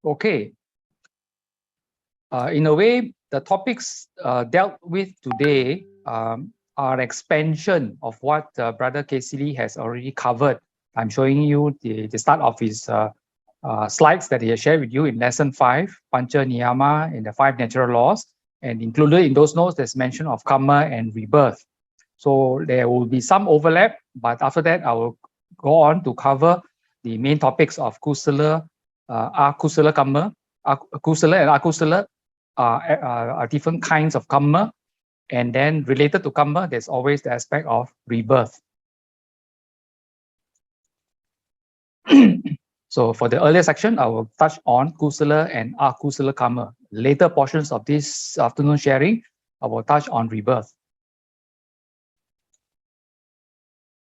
Okay. In a way, the topics dealt with today are expansion of what Brother KCB has already covered. I'm showing you the start of his slides that he has shared with you in lesson 5, Pancha Niyama and the 5 natural laws. And included in those notes, there's mention of karma and rebirth. So there will be some overlap, but after that, I will go on to cover the main topics of Kusala, Akusala Kamma. Kusala and Akusala are different kinds of karma. And then related to karma, there's always the aspect of rebirth. So for the earlier section, I will touch on Kusala and Akusala karma. Later portions of this afternoon sharing, I will touch on rebirth.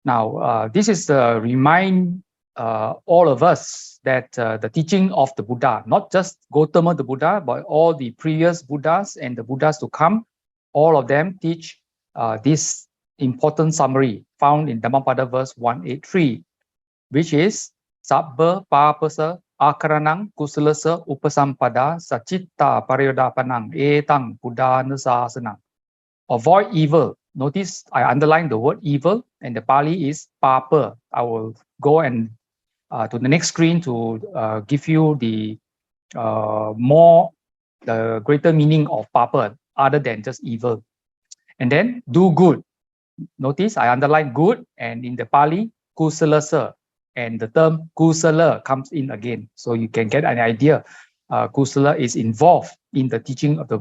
Now, this is to remind all of us that the teaching of the Buddha, not just Gautama the Buddha, but all the previous Buddhas and the Buddhas to come, all of them teach this important summary found in Dhammapada verse 183, which is Sabba Papasa Akaranang Kusalasa Upasampada Sachitta Paryodapanang Etang Buddhana Sasanang. Avoid evil. Notice I underline the word evil, and the Pali is papa. I will go and to the next screen to give you the greater meaning of papa other than just evil. And then do good. Notice I underline good, and in the Pali, kusalasa, and the term kusala comes in again. So you can get an idea. Kusala is involved in the teaching of the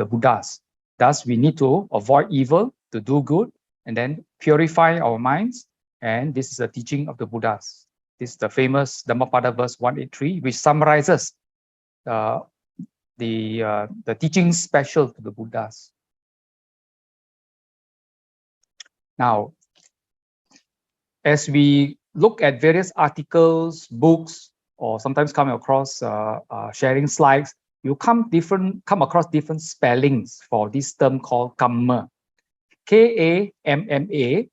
Buddhas. Thus, we need to avoid evil, to do good, and then purify our minds. And this is the teaching of the Buddhas. This is the famous Dhammapada verse 183, which summarizes the teachings special to the Buddhas. Now, as we look at various articles, books, or sometimes come across sharing slides, you come across different spellings for this term called kamma. K-A-M-M-A,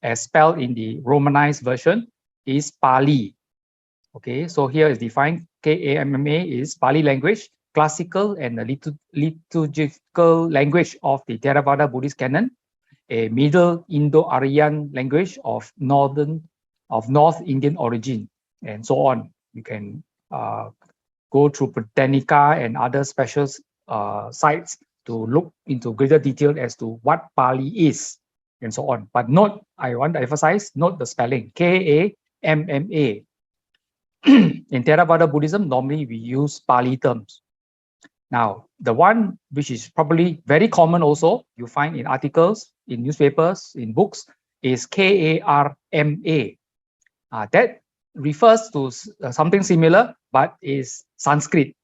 as spelled in the Romanized version, is Pali. Okay, so here is defined. K-A-M-M-A is Pali language, classical and liturgical language of the Theravada Buddhist canon, a Middle Indo-Aryan language of North Indian origin, and so on. You can go through Britannica and other special sites to look into greater detail as to what Pali is, and so on. But note, I want to emphasize, note the spelling, K-A-M-M-A. In Theravada Buddhism, normally we use Pali terms. Now, the one which is probably very common also, you find in articles, in newspapers, in books, is K-A-R-M-A. That refers to something similar, but is Sanskrit.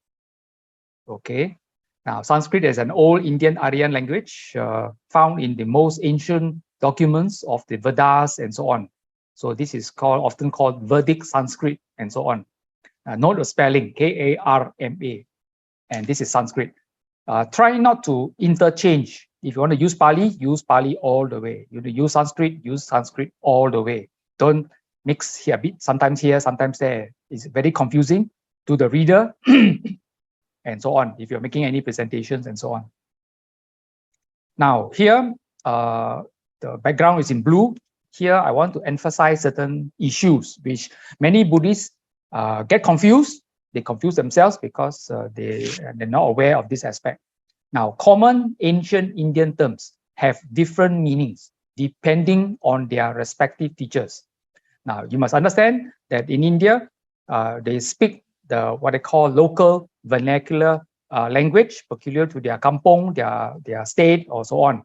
Okay. Now, Sanskrit is an old Indian Aryan language found in the most ancient documents of the Vedas and so on. So this is often called Vedic Sanskrit and so on. Note the spelling, K-A-R-M-A, and this is Sanskrit. Try not to interchange. If you want to use Pali all the way. You want to use Sanskrit all the way. Don't mix here a bit, sometimes here, sometimes there. It's very confusing to the reader. And so on, if you're making any presentations and so on. Now, here, the background is in blue. Here, I want to emphasize certain issues which many Buddhists get confused. They confuse themselves because they're not aware of this aspect. Now, common ancient Indian terms have different meanings depending on their respective teachers. Now, you must understand that in India, they speak what they call local vernacular language peculiar to their kampong, their state, or so on.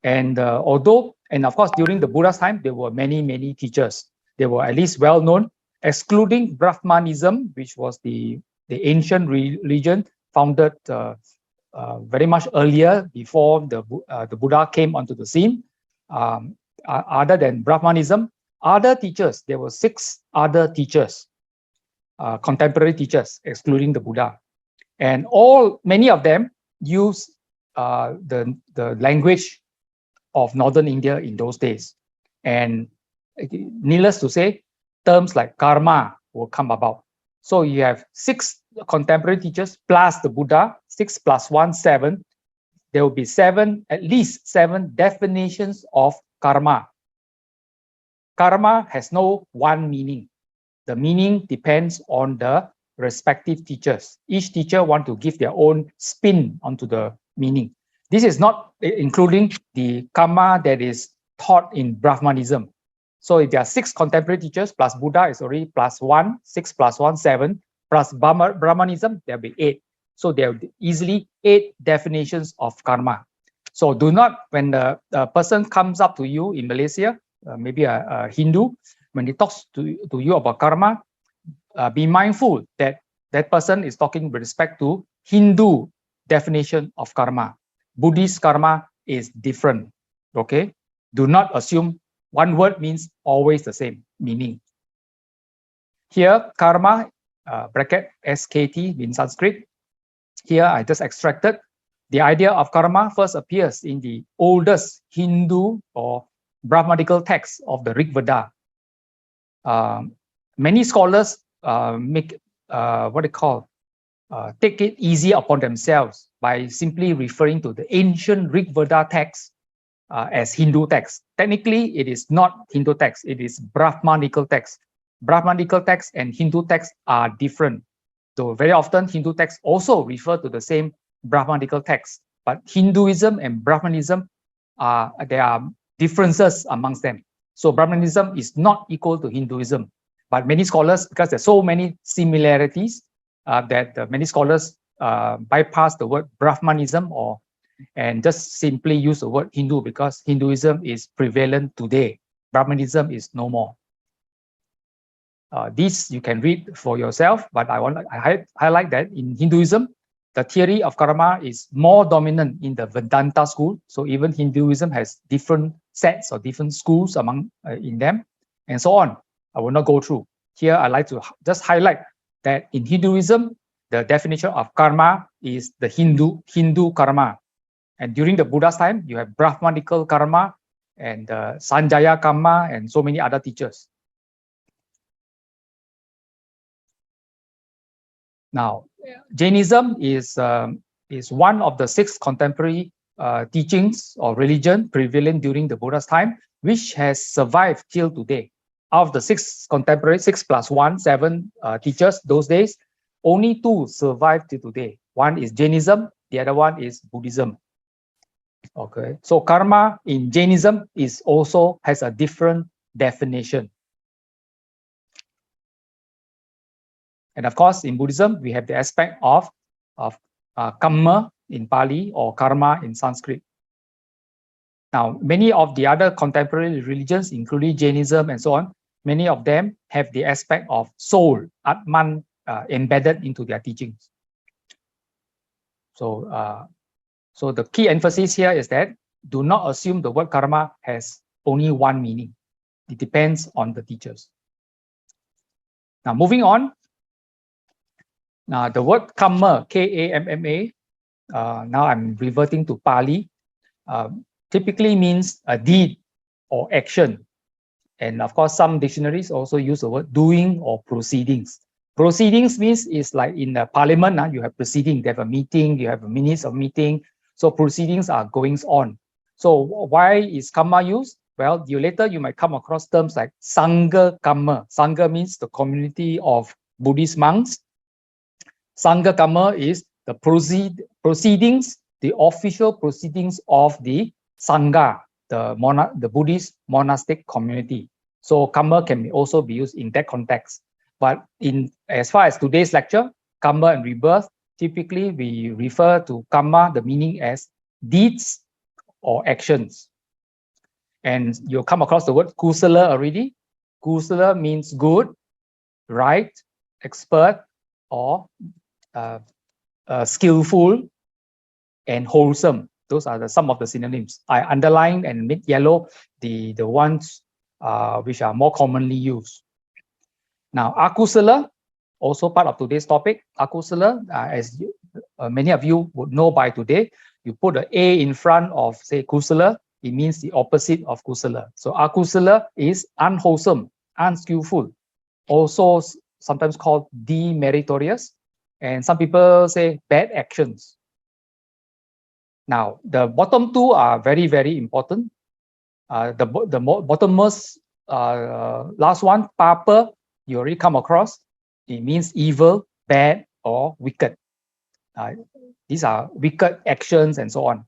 And of course, during the Buddha's time, there were many teachers. They were at least well known, excluding Brahmanism, which was the ancient religion founded very much earlier, before the Buddha came onto the scene. Other than Brahmanism, other teachers, there were 6 other teachers, contemporary teachers, excluding the Buddha. And many of them use the language of northern India in those days. And needless to say, terms like karma will come about. So you have 6 contemporary teachers plus the Buddha, 6 plus 1, 7. There will be 7, at least 7 definitions of karma. Karma has no one meaning. The meaning depends on the respective teachers. Each teacher want to give their own spin onto the meaning. This is not including the karma that is taught in Brahmanism. So if there are 6 contemporary teachers plus Buddha is already plus 1, 6 plus 1, 7, plus Brahmanism, there will be 8. So there will be easily 8 definitions of karma. So do not, when the person comes up to you in Malaysia, maybe a Hindu, when he talks to you about karma, be mindful that that person is talking with respect to Hindu definition of karma. Buddhist karma is different, okay? Do not assume one word means always the same meaning. Here, karma, bracket SKT in Sanskrit. Here, I just extracted. The idea of karma first appears in the oldest Hindu or Brahmanical text of the Rig Veda. Many scholars make take it easy upon themselves by simply referring to the ancient Rig Veda text as Hindu text. Technically, it is not Hindu text, it is Brahmanical text. Brahmanical text and Hindu text are different. So very often Hindu texts also refer to the same Brahmanical text, but Hinduism and Brahmanism, there are differences amongst them. So Brahmanism is not equal to Hinduism, but many scholars, because there's so many similarities, that many scholars bypass the word Brahmanism and just simply use the word Hindu because Hinduism is prevalent today. Brahmanism is no more. This you can read for yourself, but I highlight that in Hinduism, the theory of karma is more dominant in the Vedanta school. So even Hinduism has different sets or different schools among in them, and so on. I will not go through. Here, I like to just highlight that in Hinduism, the definition of karma is the Hindu karma. And during the Buddha's time, you have Brahmanical karma and Sanjaya karma and so many other teachers. Now, Jainism is one of the 6 contemporary teachings or religion prevalent during the Buddha's time, which has survived till today. Out of the 6 contemporary, 6 plus 1, 7 teachers those days, only 2 survive till today. One is Jainism, the other one is Buddhism. Okay, so karma in Jainism has a different definition. And of course, in Buddhism, we have the aspect of kamma in Pali or karma in Sanskrit. Now, many of the other contemporary religions, including Jainism and so on, many of them have the aspect of soul, Atman, embedded into their teachings. So the key emphasis here is that do not assume the word karma has only one meaning. It depends on the teachers. Now, moving on. Now, the word kamma, K-A-M-M-A, now I'm reverting to Pali, typically means a deed or action. And of course, some dictionaries also use the word doing or proceedings. Proceedings means it's like in the parliament, you have proceeding, they have a meeting, you have a minutes of meeting. So proceedings are goings on. So why is kamma used? Well, later you might come across terms like Sangha kamma. Sangha means the community of Buddhist monks. Sangha kamma is the proceedings, the official proceedings of the Sangha, the Buddhist monastic community. So kamma can also be used in that context. But as far as today's lecture, kamma and rebirth, typically we refer to kamma, the meaning as deeds or actions. And you'll come across the word kusala already. Kusala means good, right, expert, or skillful and wholesome. Those are some of the synonyms. I underline and made yellow the ones which are more commonly used. Now, akusala, also part of today's topic. Akusala, as many of you would know by today, you put an A in front of, say, kusala, it means the opposite of kusala. So akusala is unwholesome, unskillful. also sometimes called demeritorious, and some people say bad actions. Now, the bottom two are very, very important. The bottommost last one, papa, you already come across. It means evil, bad, or wicked. These are wicked actions and so on.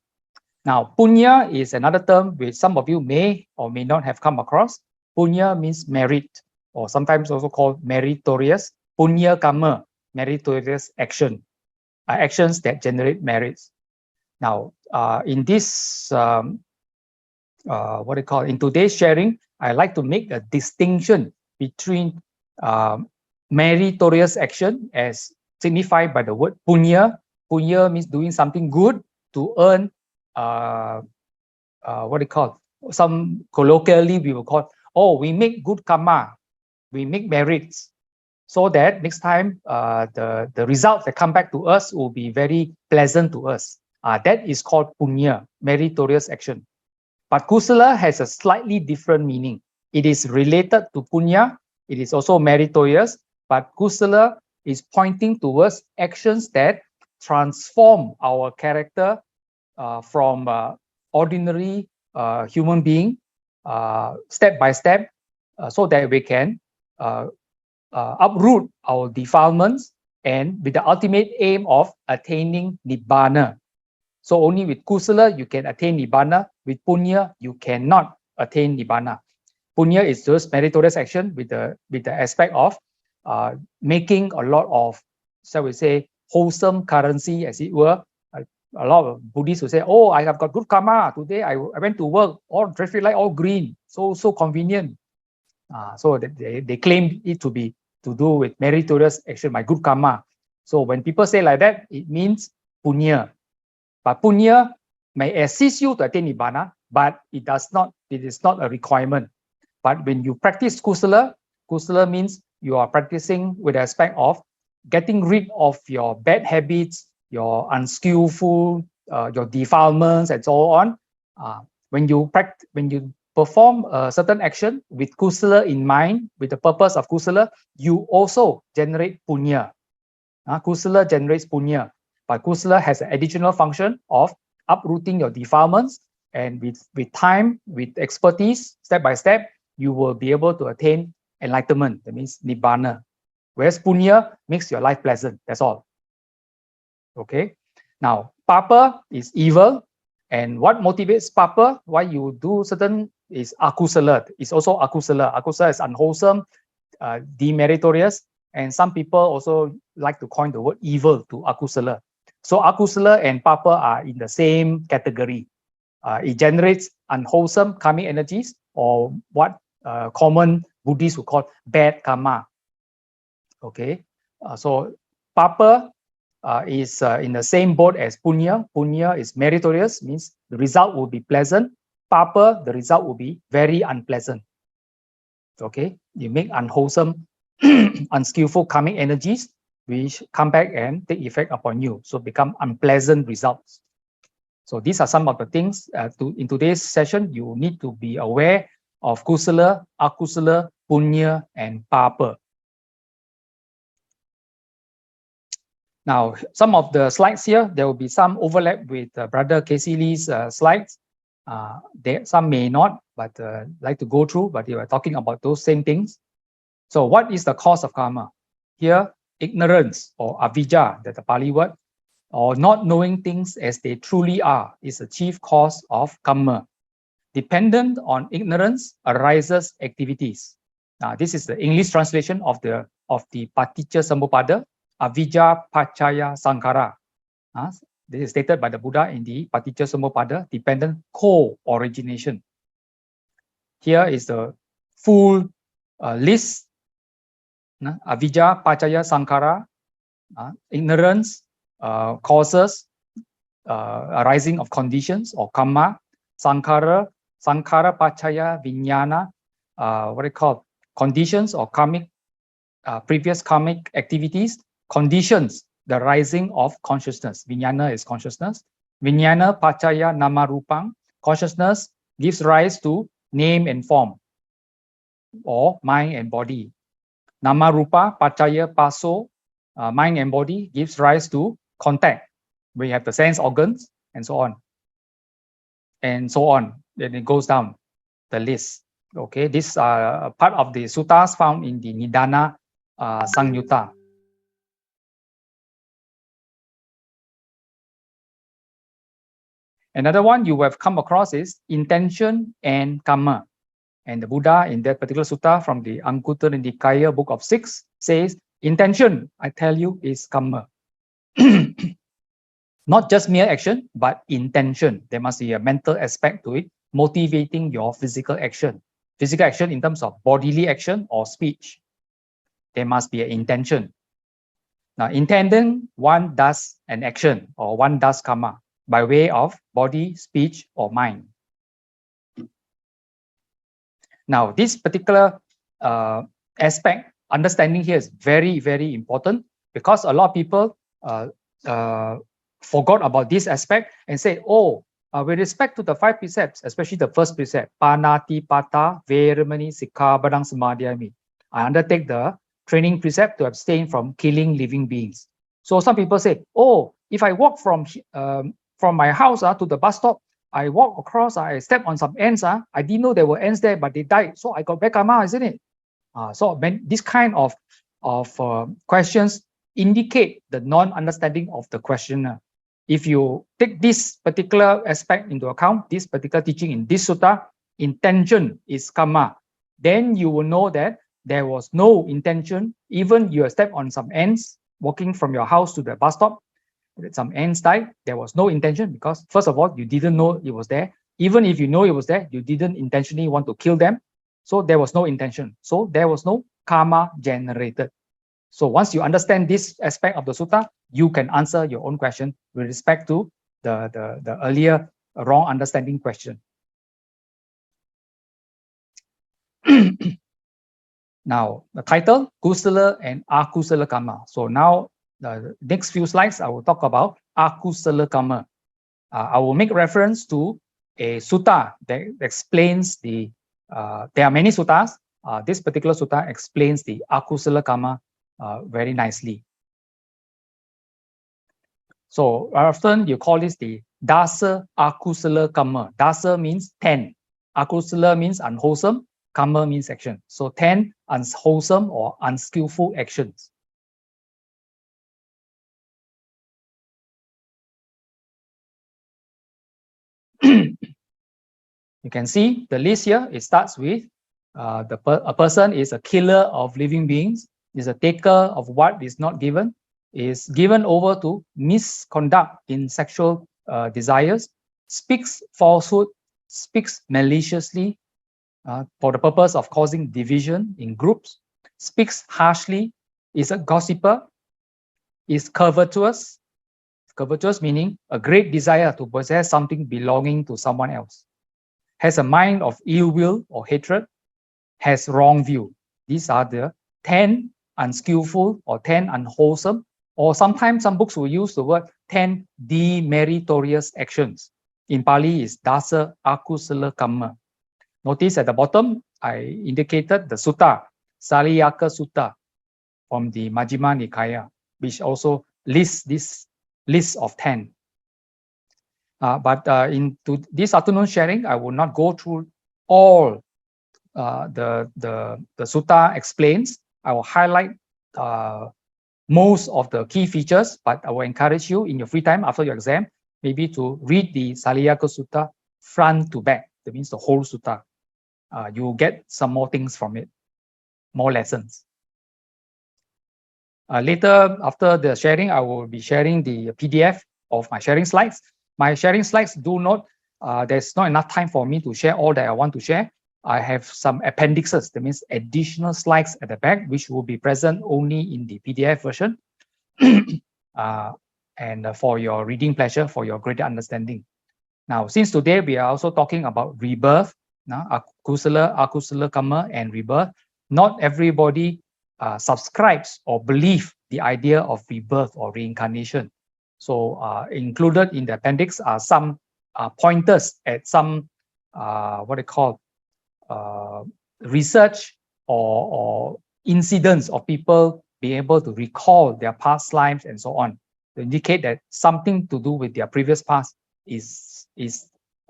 Now, punya is another term which some of you may or may not have come across. Punya means merit, or sometimes also called meritorious. Punya karma, meritorious action, actions that generate merits. Now, in this, what do you call it? In today's sharing, I like to make a distinction between meritorious action as signified by the word punya. Punya means doing something good to earn, what do you call it? Some colloquially we will call, oh, we make good karma, we make merits, so that next time the results that come back to us will be very pleasant to us. That is called punya, meritorious action. But kusala has a slightly different meaning. It is related to punya. It is also meritorious, but kusala is pointing towards actions that transform our character from ordinary human being step by step, so that we can uproot our defilements, and with the ultimate aim of attaining nibbana. So only with kusala you can attain nibbana. With punya you cannot attain nibbana. Punya is just meritorious action with the aspect of making a lot of, shall we say, wholesome currency, as it were. A lot of Buddhists will say, oh, I have got good karma today. I went to work, all traffic light all green, so convenient. So they claim it to be to do with meritorious action, my good karma. So when people say like that, it means punya. But punya may assist you to attain nibbana, but it is not a requirement. But when you practice kusala, kusala means you are practicing with the aspect of getting rid of your bad habits, your unskillful, your defilements, and so on. When you perform a certain action with kusala in mind, with the purpose of kusala, you also generate punya. Kusala generates punya, but kusala has an additional function of uprooting your defilements, and with time, with expertise, step by step, you will be able to attain enlightenment. That means nibbana. Whereas punya makes your life pleasant. That's all. Okay. Now, papa is evil, and what motivates papa? Why you do certain is akusala. It's also akusala. Akusala is unwholesome, demeritorious, and some people also like to coin the word evil to akusala. So akusala and papa are in the same category. It generates unwholesome karmic energies, or what common Buddhists would call bad karma. Okay, so papa is in the same boat as punya. Punya is meritorious, means the result will be pleasant. Papa, the result will be very unpleasant. Okay, you make unwholesome, unskillful karmic energies, which come back and take effect upon you, so become unpleasant results. So these are some of the things in today's session you need to be aware of: kusala, akusala, punya, and papa. Now, some of the slides here, there will be some overlap with Brother Casey Lee's slides. Some may not, but like to go through, but they were talking about those same things. So what is the cause of karma? Here, ignorance, or avijja, that's the Pali word, or not knowing things as they truly are, is the chief cause of karma. Dependent on ignorance arises activities. This is the English translation of the Paticca Samuppada, avijja paccaya sankhara. This is stated by the Buddha in the Paticca Samuppada, dependent co-origination. Here is the full list. Avijja paccaya sankhara, ignorance causes arising of conditions or karma. Sankhara paccaya vijnana, what they call conditions or karmic, previous karmic activities. Conditions the rising of consciousness. Vijnana is consciousness. Vijnana paccaya nama rupang, consciousness gives rise to name and form, or mind and body. Nama rupa, pacaya, paso, mind and body gives rise to contact. We have the sense organs and so on. And so on. Then it goes down the list. Okay, these are part of the suttas found in the Nidana Samyutta. Another one you have come across is intention and karma. And the Buddha in that particular sutta from the Anguttara Nikaya book of 6 says, intention, I tell you, is karma. Not just mere action, but intention. There must be a mental aspect to it, motivating your physical action. Physical action in terms of bodily action or speech. There must be an intention. Now, intending, one does an action or one does karma by way of body, speech, or mind. Now, this particular aspect, understanding here is very, very important because a lot of people forgot about this aspect and say, oh, with respect to the 5 precepts, especially the first precept, Panatipatthana, Veramani, Sikkhapadang, Samadhiyami, I undertake the training precept to abstain from killing living beings. So some people say, oh, if I walk from my house to the bus stop, I walk across, I step on some ants. I didn't know there were ants there, but they died. So I got back karma, isn't it? So when this kind of questions indicate the non-understanding of the questioner. If you take this particular aspect into account, this particular teaching in this sutta, intention is karma, then you will know that there was no intention. Even you step on some ants walking from your house to the bus stop, some ants died, there was no intention because first of all, you didn't know it was there. Even if you know it was there, you didn't intentionally want to kill them. So there was no intention. So there was no karma generated. So once you understand this aspect of the sutta, you can answer your own question with respect to the earlier wrong understanding question. Now, the title, Kusala and Akusala Kamma. So now, the next few slides, I will talk about Akusala Kamma. I will make reference to a sutta that explains the, there are many suttas. This particular sutta explains the Akusala Kamma very nicely. So often you call this the Dasa Akusala Kamma. Dasa means 10. Akusala means unwholesome. Kamma means action. So 10 unwholesome or unskillful actions. You can see the list here. It starts with a person is a killer of living beings, is a taker of what is not given, is given over to misconduct in sexual desires, speaks falsehood, speaks maliciously for the purpose of causing division in groups, speaks harshly, is a gossiper, is covetous. Covetous meaning a great desire to possess something belonging to someone else, has a mind of ill will or hatred, has wrong view. These are the 10 unskillful or 10 unwholesome, or sometimes some books will use the word 10 demeritorious actions. In Pali is Dasa Akusala Kamma. Notice at the bottom, I indicated the sutta, Saliyaka Sutta from the Majjhima Nikaya, which also lists this list of 10. But into this afternoon sharing, I will not go through all the sutta explains. I will highlight most of the key features, but I will encourage you in your free time after your exam, maybe to read the Saliyaka Sutta front to back. That means the whole sutta. You will get some more things from it, more lessons. Later, after the sharing, I will be sharing the PDF of my sharing slides. My sharing slides do not, there's not enough time for me to share all that I want to share. I have some appendixes, that means additional slides at the back, which will be present only in the PDF version. And for your reading pleasure, for your greater understanding. Now, since today we are also talking about rebirth, Kusala, Akusala Kamma, and rebirth, not everybody subscribes or believe the idea of rebirth or reincarnation. So included in the appendix are some pointers at some what they call research or incidents of people being able to recall their past lives and so on, to indicate that something to do with their previous past is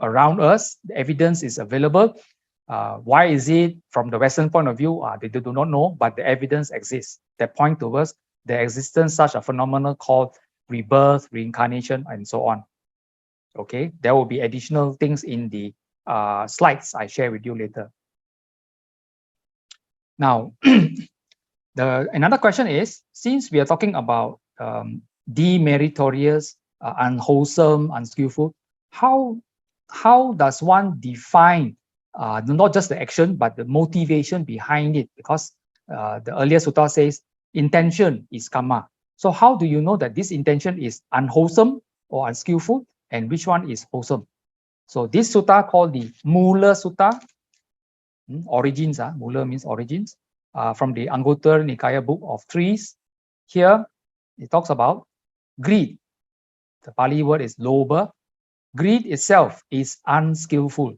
around us. The evidence is available. Why is it from the Western point of view? They do not know, but the evidence exists that point towards the existence such a phenomenon called rebirth, reincarnation, and so on. Okay, there will be additional things in the slides I share with you later. Now, another question is, since we are talking about demeritorious, unwholesome, unskillful, how does one define not just the action but the motivation behind it? Because the earlier sutta says intention is karma. So how do you know that this intention is unwholesome or unskillful, and which one is wholesome? So this sutta called the Mula Sutta, origins. Mula means origins. From the Anguttara Nikaya book of trees. Here it talks about greed. The Pali word is lobha. Greed itself is unskillful,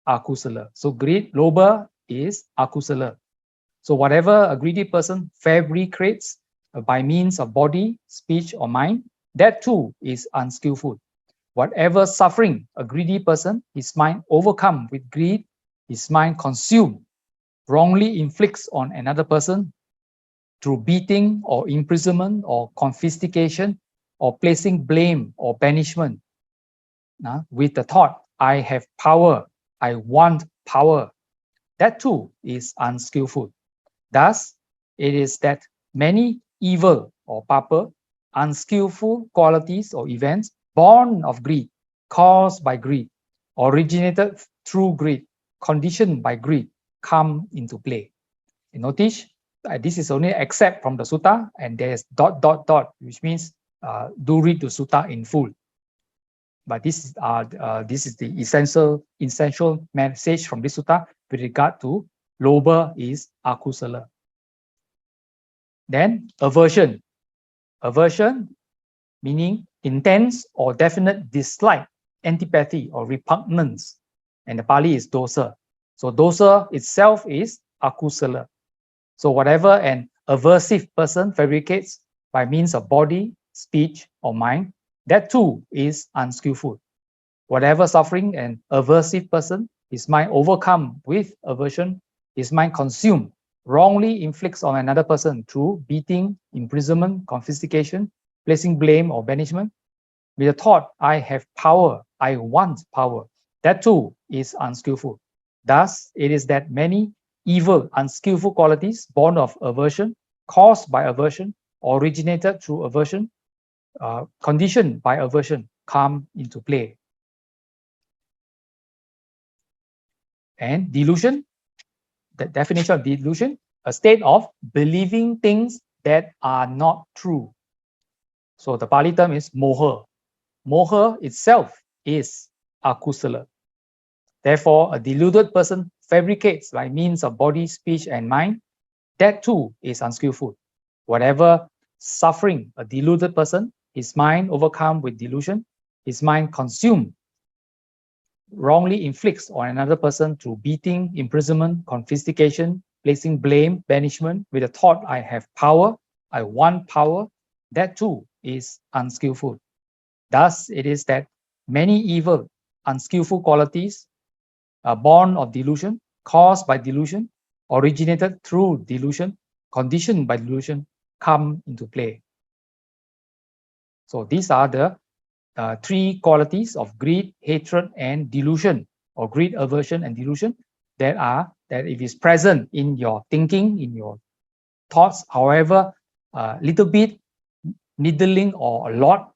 akusala. So greed, lobha, is akusala. So whatever a greedy person fabricates by means of body, speech, or mind, that too is unskillful. Whatever suffering a greedy person, his mind overcome with greed, his mind consumed, wrongly inflicts on another person through beating or imprisonment or confiscation or placing blame or banishment, with the thought, I have power, I want power, that too is unskillful. Thus, it is that many evil or papa, unskillful qualities or events born of greed, caused by greed, originated through greed, conditioned by greed, come into play. You notice this is only except from the sutta, and there's ... which means do read the sutta in full. But this is the essential message from this sutta with regard to lobha is akusala. Then aversion. Aversion meaning intense or definite dislike, antipathy or repugnance. And the Pali is dosa. So dosa itself is akusala. So whatever an aversive person fabricates by means of body, speech, or mind, that too is unskillful. Whatever suffering an aversive person, his mind overcome with aversion, his mind consumed, wrongly inflicts on another person through beating, imprisonment, confiscation, placing blame or banishment, with the thought, I have power, I want power, that too is unskillful. Thus, it is that many evil, unskillful qualities born of aversion, caused by aversion, originated through aversion, conditioned by aversion, come into play. And delusion, the definition of delusion, a state of believing things that are not true. So the Pali term is moha. Moha itself is akusala. Therefore, a deluded person fabricates by means of body, speech, and mind. That too is unskillful. Whatever suffering a deluded person, his mind overcome with delusion, his mind consumed, wrongly inflicts on another person through beating, imprisonment, confiscation, placing blame, banishment, with the thought, I have power, I want power, that too is unskillful. Thus, it is that many evil, unskillful qualities are born of delusion, caused by delusion, originated through delusion, conditioned by delusion, come into play. So these are the three qualities of greed, hatred, and delusion, or greed, aversion, and delusion, that if it's present in your thinking, in your thoughts, however, little bit, middling, or a lot,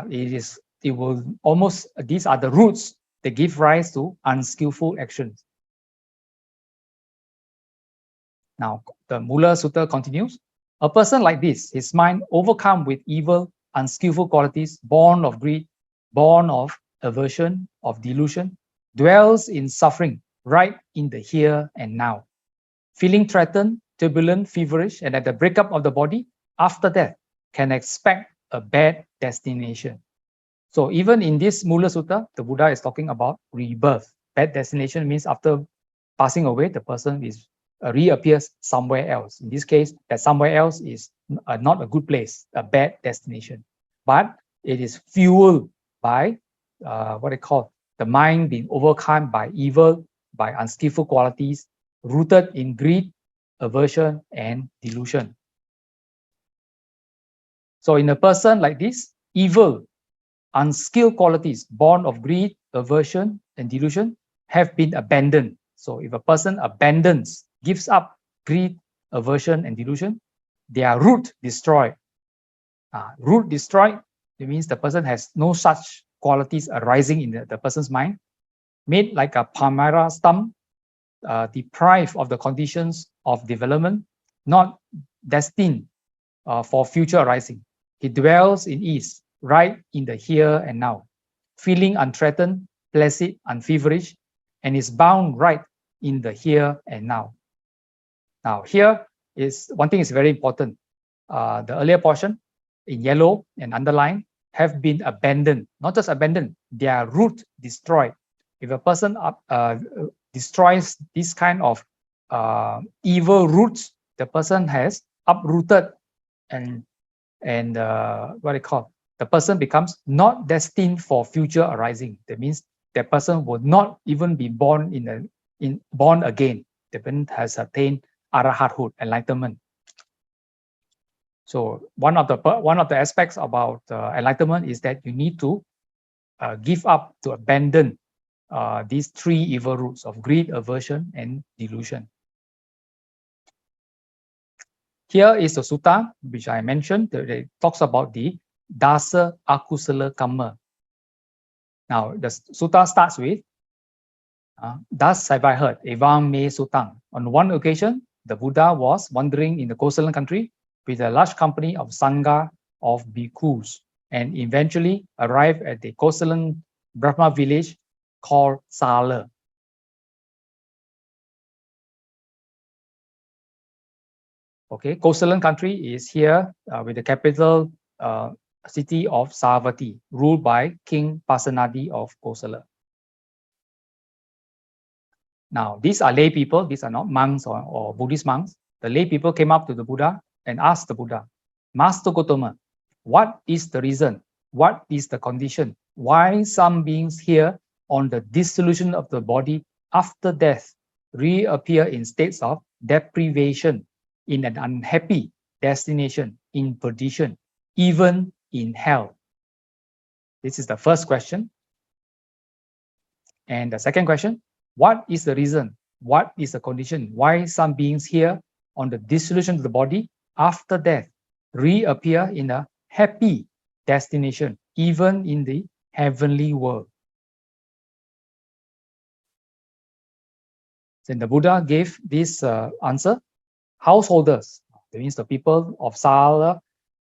these are the roots that give rise to unskillful actions. Now, the Mula Sutta continues. A person like this, his mind overcome with evil, unskillful qualities, born of greed, born of aversion, of delusion, dwells in suffering right in the here and now, feeling threatened, turbulent, feverish, and at the breakup of the body, after death, can expect a bad destination. So even in this Mula Sutta, the Buddha is talking about rebirth. Bad destination means after passing away, the person is reappears somewhere else. In this case, that somewhere else is not a good place, a bad destination, but it is fueled by what they call the mind being overcome by evil, by unskillful qualities, rooted in greed, aversion, and delusion. So in a person like this, evil, unskilled qualities born of greed, aversion, and delusion have been abandoned. So if a person abandons, gives up greed, aversion, and delusion, their root destroyed. Root destroyed, it means the person has no such qualities arising in the person's mind, made like a palmyra stump, deprived of the conditions of development, not destined for future arising. He dwells in ease, right in the here and now, feeling unthreatened, placid, unfeverish, and is bound right in the here and now. Now, here is one thing is very important. The earlier portion in yellow and underlined have been abandoned, not just abandoned, their root destroyed. If a person destroys this kind of evil roots, the person has uprooted and what they call, the person becomes not destined for future arising. That means that person will not even be born born again. The person has attained arahathood, enlightenment. So one of the aspects about enlightenment is that you need to give up, to abandon these three evil roots of greed, aversion, and delusion. Here is the sutta which I mentioned. It talks about the Dasa Akusala Kamma. Now the sutta starts with, thus have I heard, Evam me sutang. On one occasion, the Buddha was wandering in the Kosalan country with a large company of Sangha of bhikkhus, and eventually arrived at the Kosalan Brahma village called Sala. Okay, Kosalan country is here with the capital city of Savatthi, ruled by King Pasenadi of Kosala. Now, these are lay people, these are not monks or Buddhist monks. The lay people came up to the Buddha and asked the Buddha, Master Gotama, what is the reason? What is the condition? Why some beings here on the dissolution of the body after death reappear in states of deprivation, in an unhappy destination, in perdition, even in hell? This is the first question. And the second question, what is the reason? What is the condition? Why some beings here on the dissolution of the body after death reappear in a happy destination, even in the heavenly world? Then the Buddha gave this answer. Householders, that means the people of Sala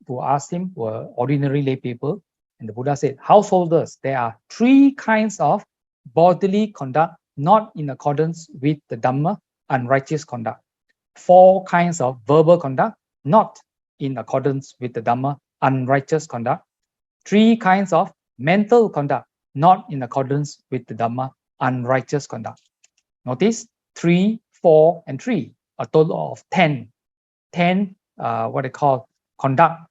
who asked him were ordinary lay people. And the Buddha said, householders, there are three kinds of bodily conduct not in accordance with the Dhamma, unrighteous conduct. Four kinds of verbal conduct not in accordance with the Dhamma, unrighteous conduct. Three kinds of mental conduct not in accordance with the Dhamma, unrighteous conduct. Notice 3, 4, and 3, a total of 10. 10 what they call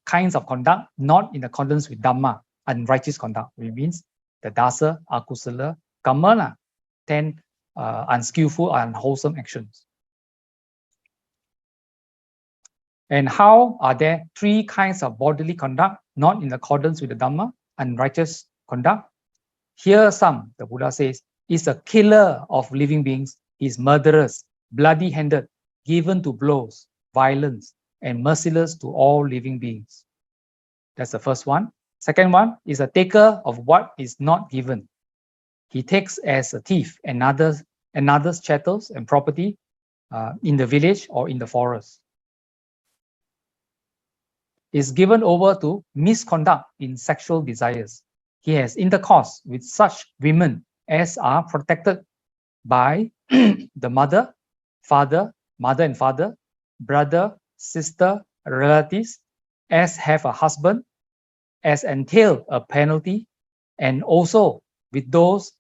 kinds of conduct not in accordance with Dhamma, unrighteous conduct, which means the Dasa Akusala Kamma, 10 unskillful or unwholesome actions. And how are there three kinds of bodily conduct not in accordance with the Dhamma, unrighteous conduct? Here are some. The Buddha says, is a killer of living beings, is murderous, bloody-handed, given to blows, violence, and merciless to all living beings. That's the first one. Second one is a taker of what is not given. He takes as a thief another's chattels and property in the village or in the forest. Is given over to misconduct in sexual desires. He has intercourse with such women as are protected by the mother and father, brother, sister, relatives, as have a husband, as entail a penalty, and also with those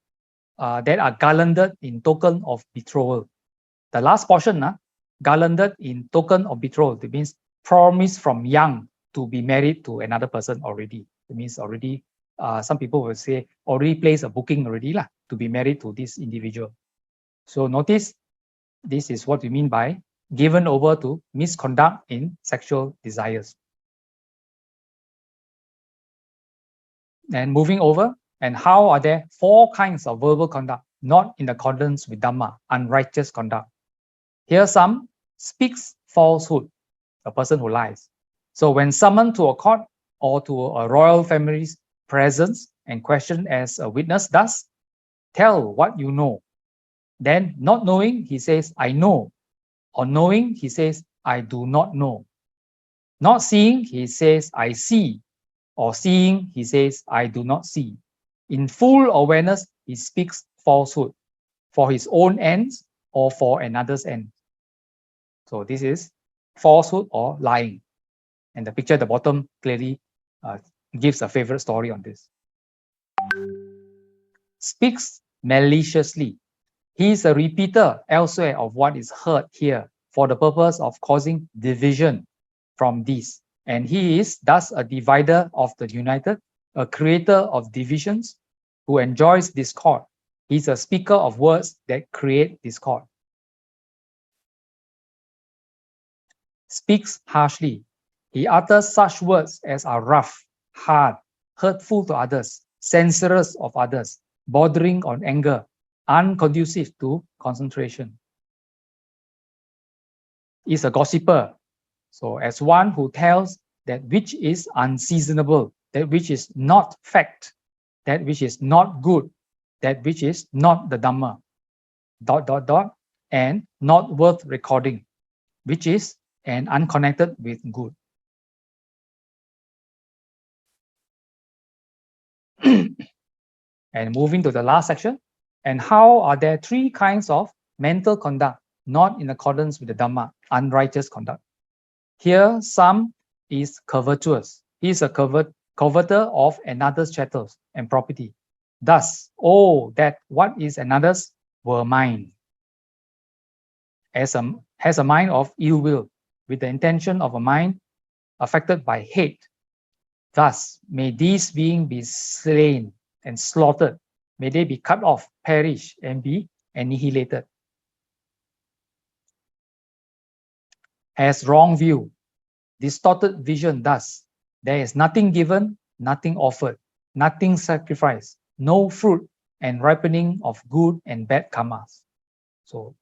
that are garlanded in token of betrothal. The last portion, garlanded in token of betrothal. It means promise from young to be married to another person already. It means already, some people will say, already placed a booking already lah, to be married to this individual. So notice, this is what we mean by given over to misconduct in sexual desires. And moving over, and how are there 4 kinds of verbal conduct not in accordance with Dhamma, unrighteous conduct? Here some speaks falsehood, a person who lies. So when summoned to a court or to a royal family's presence and questioned as a witness, thus tell what you know. Then not knowing, he says, I know. Or knowing, he says, I do not know. Not seeing, he says, I see. Or seeing, he says, I do not see. In full awareness, he speaks falsehood for his own ends or for another's end. So this is falsehood or lying. And the picture at the bottom clearly gives a favorite story on this. Speaks maliciously. He is a repeater elsewhere of what is heard here for the purpose of causing division from these. And he is thus a divider of the united, a creator of divisions who enjoys discord. He is a speaker of words that create discord. Speaks harshly. He utters such words as are rough, hard, hurtful to others, censorious of others, bordering on anger, unconducive to concentration. Is a gossiper. So as one who tells that which is unseasonable, that which is not fact, that which is not good, that which is not the Dhamma, ... and not worth recording, which is and unconnected with good. And moving to the last section, and how are there 3 kinds of mental conduct not in accordance with the Dhamma, unrighteous conduct? Here, some is covetous. He is a coveter of another's chattels and property. Thus, oh, that what is another's were mine. Has a mind of ill will, with the intention of a mind affected by hate. Thus, may these beings be slain and slaughtered. May they be cut off, perish, and be annihilated. Has wrong view, distorted vision. Thus, there is nothing given, nothing offered, nothing sacrificed, no fruit and ripening of good and bad karmas. So,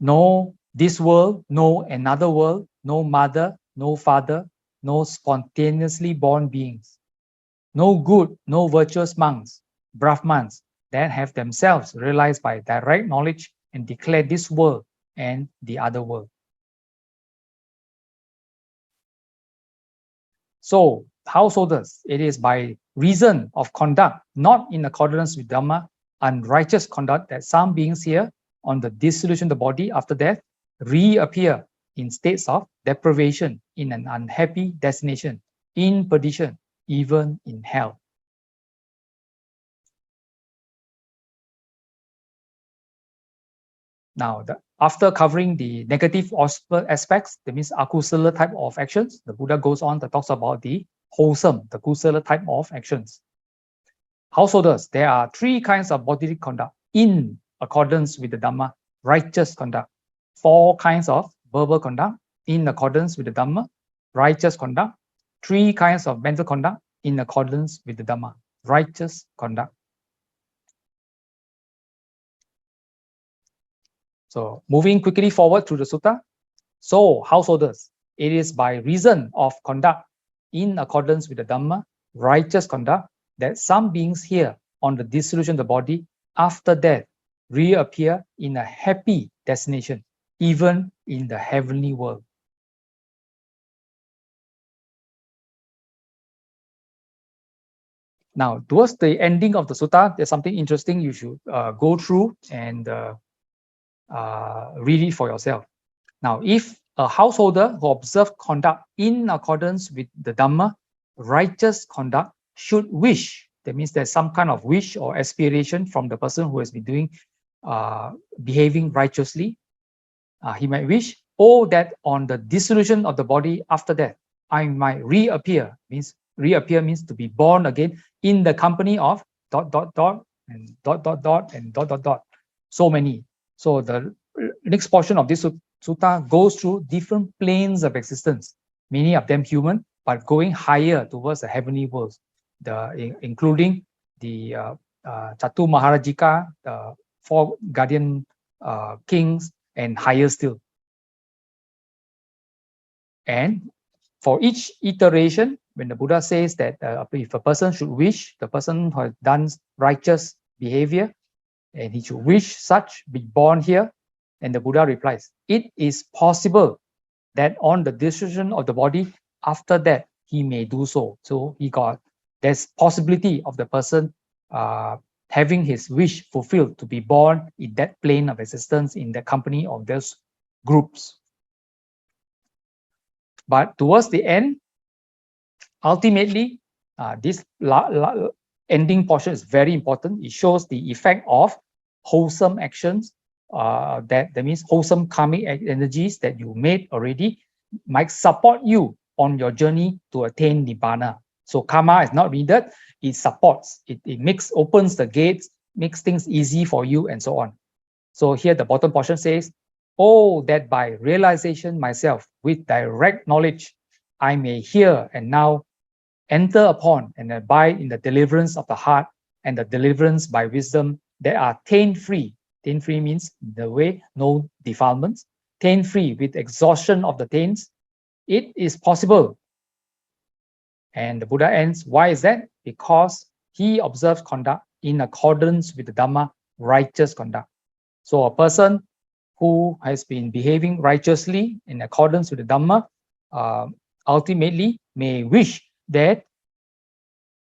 no this world, no another world, no mother, no father, no spontaneously born beings, no good, no virtuous monks, Brahmans that have themselves realized by direct knowledge and declare this world and the other world. So, householders, it is by reason of conduct not in accordance with Dhamma, unrighteous conduct, that some beings here on the dissolution of the body after death reappear in states of deprivation, in an unhappy destination, in perdition, even in hell. Now, after covering the negative aspects, that means akusala type of actions, the Buddha goes on to talk about the wholesome, the kusala type of actions. Householders, there are 3 kinds of bodily conduct in accordance with the Dhamma, righteous conduct. 4 kinds of verbal conduct in accordance with the Dhamma, righteous conduct. 3 kinds of mental conduct in accordance with the Dhamma, righteous conduct. So moving quickly forward through the sutta. So householders, it is by reason of conduct in accordance with the Dhamma, righteous conduct, that some beings here on the dissolution of the body after death reappear in a happy destination, even in the heavenly world. Now, towards the ending of the sutta, there's something interesting you should go through and read it for yourself. Now, if a householder who observes conduct in accordance with the Dhamma, righteous conduct, should wish, that means there's some kind of wish or aspiration from the person who has been doing, behaving righteously. He might wish oh, that on the dissolution of the body after death, I might reappear. Means reappear means to be born again in the company of ... and ... and ... so many. So the next portion of this sutta goes through different planes of existence, many of them human, but going higher towards the heavenly worlds, including the Chatu Maharajika, the 4 guardian kings, and higher still. And for each iteration, when the Buddha says that if a person should wish, the person who has done righteous behavior, and he should wish such be born here, and the Buddha replies, it is possible that on the dissolution of the body, after that, he may do so. So there's possibility of the person having his wish fulfilled to be born in that plane of existence in the company of those groups. But towards the end, ultimately, this ending portion is very important. It shows the effect of wholesome actions. That means wholesome karmic energies that you made already might support you on your journey to attain Nibbana. So karma is not needed, it supports, it opens the gates, makes things easy for you, and so on. So here the bottom portion says, oh, that by realization myself with direct knowledge, I may hear and now enter upon and abide in the deliverance of the heart and the deliverance by wisdom that are taint-free. Taint-free means the way, no defilements. Taint-free with exhaustion of the taints. It is possible. And the Buddha ends, why is that? Because he observes conduct in accordance with the Dhamma, righteous conduct. So a person who has been behaving righteously in accordance with the Dhamma ultimately may wish that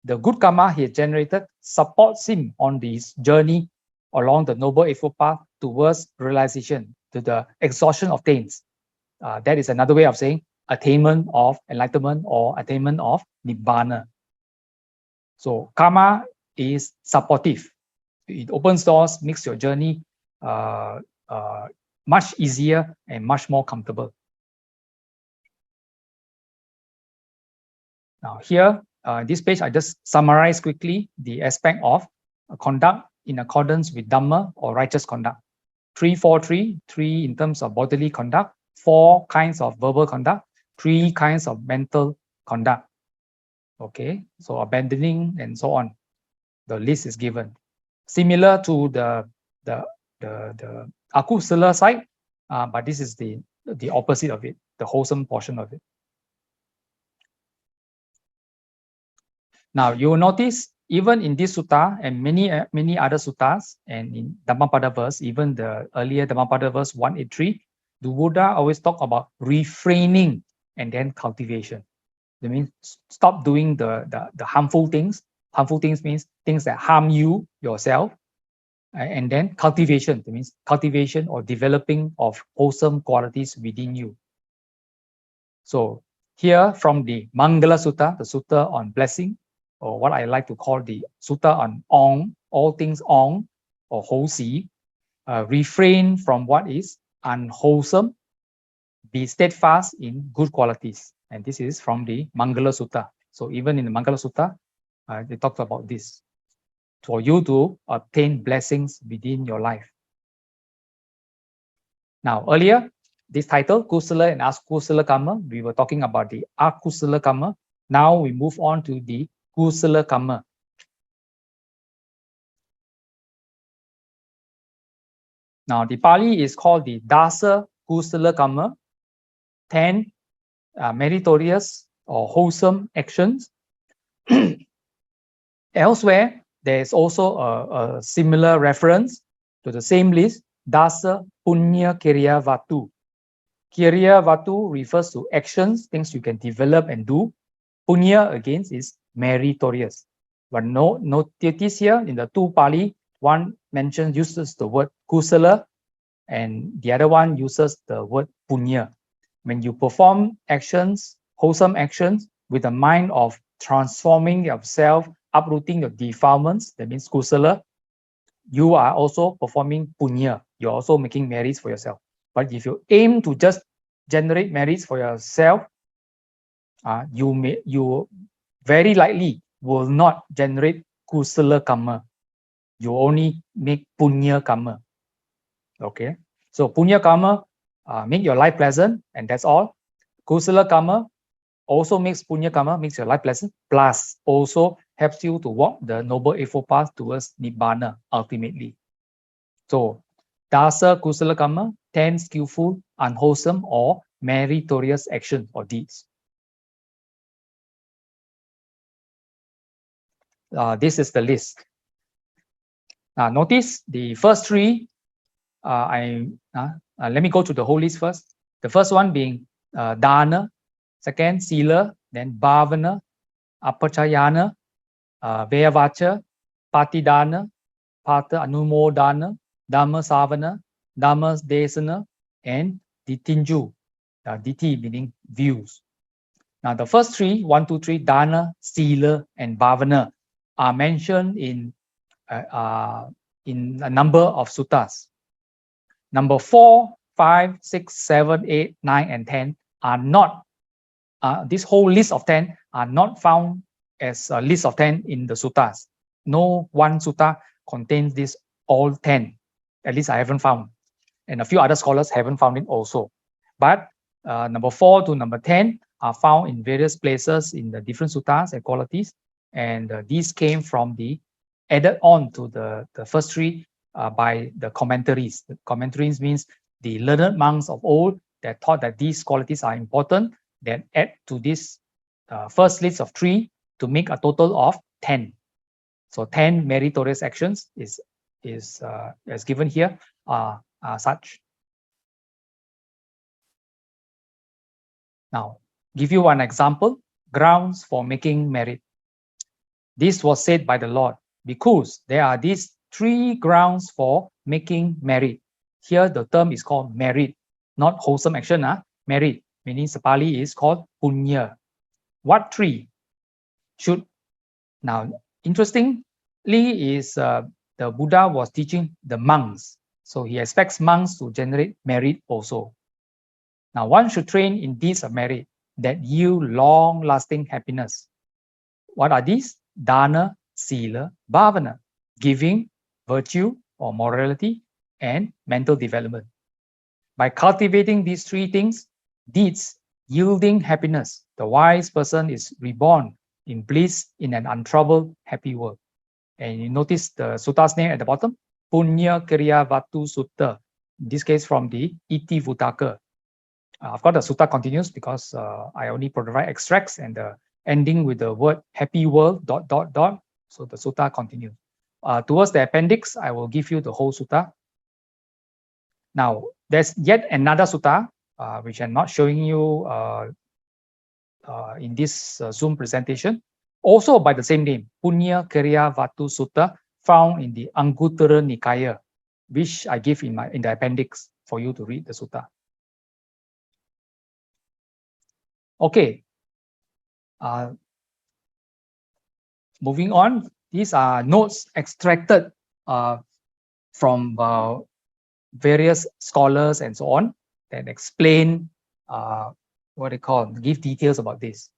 the good karma he has generated supports him on this journey along the Noble Eightfold Path towards realization, to the exhaustion of taints. That is another way of saying attainment of enlightenment or attainment of Nibbana. So karma is supportive. It opens doors, makes your journey much easier and much more comfortable. Now here, this page, I just summarize quickly the aspect of conduct in accordance with Dhamma or righteous conduct. 3, 4, 3, 3 in terms of bodily conduct, 4 kinds of verbal conduct, 3 kinds of mental conduct. Okay, so abandoning and so on. The list is given. Similar to the Akusala side, but this is the opposite of it, the wholesome portion of it. Now you will notice even in this sutta and many other suttas, and in Dhammapada verse, even the earlier Dhammapada verse 183, the Buddha always talk about refraining and then cultivation. That means stop doing the harmful things. Harmful things means things that harm you yourself. And then cultivation, that means cultivation or developing of wholesome qualities within you. So here from the Mangala Sutta, the Sutta on blessing, or what I like to call the Sutta on Ong, all things Ong or Hosi, refrain from what is unwholesome, be steadfast in good qualities. And this is from the Mangala Sutta. So even in the Mangala Sutta, they talk about this, for you to obtain blessings within your life. Now earlier, this title, Kusala and Akusala Kamma, we were talking about the Akusala Kamma. Now we move on to the Kusala Kamma. Now the Pali is called the Dasa Kusala Kamma, 10 meritorious or wholesome actions. Elsewhere, there is also a similar reference to the same list, Dasa Punya Kirya Vatu. Kirya Vatu refers to actions, things you can develop and do. Punya, again, is meritorious. But notice here in the 2 Pali, one uses the word Kusala, and the other one uses the word Punya. When you perform actions, wholesome actions, with the mind of transforming yourself, uprooting your defilements, that means Kusala, you are also performing Punya. You're also making merits for yourself. But if you aim to just generate merits for yourself, you very likely will not generate kusala kamma. You only make punya kamma. Okay, so punya karma make your life pleasant, and that's all. Kusala karma also makes punya karma, makes your life pleasant, plus also helps you to walk the noble eightfold path towards nibbana ultimately. So dasa kusala karma, 10 skillful, unwholesome, or meritorious actions or deeds. This is the list. Now notice the first three. Let me go to the whole list first. The first one being dana, second sila, then bhavana, apachayana, vayavacha, patidana, pata anumodana, dhamma savana, dhamma desana, and ditinju. Diti meaning views. Now the first three, 1, 2, 3, dana, sila, and bhavana, are mentioned in a number of suttas. Number 4, 5, 6, 7, 8, 9, and 10 are not, this whole list of 10 are not found as a list of 10 in the suttas. No one sutta contains this all 10. At least I haven't found. And a few other scholars haven't found it also. But number 4 to number 10 are found in various places in the different suttas and qualities. And these came from the added on to the first three by the commentaries. The commentaries means the learned monks of old that thought that these qualities are important, that add to this first list of 3 to make a total of 10. So 10 meritorious actions is as given here are such. Now, give you one example, grounds for making merit. This was said by the Lord, because there are these 3 grounds for making merit. Here the term is called merit, not wholesome action. Merit, meaning Pali is called punya. What 3 should? Now, interestingly is the Buddha was teaching the monks. So he expects monks to generate merit also. Now, one should train in deeds of merit that yield long-lasting happiness. What are these? Dana, sila, bhavana, giving, virtue or morality, and mental development. By cultivating these 3 things, deeds yielding happiness, the wise person is reborn in bliss in an untroubled, happy world. And you notice the sutta's name at the bottom, Punya Kriya Vatu Sutta, in this case from the Iti Vutaka. Of course, the sutta continues because I only provide extracts and the ending with the word happy world ... So the sutta continues. Towards the appendix, I will give you the whole sutta. Now, there's yet another sutta which I'm not showing you in this Zoom presentation, also by the same name, Punya Kriya Vatu Sutta, found in the Anguttara Nikaya, which I give in the appendix for you to read the sutta. Okay. Moving on, these are notes extracted from various scholars and so on that explain what they call, give details about this.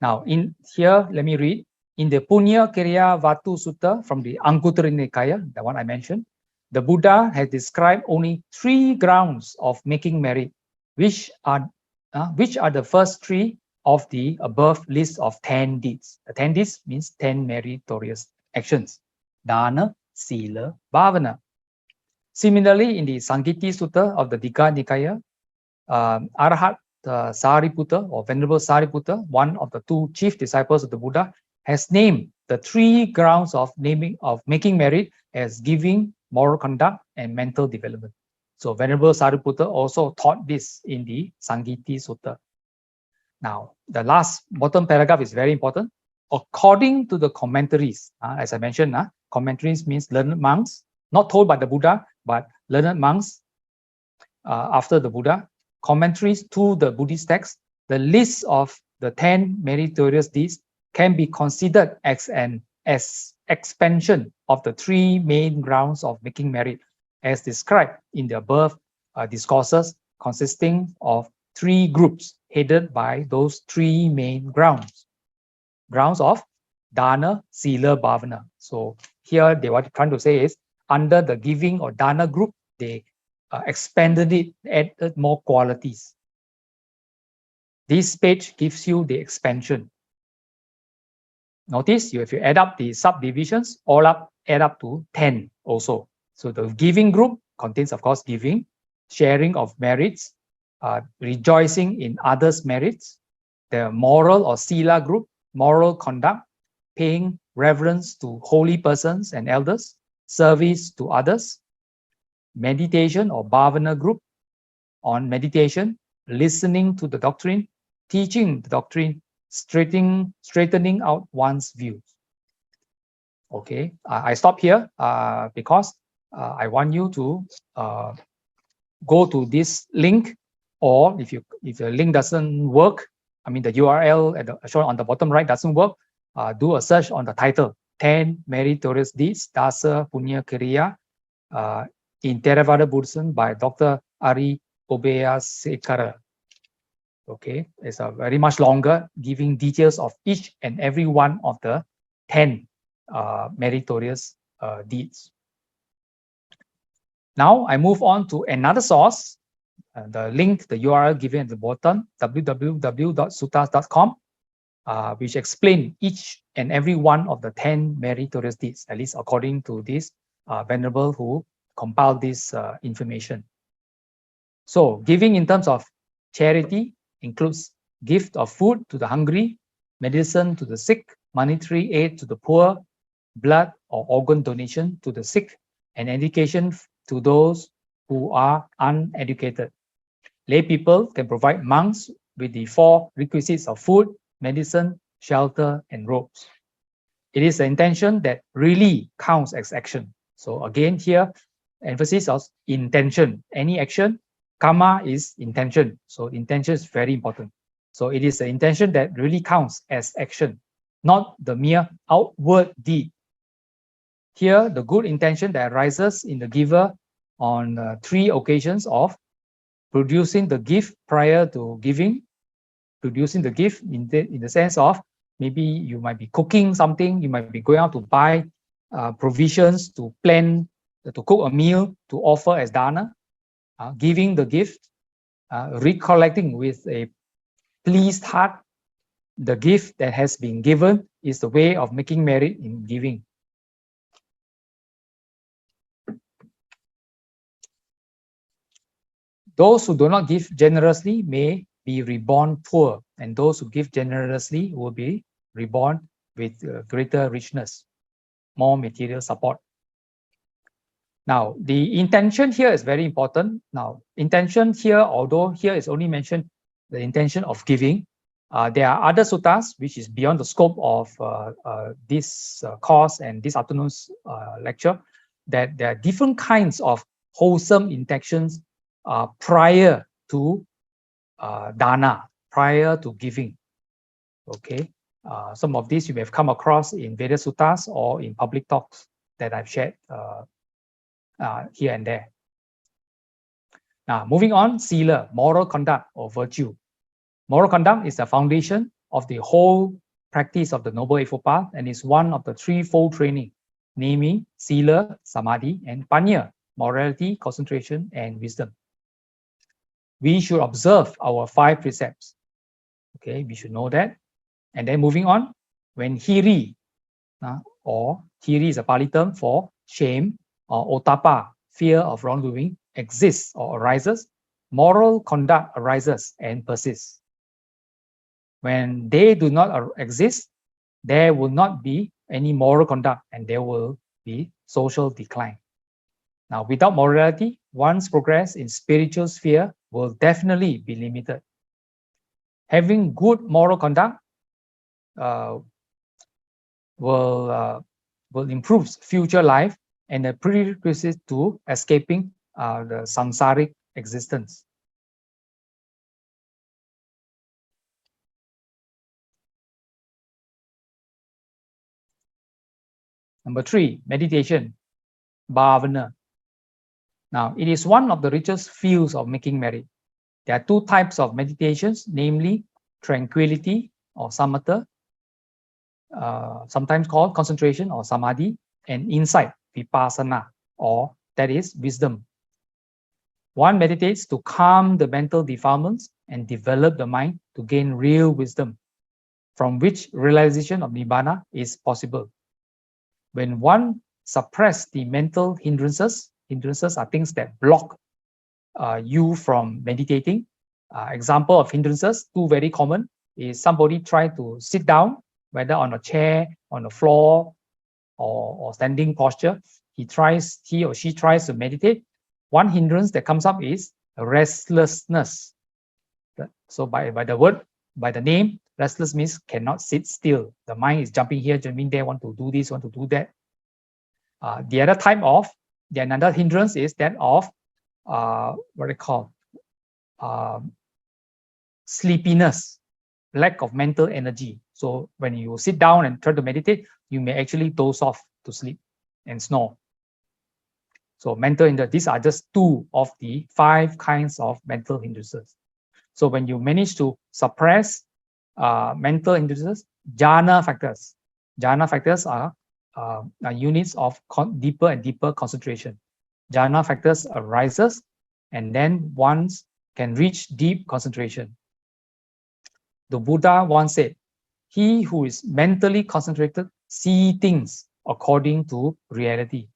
Now, in here, let me read. In the Punya Kriya Vatu Sutta from the Anguttara Nikaya, the one I mentioned, the Buddha has described only 3 grounds of making merit, which are the first 3 of the above list of 10 deeds. The 10 deeds means 10 meritorious actions. Dana, Sila, Bhavana. Similarly, in the Sangiti Sutta of the Digha Nikaya, Arahat Sariputta or Venerable Sariputta, one of the 2 chief disciples of the Buddha, has named the 3 grounds of making merit as giving, moral conduct, and mental development. So Venerable Sariputta also taught this in the Sangiti Sutta. Now, the last bottom paragraph is very important. According to the commentaries, as I mentioned, commentaries means learned monks, not told by the Buddha, but learned monks after the Buddha. Commentaries to the Buddhist text, the list of the 10 meritorious deeds can be considered as an expansion of the 3 main grounds of making merit, as described in the above discourses, consisting of 3 groups headed by those 3 main grounds of Dana, Sila, Bhavana. So here they what trying to say is under the giving or Dana group, they expanded it, added more qualities. This page gives you the expansion. Notice if you add up the subdivisions, all up add up to 10 also. So the giving group contains, of course, giving, sharing of merits, rejoicing in others' merits. The moral or Sila group, moral conduct, paying reverence to holy persons and elders, service to others. Meditation or Bhavana group on meditation, listening to the doctrine, teaching the doctrine, straightening out one's views. Okay, I stop here because I want you to go to this link, or if the link doesn't work, I mean the URL shown on the bottom right doesn't work, do a search on the title, 10 Meritorious Deeds, Dasa Punya Kriya in Theravada Buddhism by Dr. Ari Obeyasekara. Okay, it's a very much longer, giving details of each and every one of the 10 meritorious deeds. Now I move on to another source, the link, the URL given at the bottom, www.suttas.com, which explain each and every one of the 10 meritorious deeds, at least according to this venerable who compiled this information. So giving in terms of charity includes gift of food to the hungry, medicine to the sick, monetary aid to the poor, blood or organ donation to the sick, and education to those who are uneducated. Lay people can provide monks with the 4 requisites of food, medicine, shelter, and robes. It is the intention that really counts as action. So again here, emphasis on intention. Any action, karma is intention. So intention is very important. So it is the intention that really counts as action, not the mere outward deed. Here, the good intention that arises in the giver on 3 occasions of producing the gift prior to giving, producing the gift in the sense of maybe you might be cooking something, you might be going out to buy provisions to plan, to cook a meal to offer as dana, giving the gift, recollecting with a pleased heart the gift that has been given is the way of making merit in giving. Those who do not give generously may be reborn poor, and those who give generously will be reborn with greater richness, more material support. Now, the intention here is very important. Now, intention here, although here is only mentioned the intention of giving, there are other suttas which is beyond the scope of this course and this afternoon's lecture, that there are different kinds of wholesome intentions prior to dana, prior to giving. Okay, some of these you may have come across in various suttas or in public talks that I've shared here and there. Now, moving on, sila, moral conduct or virtue. Moral conduct is the foundation of the whole practice of the Noble Eightfold Path and is one of the threefold training, namely sila, samadhi, and panya, morality, concentration, and wisdom. We should observe our 5 precepts. Okay, we should know that. And then moving on, when hiri, or hiri is a Pali term for shame, or otapa, fear of wrongdoing, exists or arises, moral conduct arises and persists. When they do not exist, there will not be any moral conduct and there will be social decline. Now, without morality, one's progress in spiritual sphere will definitely be limited. Having good moral conduct will improve future life and a prerequisite to escaping the samsaric existence. Number 3, meditation, bhavana. Now, it is one of the richest fields of making merit. There are two types of meditations, namely tranquility or samatha, sometimes called concentration or samadhi, and insight, vipassana, or that is wisdom. One meditates to calm the mental defilements and develop the mind to gain real wisdom, from which realization of nibbana is possible. When one suppresses the mental hindrances are things that block you from meditating. Example of hindrances, two very common, is somebody try to sit down, whether on a chair, on the floor, or standing posture. He or she tries to meditate. One hindrance that comes up is restlessness. So by the name, restless means cannot sit still. The mind is jumping here, jumping there, want to do this, want to do that. The other type of, another hindrance is that of what they call sleepiness, lack of mental energy. So when you sit down and try to meditate, you may actually doze off to sleep and snore. So mental hindrance, these are just two of the 5 kinds of mental hindrances. So when you manage to suppress mental hindrances, jhana factors are units of deeper and deeper concentration. Jhana factors arises, and then one can reach deep concentration. The Buddha once said, "He who is mentally concentrated sees things according to reality."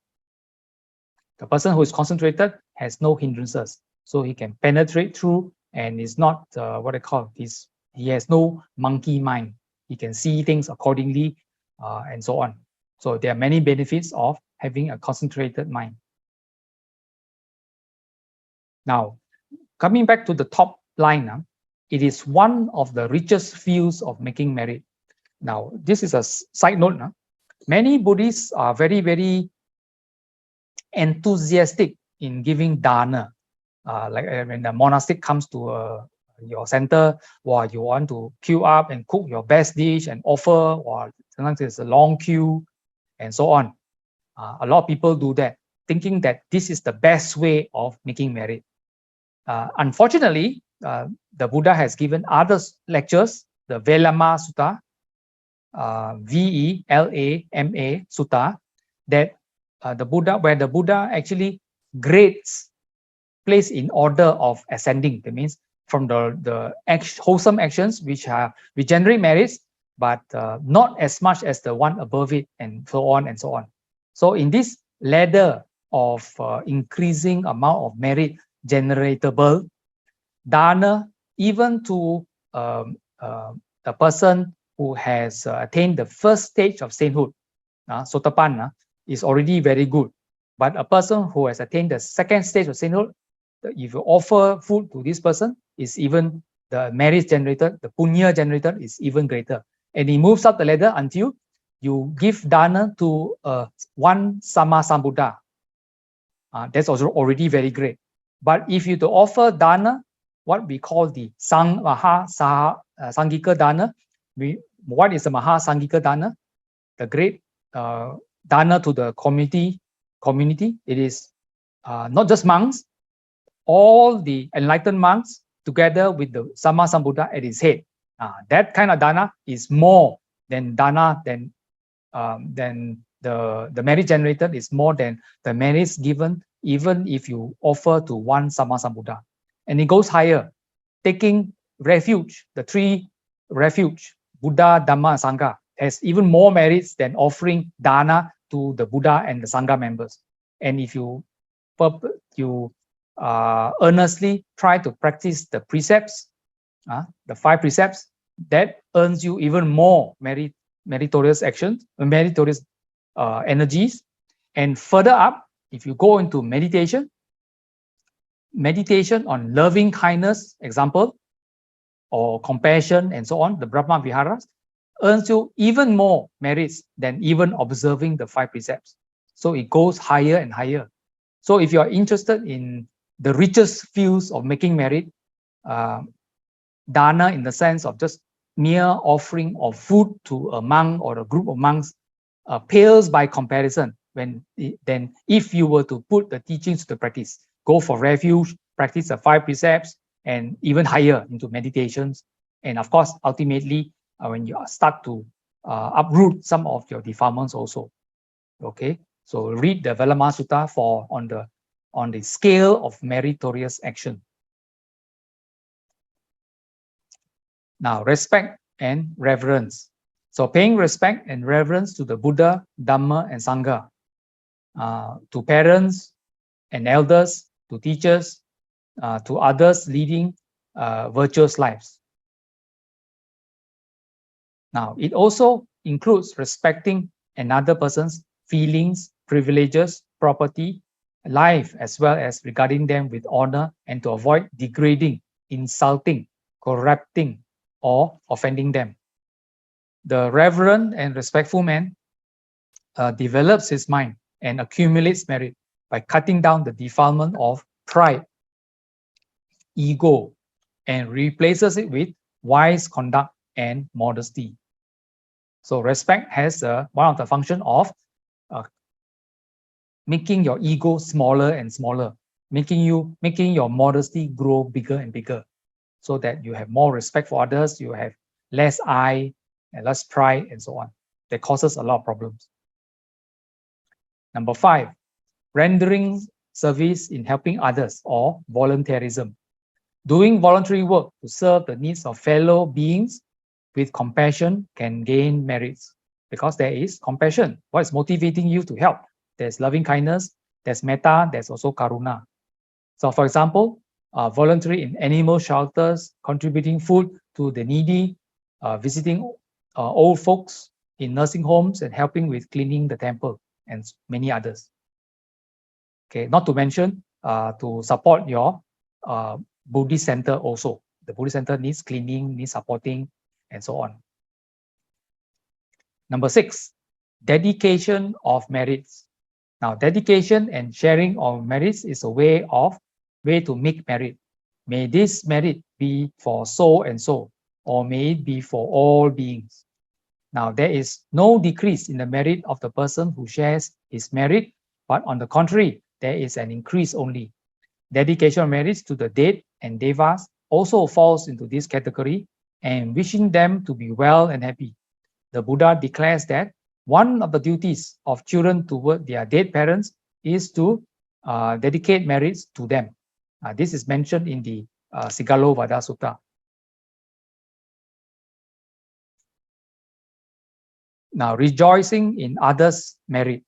The person who is concentrated has no hindrances, so he can penetrate through and is not what I call this. He has no monkey mind. He can see things accordingly, and so on. So there are many benefits of having a concentrated mind. Now, coming back to the top line, it is one of the richest fields of making merit. Now, this is a side note. Many Buddhists are very, very enthusiastic in giving dana. Like when the monastic comes to your center, or you want to queue up and cook your best dish and offer, or sometimes it's a long queue and so on. A lot of people do that, thinking that this is the best way of making merit. Unfortunately, the Buddha has given other lectures, the Velama Sutta, Velama Sutta, that where the Buddha actually grades, place in order of ascending. That means from the wholesome actions which generate merits, but not as much as the one above it, and so on and so on. So in this ladder of increasing amount of merit generatable, dana, even to the person who has attained the first stage of sainthood, Sotapanna, is already very good. But a person who has attained the second stage of sainthood, if you offer food to this person, is even the merit generated, the punya generated is even greater. And he moves up the ladder until you give dana to one Sama Sambuddha. That's also already very great. But if you to offer dana, what we call the Sangika dana, what is the Mahasangika dana? The great dana to the community. It is not just monks, all the enlightened monks together with the Sama Sambuddha at its head. That kind of dana is more than dana, than the merit generated is more than the merits given, even if you offer to one Sama Sambuddha. And it goes higher, taking refuge, the 3 refuge, Buddha, Dhamma, and Sangha, has even more merits than offering dana to the Buddha and the Sangha members. And if you earnestly try to practice the precepts, the 5 precepts, that earns you even more meritorious actions, meritorious energies. And further up, if you go into meditation on loving kindness, example, or compassion and so on, the Brahma Viharas, earns you even more merits than even observing the 5 precepts. So it goes higher and higher. So if you are interested in the richest fields of making merit, dana in the sense of just mere offering of food to a monk or a group of monks pales by comparison. Then if you were to put the teachings to practice, go for refuge, practice the 5 precepts, and even higher into meditations. And of course, ultimately, when you start to uproot some of your defilements also. Okay, so read the Velama Sutta for on the scale of meritorious action. Now, respect and reverence. So paying respect and reverence to the Buddha, Dhamma, and Sangha, to parents and elders, to teachers, to others leading virtuous lives. Now, it also includes respecting another person's feelings, privileges, property, life, as well as regarding them with honor, and to avoid degrading, insulting, corrupting, or offending them. The reverent and respectful man develops his mind and accumulates merit by cutting down the defilement of pride, ego, and replaces it with wise conduct and modesty. So respect has one of the function of making your ego smaller and smaller, making your modesty grow bigger and bigger, so that you have more respect for others, you have less I and less pride and so on. That causes a lot of problems. Number 5, rendering service in helping others, or voluntarism. Doing voluntary work to serve the needs of fellow beings with compassion can gain merits, because there is compassion. What is motivating you to help? There's loving kindness, there's metta, there's also karuna. So for example, voluntary in animal shelters, contributing food to the needy, visiting old folks in nursing homes, and helping with cleaning the temple, and many others. Okay, not to mention to support your Buddhist center also. The Buddhist center needs cleaning, needs supporting, and so on. Number 6, dedication of merits. Now, dedication and sharing of merits is a way to make merit. May this merit be for so and so, or may it be for all beings. Now, there is no decrease in the merit of the person who shares his merit, but on the contrary, there is an increase only. Dedication of merits to the dead and devas also falls into this category, and wishing them to be well and happy. The Buddha declares that one of the duties of children toward their dead parents is to dedicate merits to them. This is mentioned in the Sigalo Vada Sutta. Now, rejoicing in others' merit.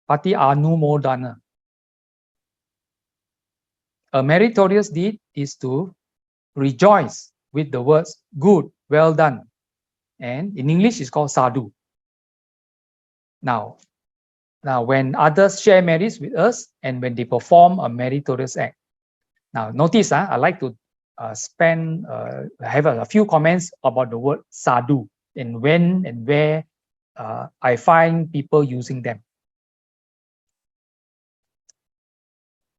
Pati Anumodana. A meritorious deed is to rejoice with the words good, well done. And in English, it's called sadhu. Now, when others share merits with us and when they perform a meritorious act. Now, notice, I like to have a few comments about the word sadhu and when and where I find people using them.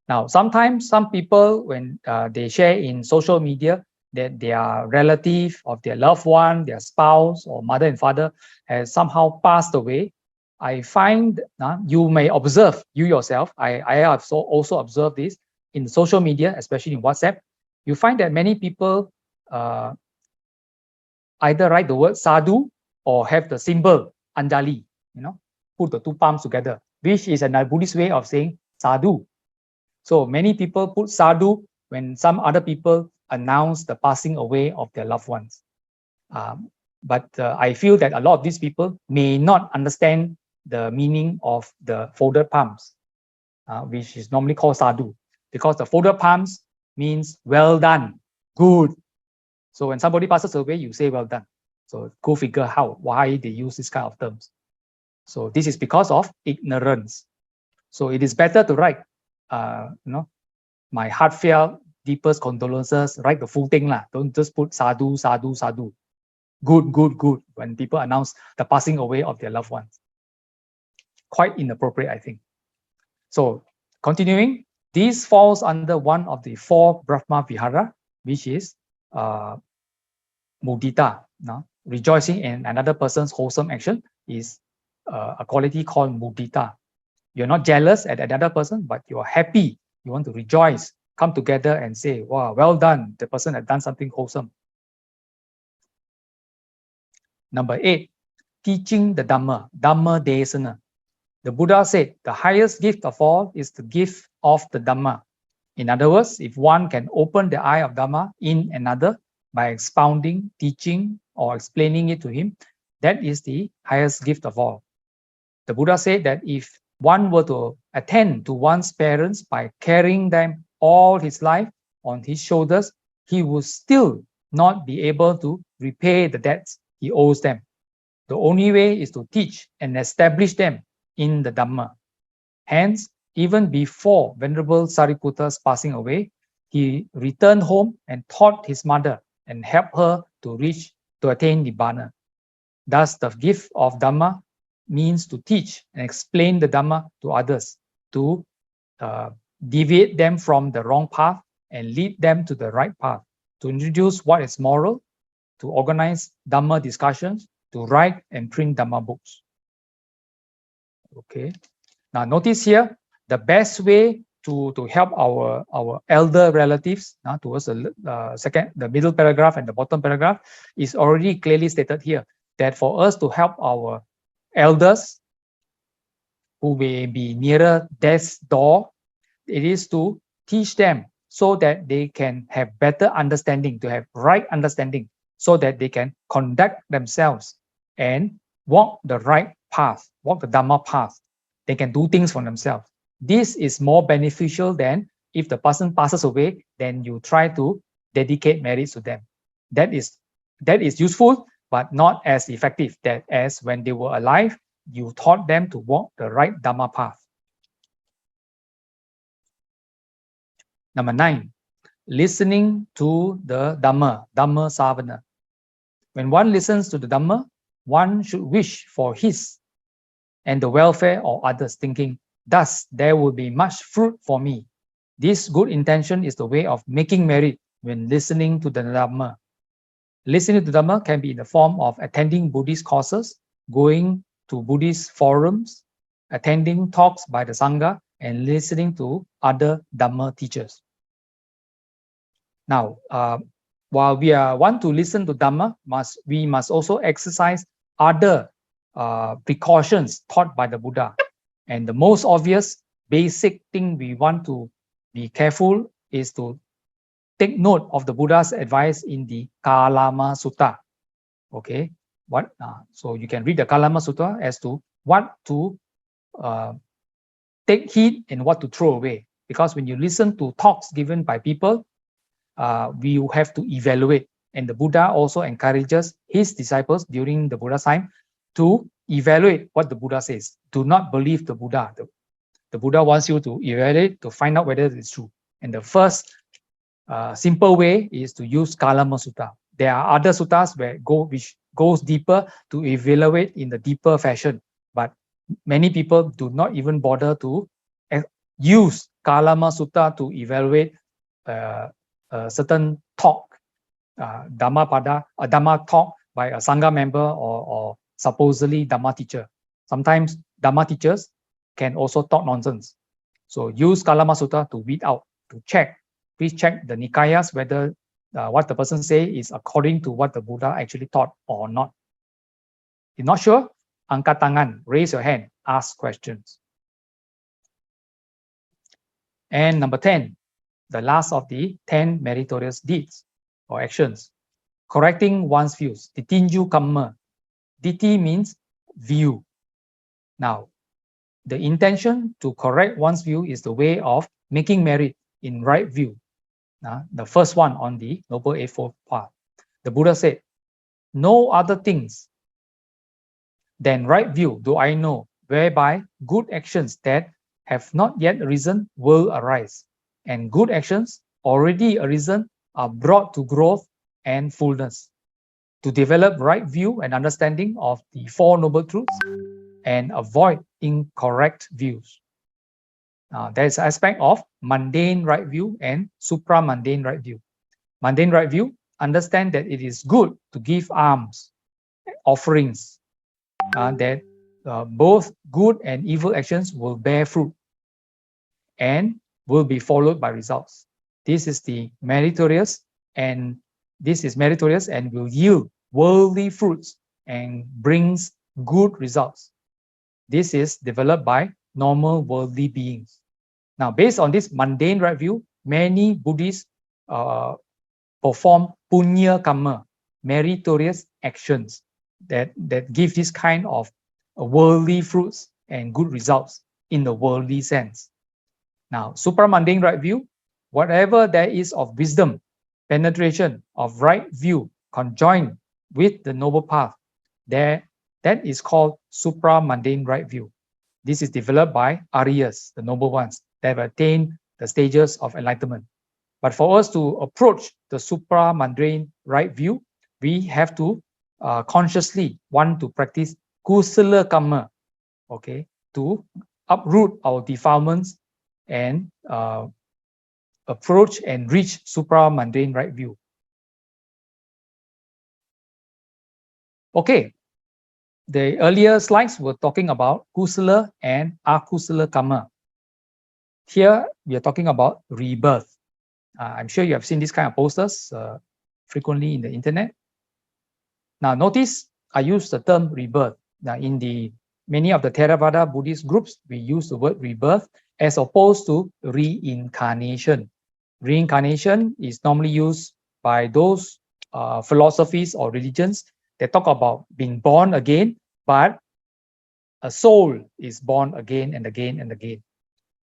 Now, sometimes some people, when they share in social media that their relative of their loved one, their spouse or mother and father has somehow passed away, I find you may observe, you yourself, I have also observed this in social media, especially in WhatsApp. You find that many people either write the word sadhu or have the symbol anjali, put the two palms together, which is a Buddhist way of saying sadhu. So many people put sadhu when some other people announce the passing away of their loved ones. But I feel that a lot of these people may not understand the meaning of the folded palms, which is normally called sadhu, because the folded palms means well done, good. So when somebody passes away, you say well done. So go figure why they use this kind of terms. So this is because of ignorance. So it is better to write, my heartfelt, deepest condolences, write the full thing lah. Don't just put sadhu, sadhu, sadhu. Good, good, good, when people announce the passing away of their loved ones. Quite inappropriate, I think. So continuing, this falls under one of the 4 Brahma Vihara, which is mudita. Rejoicing in another person's wholesome action is a quality called mudita. You're not jealous at another person, but you're happy. You want to rejoice, come together and say, wow, well done, the person had done something wholesome. Number 8, teaching the Dhamma, Dhamma Desana. The Buddha said the highest gift of all is the gift of the Dhamma. In other words, if one can open the eye of Dhamma in another by expounding, teaching, or explaining it to him, that is the highest gift of all. The Buddha said that if one were to attend to one's parents by carrying them all his life on his shoulders, he would still not be able to repay the debts he owes them. The only way is to teach and establish them in the Dhamma. Hence, even before Venerable Sariputta's passing away, he returned home and taught his mother and helped her to attain Nibbana. Thus, the gift of Dhamma means to teach and explain the Dhamma to others, to deviate them from the wrong path and lead them to the right path, to introduce what is moral, to organize Dhamma discussions, to write and print Dhamma books. Okay. Now notice here, the best way to help our elder relatives towards the middle paragraph and the bottom paragraph is already clearly stated here, that for us to help our elders who may be nearer death's door, it is to teach them so that they can have better understanding, to have right understanding, so that they can conduct themselves and walk the right path, walk the Dhamma path. They can do things for themselves. This is more beneficial than if the person passes away, then you try to dedicate marriage to them. That is useful, but not as effective as when they were alive, you taught them to walk the right Dhamma path. Number 9, listening to the Dhamma, Dhamma Savana. When one listens to the Dhamma, one should wish for his and the welfare of others, thinking, thus there will be much fruit for me. This good intention is the way of making merit when listening to the Dhamma. Listening to the Dhamma can be in the form of attending Buddhist courses, going to Buddhist forums, attending talks by the Sangha, and listening to other Dhamma teachers. Now, while we want to listen to Dhamma, we must also exercise other precautions taught by the Buddha. And the most obvious basic thing we want to be careful is to take note of the Buddha's advice in the Kalama Sutta. Okay, so you can read the Kalama Sutta as to what to take heed and what to throw away. Because when you listen to talks given by people, we have to evaluate. And the Buddha also encourages his disciples during the Buddha's time to evaluate what the Buddha says. Do not believe the Buddha. The Buddha wants you to evaluate to find out whether it's true. And the first simple way is to use Kalama Sutta. There are other suttas which goes deeper to evaluate in the deeper fashion. But many people do not even bother to use Kalama Sutta to evaluate a certain talk, Dhamma talk by a Sangha member or supposedly Dhamma teacher. Sometimes Dhamma teachers can also talk nonsense. So use Kalama Sutta to weed out, to check. Please check the Nikayas whether what the person say is according to what the Buddha actually taught or not. If not sure, angkat tangan, raise your hand, ask questions. And number 10, the last of the 10 meritorious deeds or actions, correcting one's views. Ditinju kamma. Diti means view. Now, the intention to correct one's view is the way of making merit in right view. The first one on the Noble Eightfold Path. The Buddha said, no other things than right view do I know, whereby good actions that have not yet arisen will arise, and good actions already arisen are brought to growth and fullness. To develop right view and understanding of the Four Noble Truths and avoid incorrect views. There is an aspect of mundane right view and supra-mundane right view. Mundane right view, understand that it is good to give alms, offerings, that both good and evil actions will bear fruit and will be followed by results. This is the meritorious, and will yield worldly fruits and brings good results. This is developed by normal worldly beings. Now, based on this mundane right view, many Buddhists perform punya kamma, meritorious actions that give this kind of worldly fruits and good results in the worldly sense. Now, supramundane right view, whatever there is of wisdom, penetration of right view conjoined with the noble path, that is called supramundane right view. This is developed by Aryas, the noble ones, that have attained the stages of enlightenment. But for us to approach the supramundane right view, we have to consciously want to practice kusala kamma, okay, to uproot our defilements and approach and reach supramundane right view. Okay, the earlier slides were talking about kusala and akusala kamma. Here we are talking about rebirth. I'm sure you have seen this kind of posters frequently in the internet. Now notice I use the term rebirth. Now in the many of the Theravada Buddhist groups, we use the word rebirth as opposed to reincarnation. Reincarnation is normally used by those philosophies or religions that talk about being born again, but a soul is born again and again and again.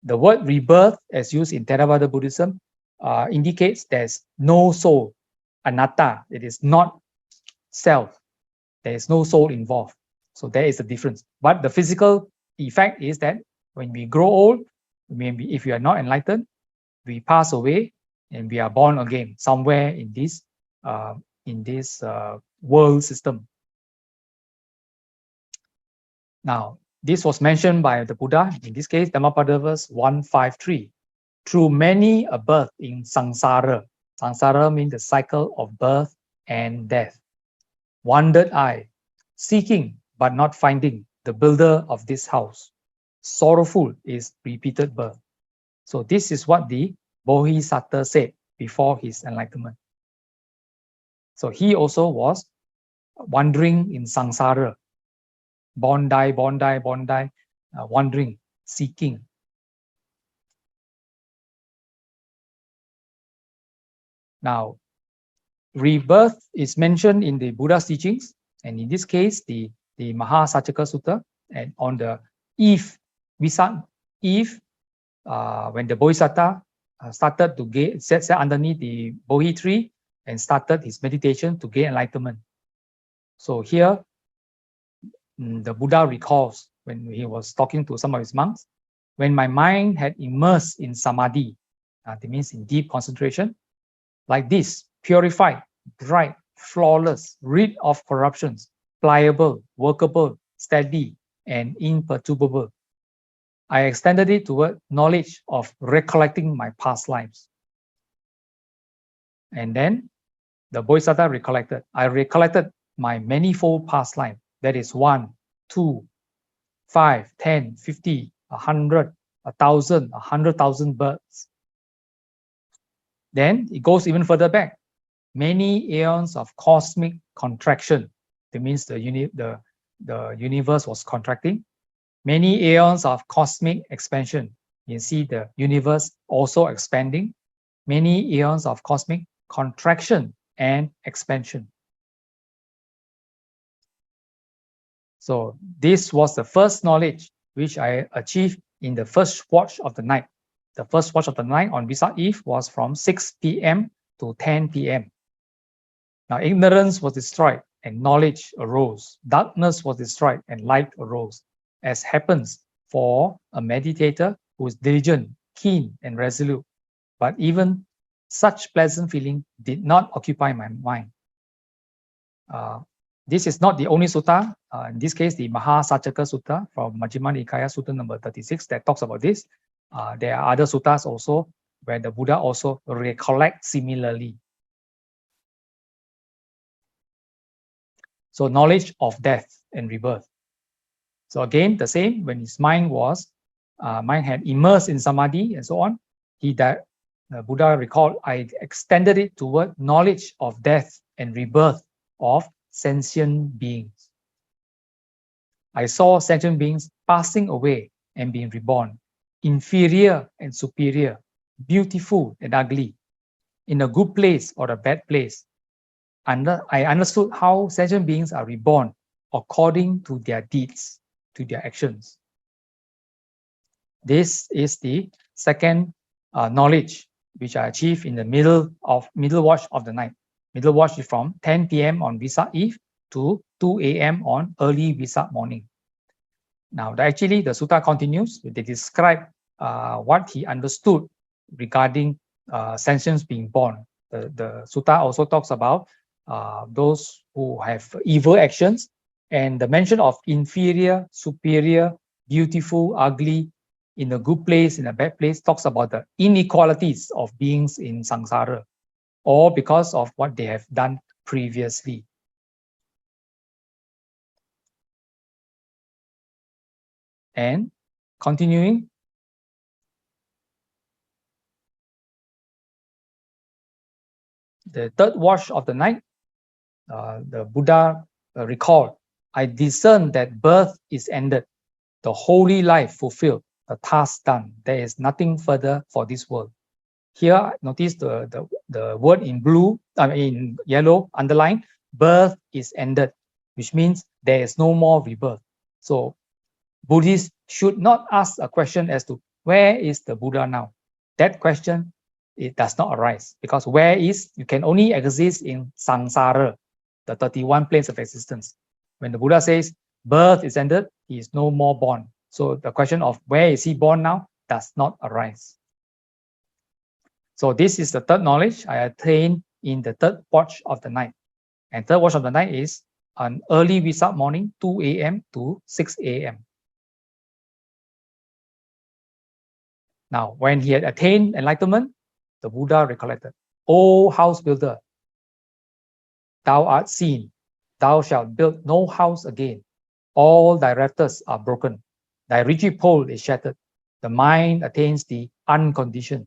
The word rebirth, as used in Theravada Buddhism, indicates there's no soul, anatta. It is not self. There is no soul involved. So there is a difference. But the physical effect is that when we grow old, maybe if we are not enlightened, we pass away and we are born again somewhere in this world system. Now, this was mentioned by the Buddha, in this case, Dhammapada verse 153. Through many a birth in samsara. Samsara means the cycle of birth and death. Wandered I, seeking but not finding the builder of this house. Sorrowful is repeated birth. So this is what the Bodhisattva said before his enlightenment. So he also was wandering in samsara. Born, die, born, die, born, die, wandering, seeking. Now, rebirth is mentioned in the Buddha's teachings, and in this case, the Mahasatipatthana Sutta, and on the eve, when the Bodhisattva started to sat underneath the Bodhi tree and started his meditation to gain enlightenment. So here, the Buddha recalls when he was talking to some of his monks, when my mind had immersed in samadhi, that means in deep concentration, like this, purified, bright, flawless, rid of corruptions, pliable, workable, steady, and imperturbable. I extended it toward knowledge of recollecting my past lives. And then the Bodhisattva recollected. I recollected my manifold past life. That is 1, 2, 5, 10, 50, 100, 1,000, 100,000 births. Then it goes even further back. Many eons of cosmic contraction. That means the universe was contracting. Many eons of cosmic expansion. You see the universe also expanding. Many eons of cosmic contraction and expansion. So this was the first knowledge which I achieved in the first watch of the night. The first watch of the night on Vesak Eve was from 6 p.m. to 10 p.m. Now ignorance was destroyed and knowledge arose. Darkness was destroyed and light arose, as happens for a meditator who is diligent, keen, and resolute. But even such pleasant feeling did not occupy my mind. This is not the only sutta. In this case, the Mahasatipatthana Sutta from Majjhima Nikaya Sutta number 36 that talks about this. There are other suttas also where the Buddha also recollects similarly. So knowledge of death and rebirth. So again, the same, when his mind had immersed in samadhi and so on, he the Buddha recalled, I extended it toward knowledge of death and rebirth of sentient beings. I saw sentient beings passing away and being reborn, inferior and superior, beautiful and ugly, in a good place or a bad place. I understood how sentient beings are reborn according to their deeds, to their actions. This is the second knowledge which I achieved in the middle watch of the night. Middle watch is from 10 p.m. on Vesak Eve to 2 a.m. on early Vesak morning. Now, actually, the sutta continues. They describe what he understood regarding sentience being born. The sutta also talks about those who have evil actions, and the mention of inferior, superior, beautiful, ugly, in a good place, in a bad place, talks about the inequalities of beings in samsara, or because of what they have done previously. And continuing, the third watch of the night, the Buddha recalled, I discern that birth is ended, the holy life fulfilled, the task done. There is nothing further for this world. Here, notice the word in blue, in yellow, underlined, birth is ended, which means there is no more rebirth. So Buddhists should not ask a question as to where is the Buddha now? That question, it does not arise, because where is, you can only exist in samsara, the 31 planes of existence. When the Buddha says birth is ended, he is no more born. So the question of where is he born now does not arise. So this is the third knowledge I attained in the third watch of the night. And third watch of the night is on early Vesak morning, 2 a.m. to 6 a.m. Now, when he had attained enlightenment, the Buddha recollected, O house builder, thou art seen, thou shalt build no house again. All thy rafters are broken. Thy rigid pole is shattered. The mind attains the unconditioned.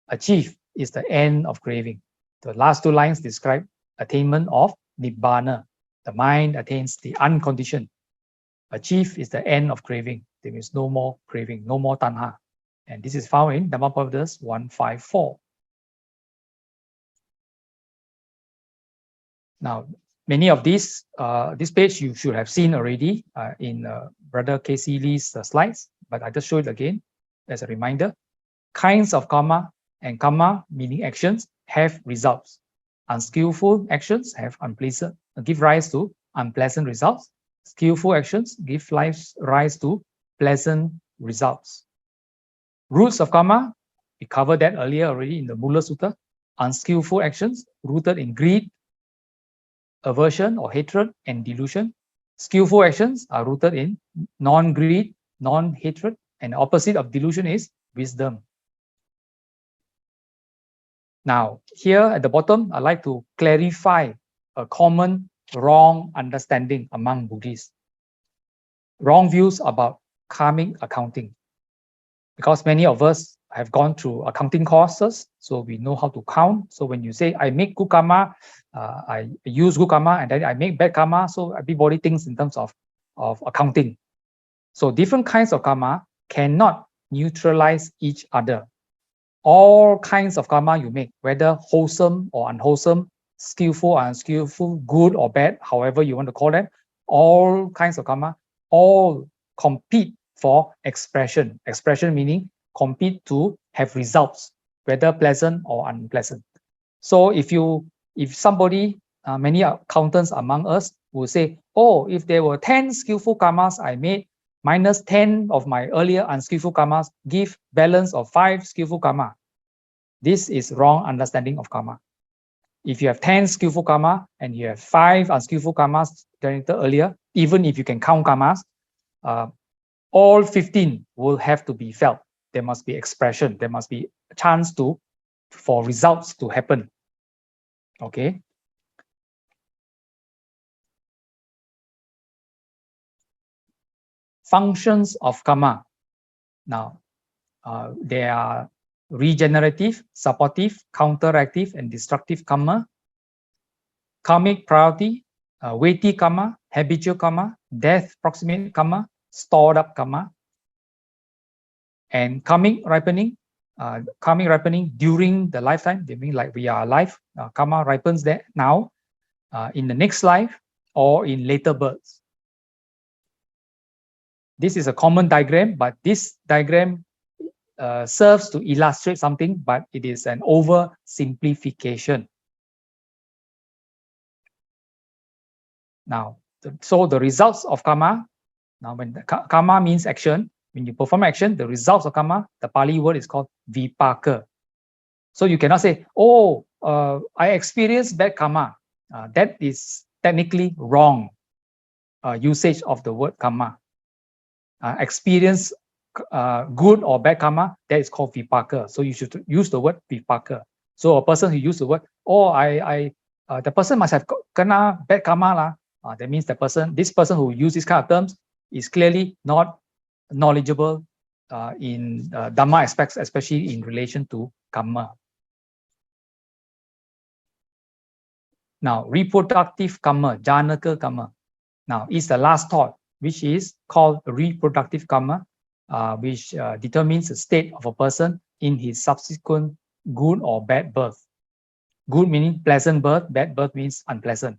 Achieve is the end of craving. The last two lines describe attainment of Nibbana. The mind attains the unconditioned. Achieve is the end of craving. There is no more craving, no more tanha. And this is found in Dhammapada 154. Now, many of these, this page you should have seen already in Brother KC Lee's slides, but I just show it again as a reminder. Kinds of karma, and karma meaning actions, have results. Unskillful actions have give rise to unpleasant results. Skillful actions give rise to pleasant results. Roots of karma, we covered that earlier already in the Mula Sutta. Unskillful actions rooted in greed, aversion or hatred, and delusion. Skillful actions are rooted in non-greed, non-hatred, and the opposite of delusion is wisdom. Now, here at the bottom, I'd like to clarify a common wrong understanding among Buddhists. Wrong views about karmic accounting. Because many of us have gone through accounting courses, so we know how to count. So when you say, I make good karma, I use good karma, and then I make bad karma, so everybody thinks in terms of accounting. So different kinds of karma cannot neutralize each other. All kinds of karma you make, whether wholesome or unwholesome, skillful or unskillful, good or bad, however you want to call them, all kinds of karma, all compete for expression. Expression meaning compete to have results, whether pleasant or unpleasant. So if somebody, many accountants among us will say, oh, if there were 10 skillful karmas I made, minus 10 of my earlier unskillful karmas, give balance of 5 skillful karma. This is wrong understanding of karma. If you have 10 skillful karma and you have 5 unskillful karmas generated earlier, even if you can count karmas, all 15 will have to be felt. There must be expression. There must be a chance for results to happen. Okay. Functions of karma. Now, there are regenerative, supportive, counteractive, and destructive karma, karmic priority, weighty karma, habitual karma, death proximate karma, stored up karma, and karmic ripening during the lifetime. They mean like we are alive, karma ripens there now, in the next life, or in later births. This is a common diagram, but this diagram serves to illustrate something, but it is an oversimplification. Now, so the results of karma, now when the karma means action, when you perform action, the results of karma, the Pali word is called vipaka. So you cannot say, oh, I experienced bad karma. That is technically wrong usage of the word karma. Experience good or bad karma, that is called vipaka. So you should use the word vipaka. So a person who use the word, oh, the person must have kena bad karma lah. That means this person who use this kind of terms is clearly not knowledgeable in Dhamma aspects, especially in relation to karma. Now, reproductive karma, janaka karma. Now, is the last thought, which is called reproductive karma, which determines the state of a person in his subsequent good or bad birth. Good meaning pleasant birth, bad birth means unpleasant.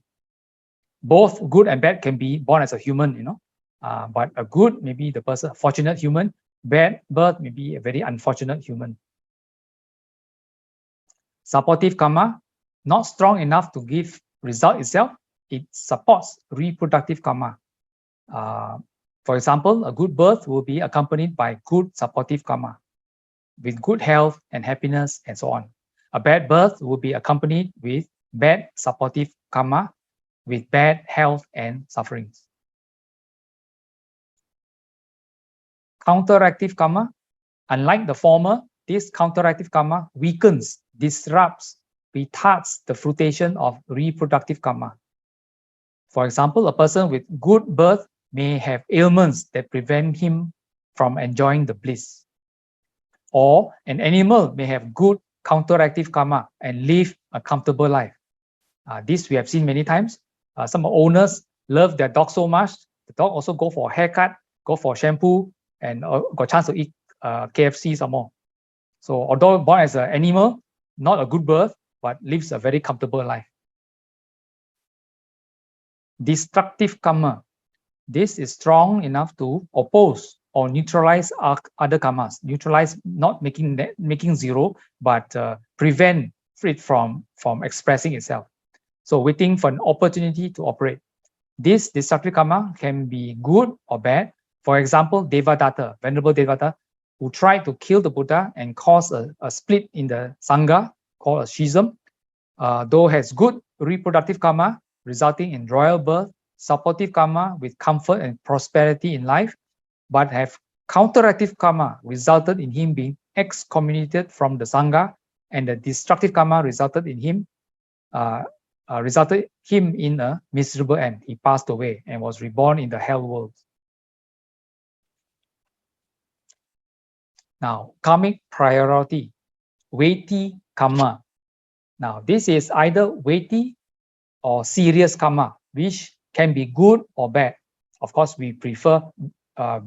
Both good and bad can be born as a human, you know, but a good may be the person, fortunate human, bad birth may be a very unfortunate human. Supportive karma, not strong enough to give result itself, it supports reproductive karma. For example, a good birth will be accompanied by good supportive karma with good health and happiness and so on. A bad birth will be accompanied with bad supportive karma with bad health and sufferings. Counteractive karma, unlike the former, this counteractive karma weakens, disrupts, retards the fruition of reproductive karma. For example, a person with good birth may have ailments that prevent him from enjoying the bliss. Or an animal may have good counteractive karma and live a comfortable life. This we have seen many times. Some owners love their dog so much, the dog also go for a haircut, go for shampoo, and got chance to eat KFC some more. So although born as an animal, not a good birth, but lives a very comfortable life. Destructive karma. This is strong enough to oppose or neutralize other karmas. Neutralize, not making zero, but prevent it from expressing itself. So waiting for an opportunity to operate. This destructive karma can be good or bad. For example, Devadatta, Venerable Devadatta, who tried to kill the Buddha and cause a split in the Sangha, called a schism, though has good reproductive karma, resulting in royal birth, supportive karma with comfort and prosperity in life, but have counteractive karma resulted in him being excommunicated from the Sangha, and the destructive karma resulted in him in a miserable end. He passed away and was reborn in the hell world. Now, karmic priority, weighty karma. Now, this is either weighty or serious karma, which can be good or bad. Of course, we prefer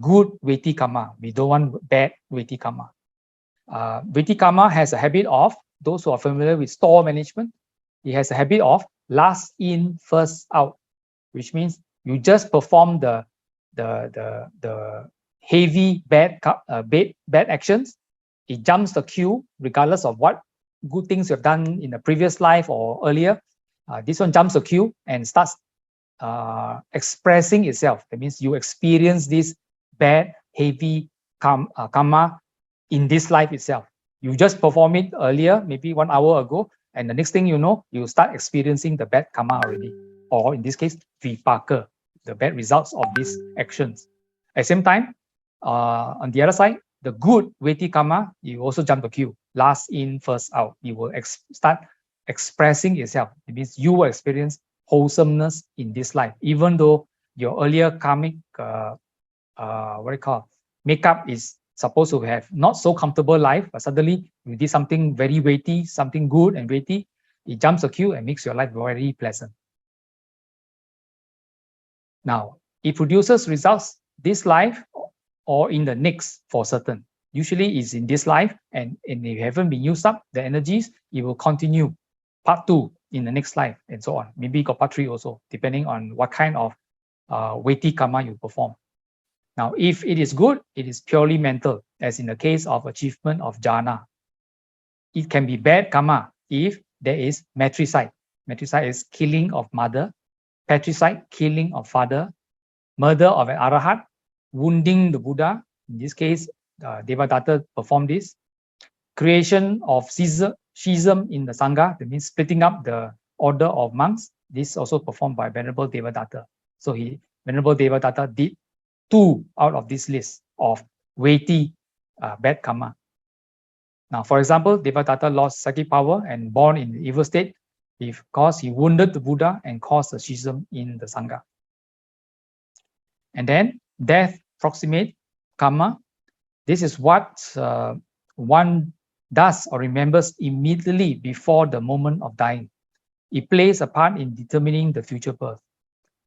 good weighty karma. We don't want bad weighty karma. Weighty karma has a habit of, those who are familiar with store management, it has a habit of last in, first out, which means you just perform the heavy bad actions. It jumps the queue regardless of what good things you've done in the previous life or earlier. This one jumps the queue and starts expressing itself. That means you experience this bad, heavy karma in this life itself. You just perform it earlier, maybe 1 hour ago, and the next thing you know, you start experiencing the bad karma already. Or in this case, vipaka, the bad results of these actions. At the same time, on the other side, the good weighty karma, you also jump the queue. Last in, first out. You will start expressing itself. It means you will experience wholesomeness in this life, even though your earlier karmic makeup is supposed to have not so comfortable life, but suddenly you did something very weighty, something good and weighty, it jumps a queue and makes your life very pleasant. Now, it produces results this life or in the next for certain. Usually it's in this life, and if you haven't been used up, the energies, it will continue part 2 in the next life and so on. Maybe got part 3 also, depending on what kind of weighty karma you perform. Now, if it is good, it is purely mental, as in the case of achievement of jhana. It can be bad karma if there is matricide. Matricide is killing of mother, patricide, killing of father, murder of an arahat, wounding the Buddha. In this case, Devadatta performed this. Creation of schism in the Sangha, that means splitting up the order of monks. This is also performed by Venerable Devadatta. So Venerable Devadatta did 2 out of this list of weighty bad karma. Now, for example, Devadatta lost psychic power and born in the evil state because he wounded the Buddha and caused a schism in the Sangha. And then death proximate karma. This is what one does or remembers immediately before the moment of dying. It plays a part in determining the future birth.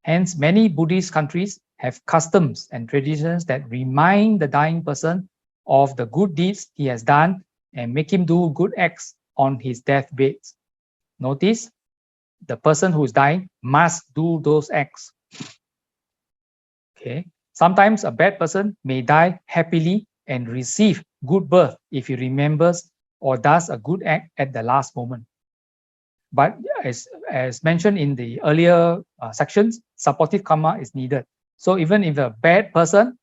Hence, many Buddhist countries have customs and traditions that remind the dying person of the good deeds he has done and make him do good acts on his deathbed. Notice, the person who is dying must do those acts. Okay. Sometimes a bad person may die happily and receive good birth if he remembers or does a good act at the last moment. But as mentioned in the earlier sections, supportive karma is needed. So even if a bad person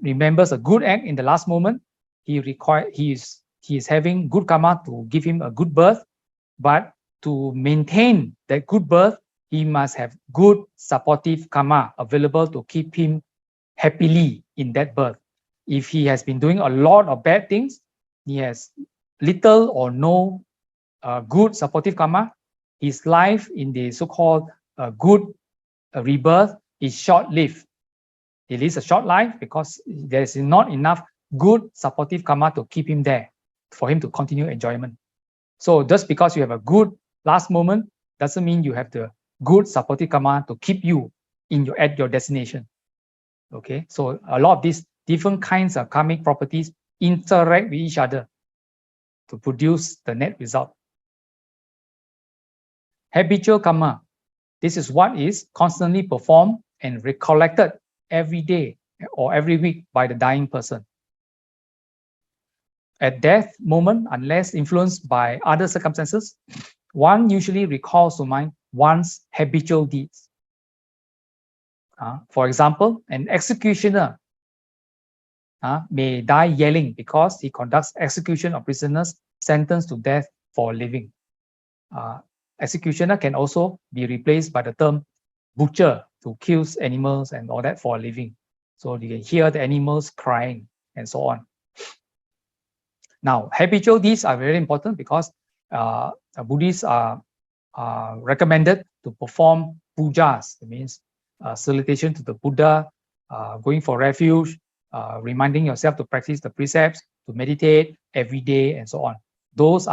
remembers a good act in the last moment, he is having good karma to give him a good birth. But to maintain that good birth, he must have good supportive karma available to keep him happily in that birth. If he has been doing a lot of bad things, he has little or no good supportive karma, his life in the so-called good rebirth is short-lived. He lives a short life because there is not enough good supportive karma to keep him there, for him to continue enjoyment. So just because you have a good last moment doesn't mean you have the good supportive karma to keep you at your destination. Okay, so a lot of these different kinds of karmic properties interact with each other to produce the net result. Habitual karma. This is what is constantly performed and recollected every day or every week by the dying person. At death moment, unless influenced by other circumstances, one usually recalls to mind one's habitual deeds. For example, an executioner may die yelling because he conducts execution of prisoners sentenced to death for a living. Executioner can also be replaced by the term butcher, to kill animals and all that for a living. So you can hear the animals crying and so on. Now, habitual deeds are very important because Buddhists are recommended to perform pujas. It means salutation to the Buddha, going for refuge, reminding yourself to practice the precepts, to meditate every day, and so on. Those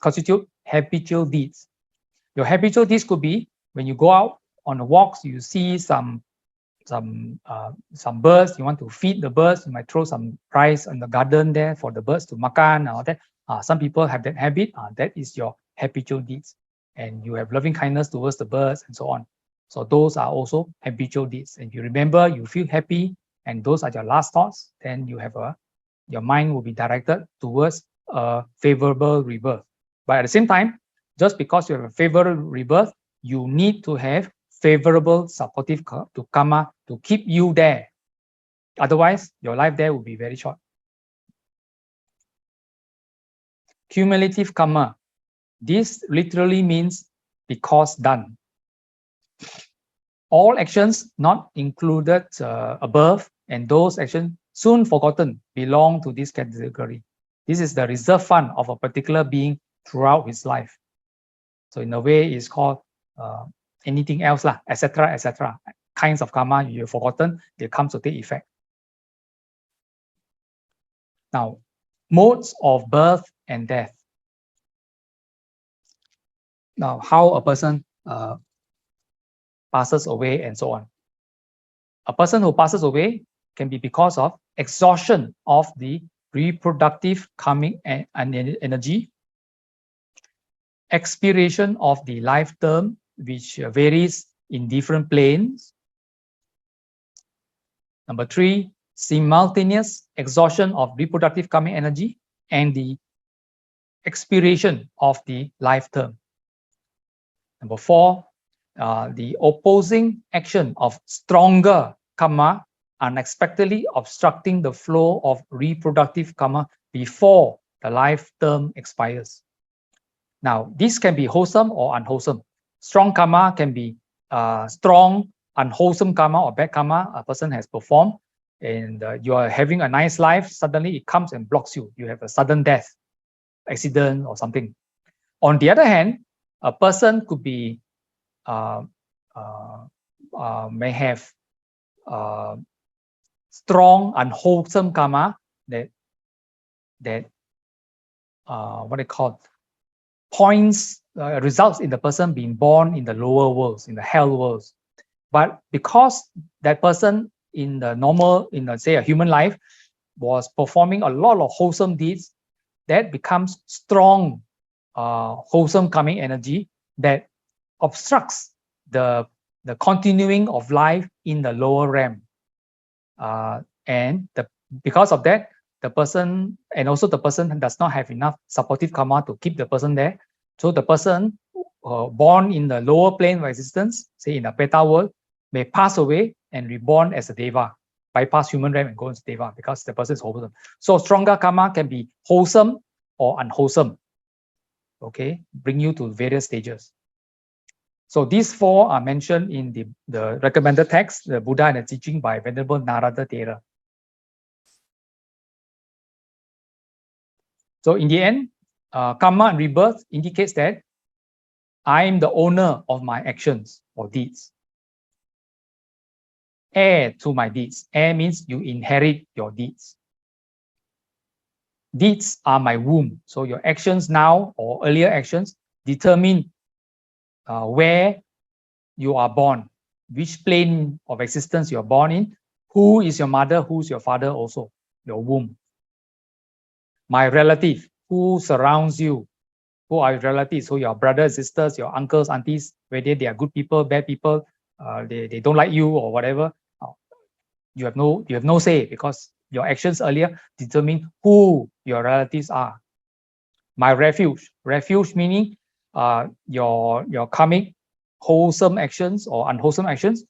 constitute habitual deeds. Your habitual deeds could be when you go out on the walks, you see some birds, you want to feed the birds, you might throw some rice in the garden there for the birds to makan, all that. Some people have that habit. That is your habitual deeds. And you have loving kindness towards the birds and so on. So those are also habitual deeds. And you remember, you feel happy, and those are your last thoughts, then you have your mind will be directed towards a favorable rebirth. But at the same time, just because you have a favorable rebirth, you need to have favorable supportive karma to keep you there. Otherwise, your life there will be very short. Cumulative karma. This literally means because done. All actions not included above and those actions soon forgotten belong to this category. This is the reserve fund of a particular being throughout his life. So in a way, it's called anything else, etc., etc. Kinds of karma you've forgotten, they come to take effect. Now, modes of birth and death. Now, how a person passes away and so on. A person who passes away can be because of exhaustion of the reproductive karmic energy, expiration of the life term, which varies in different planes. Number 3, simultaneous exhaustion of reproductive karmic energy and the expiration of the life term. Number 4, the opposing action of stronger karma unexpectedly obstructing the flow of reproductive karma before the life term expires. Now, this can be wholesome or unwholesome. Strong karma can be strong, unwholesome karma or bad karma a person has performed, and you are having a nice life, suddenly it comes and blocks you. You have a sudden death, accident or something. On the other hand, a person could be may have strong unwholesome karma that what they call points results in the person being born in the lower worlds, in the hell worlds. But because that person in the normal, say a human life, was performing a lot of wholesome deeds, that becomes strong wholesome karmic energy that obstructs the continuing of life in the lower realm. And because of that, the person, and also the person does not have enough supportive karma to keep the person there. So the person born in the lower plane of existence, say in the Peta world, may pass away and reborn as a Deva, bypass human realm and go into Deva because the person is wholesome. So stronger karma can be wholesome or unwholesome. Okay, bring you to various stages. So these 4 are mentioned in the recommended text, the Buddha and the teaching by Venerable Narada Thera. So in the end, karma and rebirth indicates that I am the owner of my actions or deeds. Heir to my deeds. Heir means you inherit your deeds. Deeds are my womb. So your actions now or earlier actions determine where you are born, which plane of existence you are born in, who is your mother, who's your father also, your womb. My relative, who surrounds you, who are your relatives, so your brothers, sisters, your uncles, aunties, whether they are good people, bad people, they don't like you or whatever, you have no say because your actions earlier determine who your relatives are. My refuge meaning your karmic wholesome actions or unwholesome actions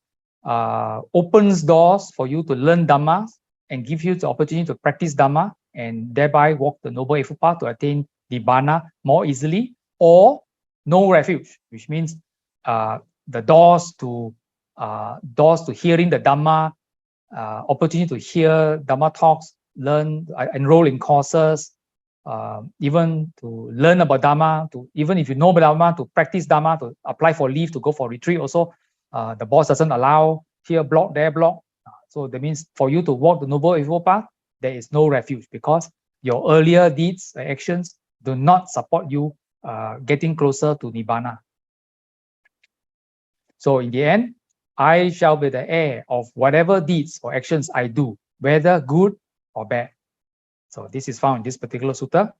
opens doors for you to learn Dhamma and give you the opportunity to practice Dhamma and thereby walk the Noble Eightfold Path to attain Nibbana more easily. Or no refuge, which means the doors to hearing the Dhamma, opportunity to hear Dhamma talks, learn, enroll in courses, even to learn about Dhamma, even if you know about Dhamma, to practice Dhamma, to apply for leave, to go for retreat also, the boss doesn't allow, here block, there block. So that means for you to walk the Noble Eightfold Path, there is no refuge because your earlier deeds, actions do not support you getting closer to Nibbana. So in the end, I shall be the heir of whatever deeds or actions I do, whether good or bad. So this is found in this particular sutta.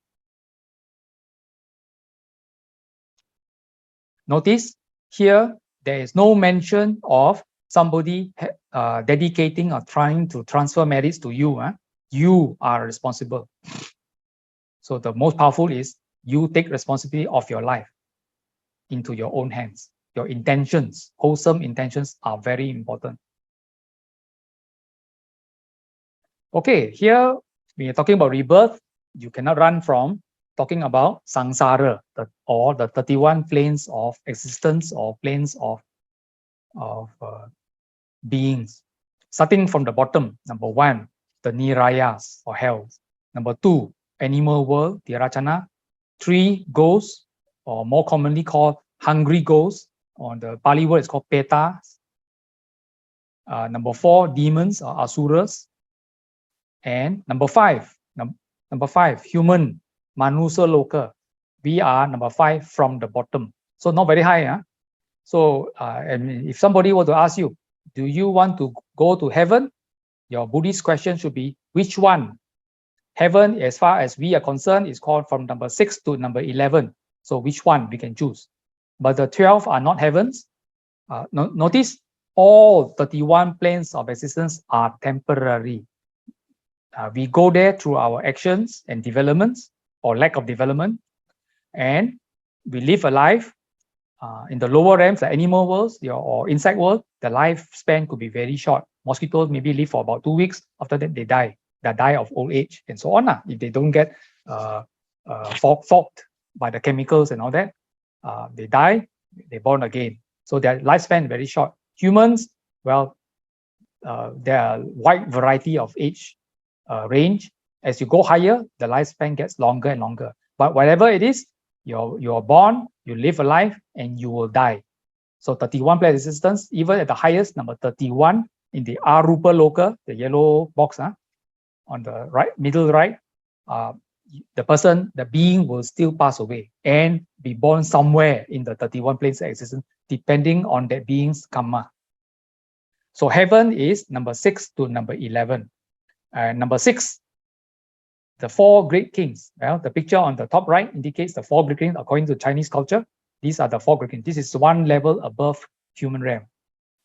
Notice here, there is no mention of somebody dedicating or trying to transfer merits to you. You are responsible. So the most powerful is you take responsibility of your life into your own hands. Your intentions, wholesome intentions are very important. Okay, here we are talking about rebirth. You cannot run from talking about samsara, or the 31 planes of existence or planes of beings. Starting from the bottom, number 1, the nirayas or hell. Number 2, animal world, tirachana. 3, ghosts, or more commonly called hungry ghosts. On the Pali word, it's called peta. Number 4, demons or asuras. And number 5, Number 5, human, manusia loka. We are number 5 from the bottom. So not very high. Huh? So and if somebody were to ask you, do you want to go to heaven? Your Buddhist question should be, which one? Heaven, as far as we are concerned, is called from number 6 to number 11. So which one we can choose? But the 12 are not heavens. Notice all 31 planes of existence are temporary. We go there through our actions and developments or lack of development, and we live a life. In the lower realms, the animal worlds or insect world, the lifespan could be very short. Mosquitoes maybe live for about 2 weeks. After that, they die. They die of old age and so on. If they don't get fogged by the chemicals and all that, they die, they're born again. So their lifespan is very short. Humans, well, there are wide variety of age range. As you go higher, the lifespan gets longer and longer. But whatever it is, you're born, you live a life, and you will die. So 31 plane existence, even at the highest, number 31 in the Arupa Loka, the yellow box on the right, middle right, the being will still pass away and be born somewhere in the 31 planes of existence, depending on that being's karma. So heaven is number 6 to number 11. Number 6, the 4 great kings. Well, the picture on the top right indicates the 4 great kings according to Chinese culture. These are the 4 great kings. This is one level above human realm.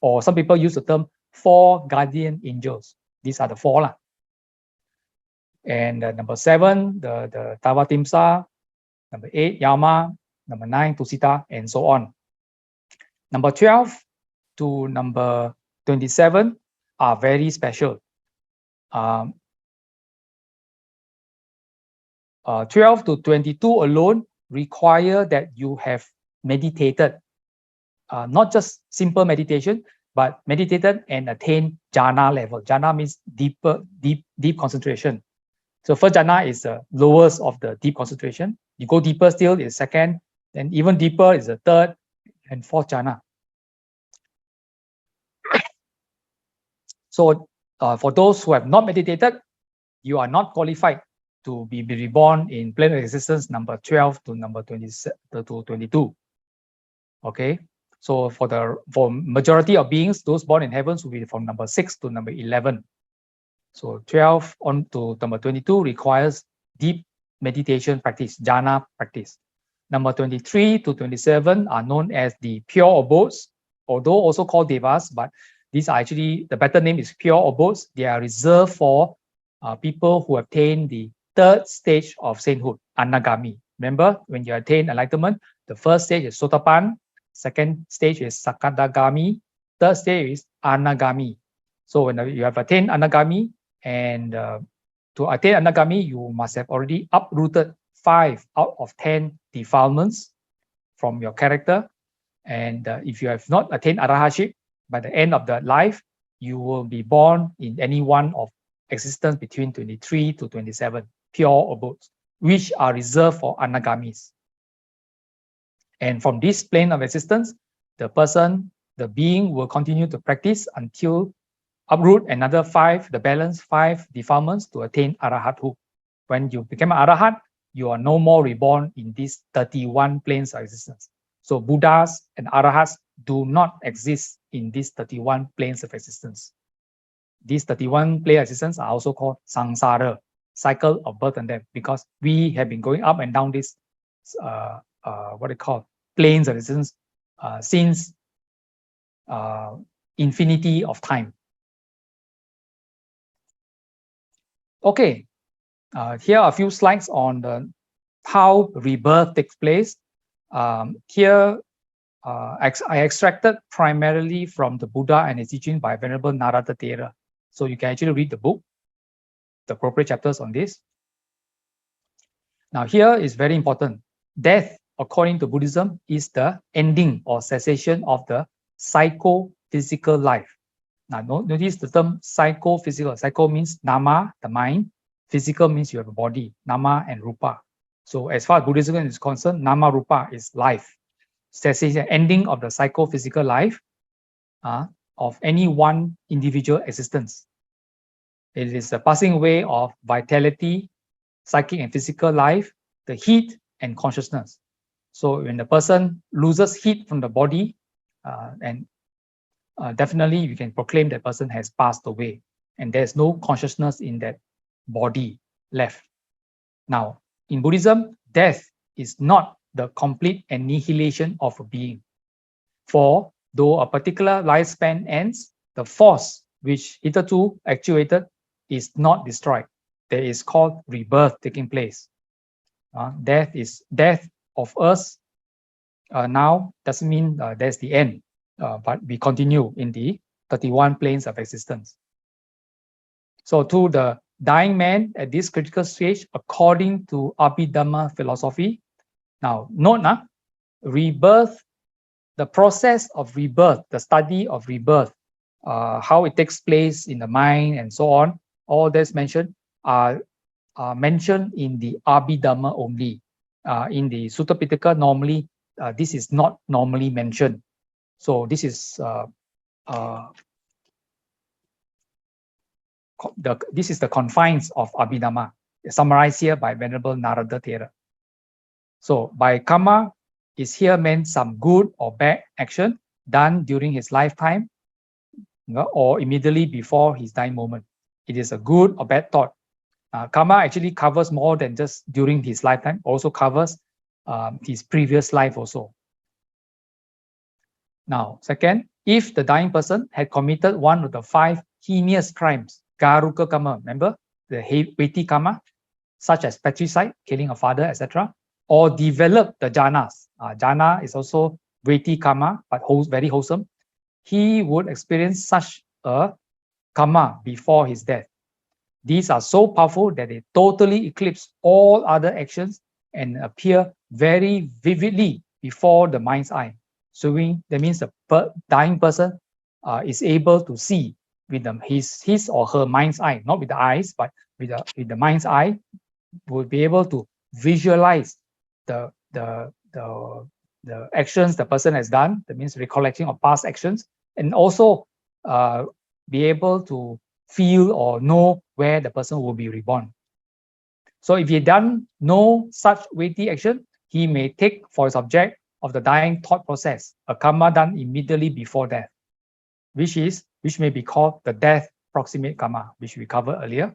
Or some people use the term 4 guardian angels. These are the 4. And number 7, the Tawatimsa. Number 8, Yama. Number 9, Tusita, and so on. Number 12 to number 27 are very special. 12 to 22 alone require that you have meditated, not just simple meditation, but meditated and attained jhana level. Jhana means deep concentration. So first jhana is the lowest of the deep concentration. You go deeper still is second, then even deeper is the third and fourth jhana. So for those who have not meditated, you are not qualified to be reborn in plane of existence number 12 to number 22. Okay, so for majority of beings, those born in heavens will be from number 6 to number 11. So 12 on to number 22 requires deep meditation practice, jhana practice. Number 23 to 27 are known as the pure abodes, although also called devas, but these are actually, the better name is pure abodes. They are reserved for people who attain the 3rd stage of sainthood, anagami. Remember, when you attain enlightenment, the first stage is sotapan, second stage is sakadagami, third stage is anagami. So when you have attained anagami, and to attain anagami, you must have already uprooted 5 out of 10 defilements from your character. And if you have not attained arahatship, by the end of the life, you will be born in any one of existence between 23 to 27, pure abodes, which are reserved for anagamis. And from this plane of existence, the being will continue to practice until uproot another 5, the balance 5 defilements to attain arahathood. When you become an arahat, you are no more reborn in these 31 planes of existence. So Buddhas and arahats do not exist in these 31 planes of existence. These 31 planes of existence are also called samsara, cycle of birth and death, because we have been going up and down this what they call planes of existence since infinity of time. Okay, here are a few slides on how rebirth takes place. Here, I extracted primarily from the Buddha and his teaching by Venerable Narada Thera. So you can actually read the book, the appropriate chapters on this. Now here is very important. Death, according to Buddhism, is the ending or cessation of the psychophysical life. Now notice the term psychophysical. Psycho means nama, the mind. Physical means you have a body, nama and rupa. So as far as Buddhism is concerned, nama rupa is life. Cessation, ending of the psychophysical life of any one individual existence. It is a passing away of vitality, psychic and physical life, the heat and consciousness. So when the person loses heat from the body, definitely you can proclaim that person has passed away, and there's no consciousness in that body left. Now, in Buddhism, death is not the complete annihilation of a being. For though a particular lifespan ends, the force which hitherto actuated is not destroyed. There is called rebirth taking place. Death of us now doesn't mean that's the end, but we continue in the 31 planes of existence. So to the dying man at this critical stage, according to Abhidhamma philosophy, now note rebirth, the process of rebirth, the study of rebirth, how it takes place in the mind and so on, all that's mentioned are mentioned in the Abhidhamma only. In the Sutta Pitaka, normally this is not normally mentioned. So this is the confines of Abhidhamma, summarized here by Venerable Narada Thera. So by karma is here meant some good or bad action done during his lifetime, or immediately before his dying moment. It is a good or bad thought. Karma actually covers more than just during his lifetime, also covers his previous life also. Now, second, if the dying person had committed one of the 5 heinous crimes, Garuka Kamma, remember the weighty karma, such as patricide, killing a father, etc., or developed the jhanas. Jhana is also weighty karma, but very wholesome. He would experience such a karma before his death. These are so powerful that they totally eclipse all other actions and appear very vividly before the mind's eye. So that means the dying person is able to see with his or her mind's eye, not with the eyes, but with the mind's eye, will be able to visualize the actions the person has done. That means recollecting of past actions, and also be able to feel or know where the person will be reborn. So if he done no such weighty action, he may take for his object of the dying thought process a karma done immediately before death, which may be called the death proximate karma, which we covered earlier.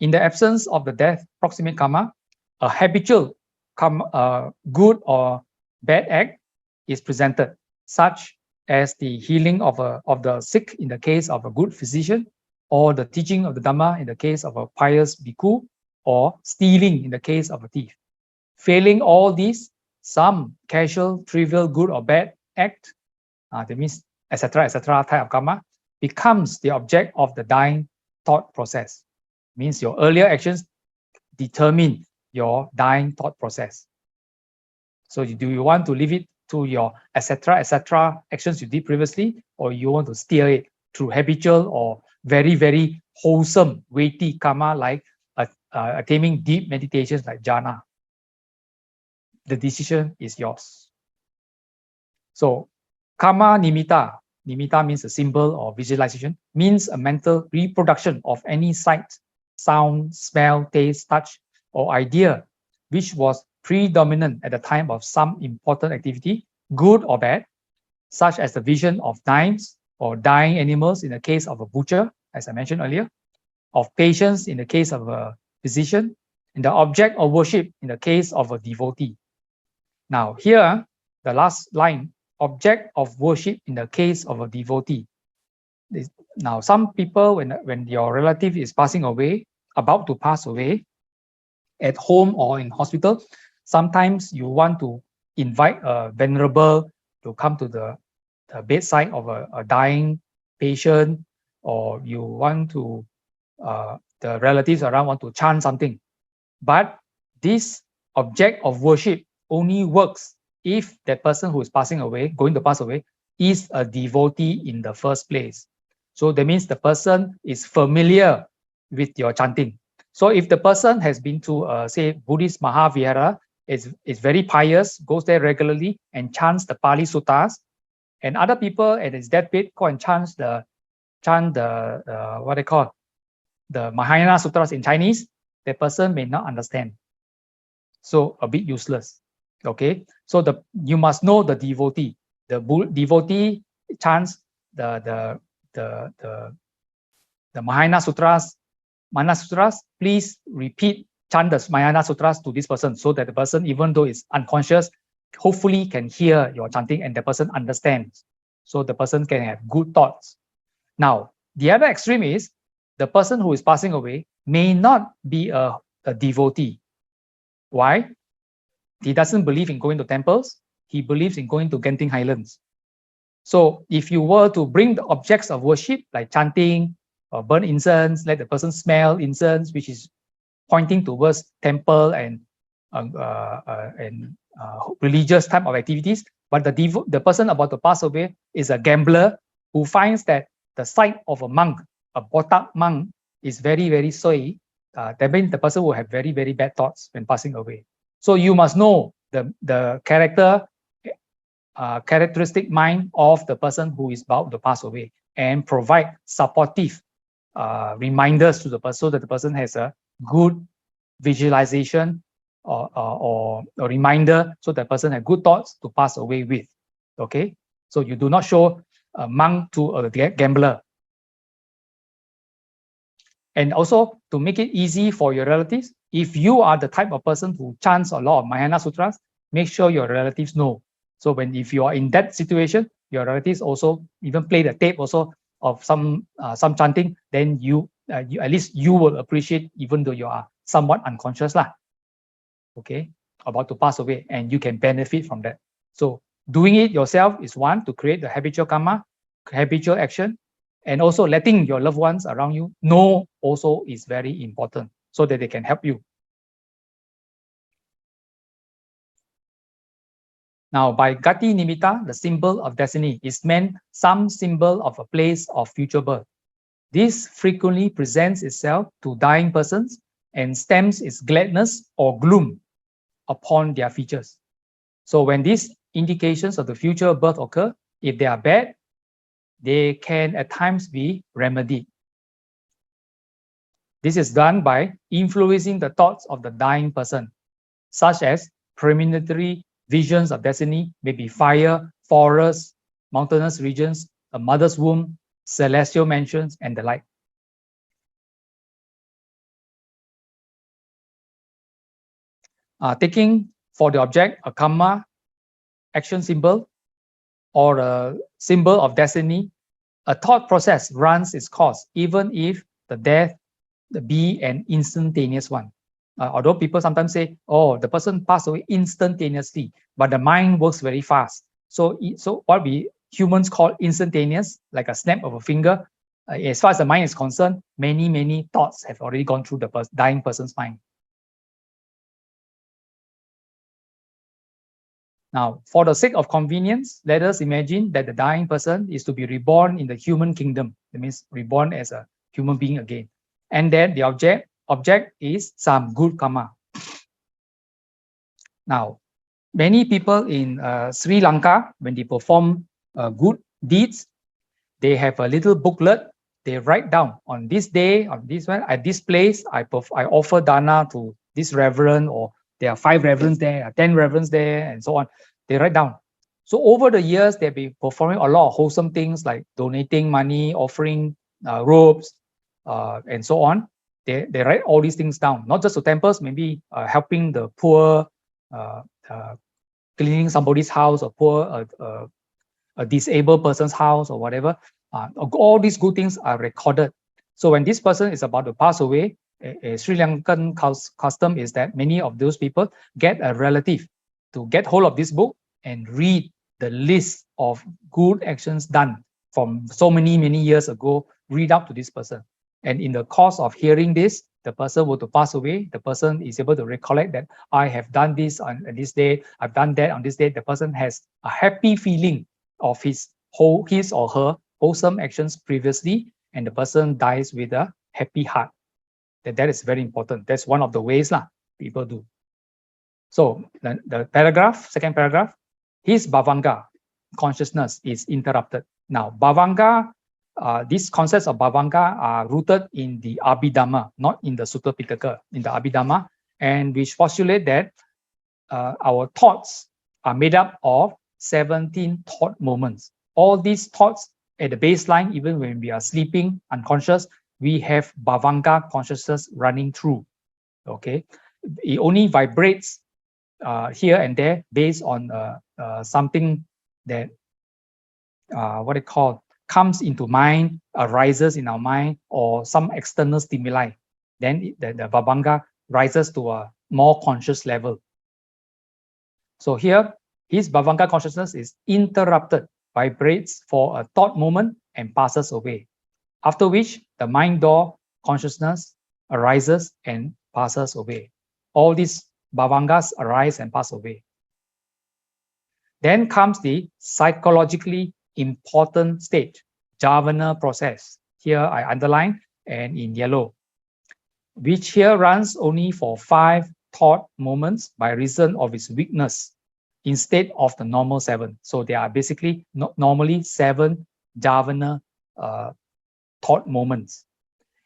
In the absence of the death proximate karma, a habitual good or bad act is presented, such as the healing of the sick in the case of a good physician, or the teaching of the Dhamma in the case of a pious bhikkhu, or stealing in the case of a thief. Failing all these, some casual, trivial, good or bad act, that means etc. type of karma, becomes the object of the dying thought process. Means your earlier actions determine your dying thought process. So do you want to leave it to your etc. actions you did previously, or you want to steer it through habitual or very, very wholesome, weighty karma like attaining deep meditations like jhana? The decision is yours. So karma nimitta means a symbol or visualization, means a mental reproduction of any sight, sound, smell, taste, touch, or idea which was predominant at the time of some important activity, good or bad, such as the vision of knives or dying animals in the case of a butcher, as I mentioned earlier, of patience in the case of a physician, and the object of worship in the case of a devotee. Now here, the last line, object of worship in the case of a devotee. Now some people, when your relative is passing away, about to pass away, at home or in hospital, sometimes you want to invite a venerable to come to the bedside of a dying patient, or you want to, the relatives around want to chant something. But this object of worship only works if that person who is passing away, going to pass away, is a devotee in the first place. So that means the person is familiar with your chanting. So if the person has been to, say, Buddhist Mahavihara, is very pious, goes there regularly and chants the Pali Suttas, and other people at his deathbed go and chant chant the what they call the Mahayana Sutras in Chinese, the person may not understand. So a bit useless. Okay, so you must know the devotee. The devotee chants the Mahayana Sutras. Mahayana Sutras, please repeat, chant the Mahayana Sutras to this person, so that the person, even though it's unconscious, hopefully can hear your chanting and the person understands. So the person can have good thoughts. Now, the other extreme is the person who is passing away may not be a devotee. Why? He doesn't believe in going to temples. He believes in going to Genting Highlands. So if you were to bring the objects of worship like chanting or burn incense, let the person smell incense, which is pointing towards temple and religious type of activities, but the person about to pass away is a gambler who finds that the sight of a monk, a botak monk, is very, very soy. That means the person will have very, very bad thoughts when passing away. So you must know the characteristic mind of the person who is about to pass away and provide supportive reminders to the person so that the person has a good visualization or a reminder so that person has good thoughts to pass away with. Okay, so you do not show a monk to a gambler. And also to make it easy for your relatives, if you are the type of person who chants a lot of Mahayana Sutras, make sure your relatives know. So if you are in that situation, your relatives also even play the tape also of some chanting, then you at least you will appreciate, even though you are somewhat unconscious lah. Okay, about to pass away, and you can benefit from that. So doing it yourself is one, to create the habitual karma, habitual action, and also letting your loved ones around you know also is very important so that they can help you. Now, by Gati Nimitta, the symbol of destiny is meant some symbol of a place of future birth. This frequently presents itself to dying persons and stems its gladness or gloom upon their features. So when these indications of the future birth occur, if they are bad, they can at times be remedied. This is done by influencing the thoughts of the dying person, such as preliminary visions of destiny, maybe fire, forests, mountainous regions, a mother's womb, celestial mansions, and the like. Taking for the object a karma action symbol or a symbol of destiny, a thought process runs its course, even if the death be an instantaneous one. Although people sometimes say, oh, the person passed away instantaneously, but the mind works very fast. So what we humans call instantaneous, like a snap of a finger, as far as the mind is concerned, many thoughts have already gone through the dying person's mind. Now, for the sake of convenience, let us imagine that the dying person is to be reborn in the human kingdom. That means reborn as a human being again. And then the object is some good karma. Now, many people in Sri Lanka, when they perform good deeds, they have a little booklet. They write down on this day, on this one, at this place, I offer dana to this reverend, or there are 5 reverends there, 10 reverends there, and so on. They write down. So over the years, they've been performing a lot of wholesome things like donating money, offering robes, and so on. They write all these things down, not just to temples, maybe helping the poor, cleaning somebody's house, or poor, a disabled person's house, or whatever. All these good things are recorded. So when this person is about to pass away, a Sri Lankan custom is that many of those people get a relative to get hold of this book and read the list of good actions done from so many years ago, read out to this person. And in the course of hearing this, the person were to pass away, the person is able to recollect that I have done this on this day, I've done that on this day. The person has a happy feeling of his or her wholesome actions previously, and the person dies with a happy heart. That is very important. That's one of the ways people do. So the paragraph, second paragraph, his bhavanga, consciousness, is interrupted. Now, bhavanga these concepts of Bhavanga are rooted in the Abhidhamma, not in the Sutta Pitaka, in the Abhidhamma, and which postulate that our thoughts are made up of 17 thought moments. All these thoughts at the baseline, even when we are sleeping, unconscious, we have Bhavanga consciousness running through. Okay, it only vibrates here and there based on something that what it called comes into mind, arises in our mind, or some external stimuli. Then the Bhavanga rises to a more conscious level. So here, his Bhavanga consciousness is interrupted, vibrates for a thought moment and passes away. After which, the mind door consciousness arises and passes away. All these Bhavangas arise and pass away. Then comes the psychologically important stage, Javana process. Here I underline and in yellow, which here runs only for 5 thought moments by reason of its weakness instead of the normal 7. So there are basically normally 7 Javana thought moments.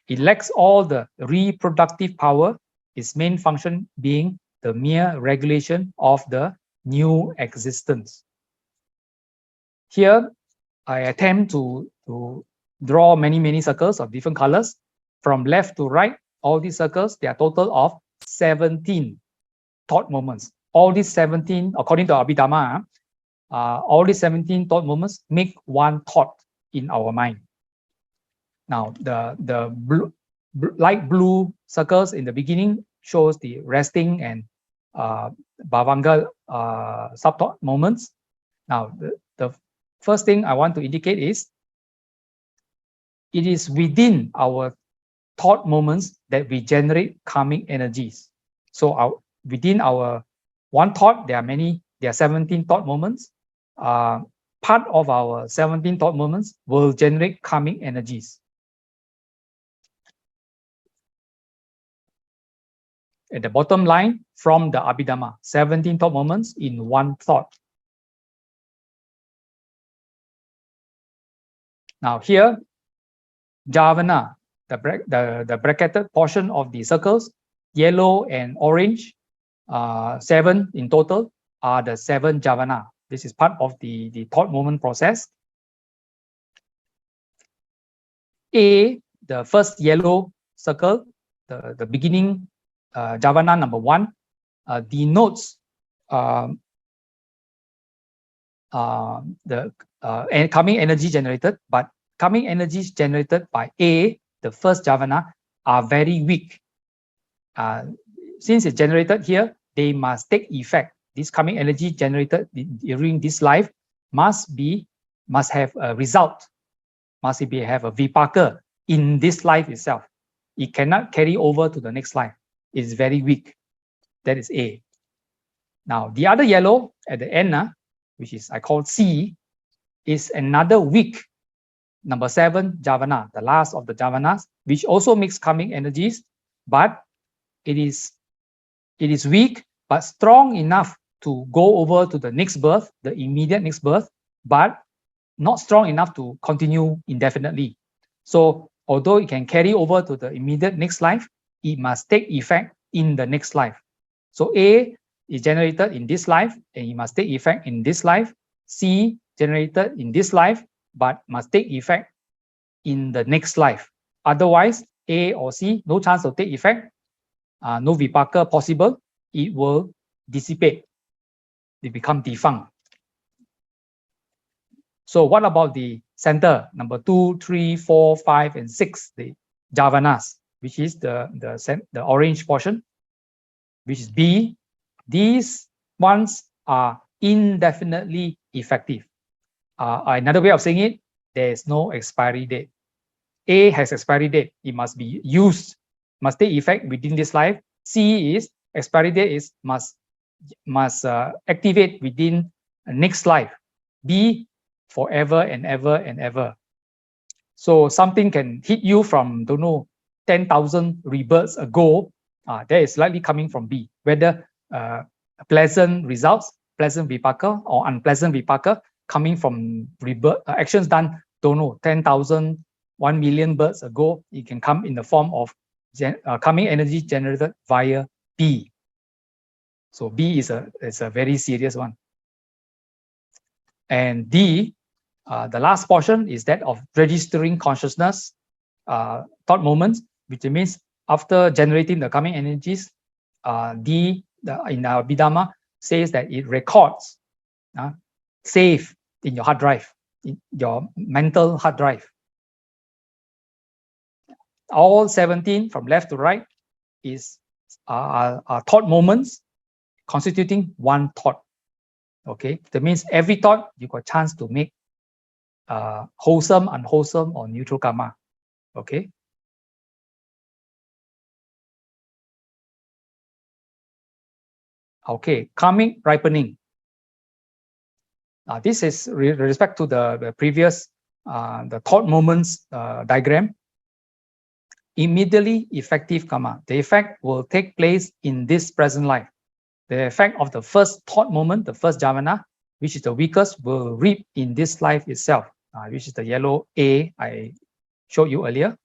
It lacks all the reproductive power, its main function being the mere regulation of the new existence. Here, I attempt to draw many circles of different colors. From left to right, all these circles, they are total of 17 thought moments. All these 17, according to Abhidhamma, all these 17 thought moments make one thought in our mind. Now, the light blue circles in the beginning shows the resting and Bhavanga sub-thought moments. Now, the first thing I want to indicate is it is within our thought moments that we generate karmic energies. So within our one thought, there are 17 thought moments. Part of our 17 thought moments will generate karmic energies. At the bottom line, from the Abhidhamma, 17 thought moments in one thought. Now here, Javana, the bracketed portion of the circles, yellow and orange, 7 in total, are the 7 Javana. This is part of the thought moment process. A, the first yellow circle, the beginning Javana number 1, denotes the coming energy generated, but coming energies generated by A, the first Javana, are very weak. Since it's generated here, they must take effect. This coming energy generated during this life must have a result, must have a vipaka in this life itself. It cannot carry over to the next life. It's very weak. That is A. Now, the other yellow at the end, which is I call C, is another weak number 7 Javana, the last of the Javanas, which also makes karmic energies, but it is weak but strong enough to go over to the next birth, the immediate next birth, but not strong enough to continue indefinitely. So although it can carry over to the immediate next life, it must take effect in the next life. So A is generated in this life and it must take effect in this life. C generated in this life but must take effect in the next life. Otherwise, A or C, no chance to take effect, no vipaka possible, it will dissipate. They become defunct. So what about the center, number 2, 3, 4, 5, and 6, the Javanas, which is the orange portion, which is B. These ones are indefinitely effective. Another way of saying it, there is no expiry date. A has expiry date. It must be used, must take effect within this life. C is expiry date is must activate within next life. B, forever and ever and ever. So something can hit you from, don't know, 10,000 rebirths ago. That is likely coming from B. Whether pleasant results, pleasant vipaka, or unpleasant vipaka coming from rebirth, actions done don't know, 10,000, 1 million births ago, it can come in the form of coming energy generated via B. So B is a very serious one. And D, the last portion is that of registering consciousness, thought moments, which means after generating the coming energies, D in our Abhidhamma says that it records, save in your hard drive, in your mental hard drive. All 17 from left to right is thought moments constituting one thought. Okay, that means every thought you got a chance to make wholesome, unwholesome, or neutral karma. Okay. Okay, karmic ripening. This is with respect to the previous the thought moments diagram. Immediately effective karma. The effect will take place in this present life. The effect of the first thought moment, the first jhana, which is the weakest, will reap in this life itself, which is the yellow A I showed you earlier.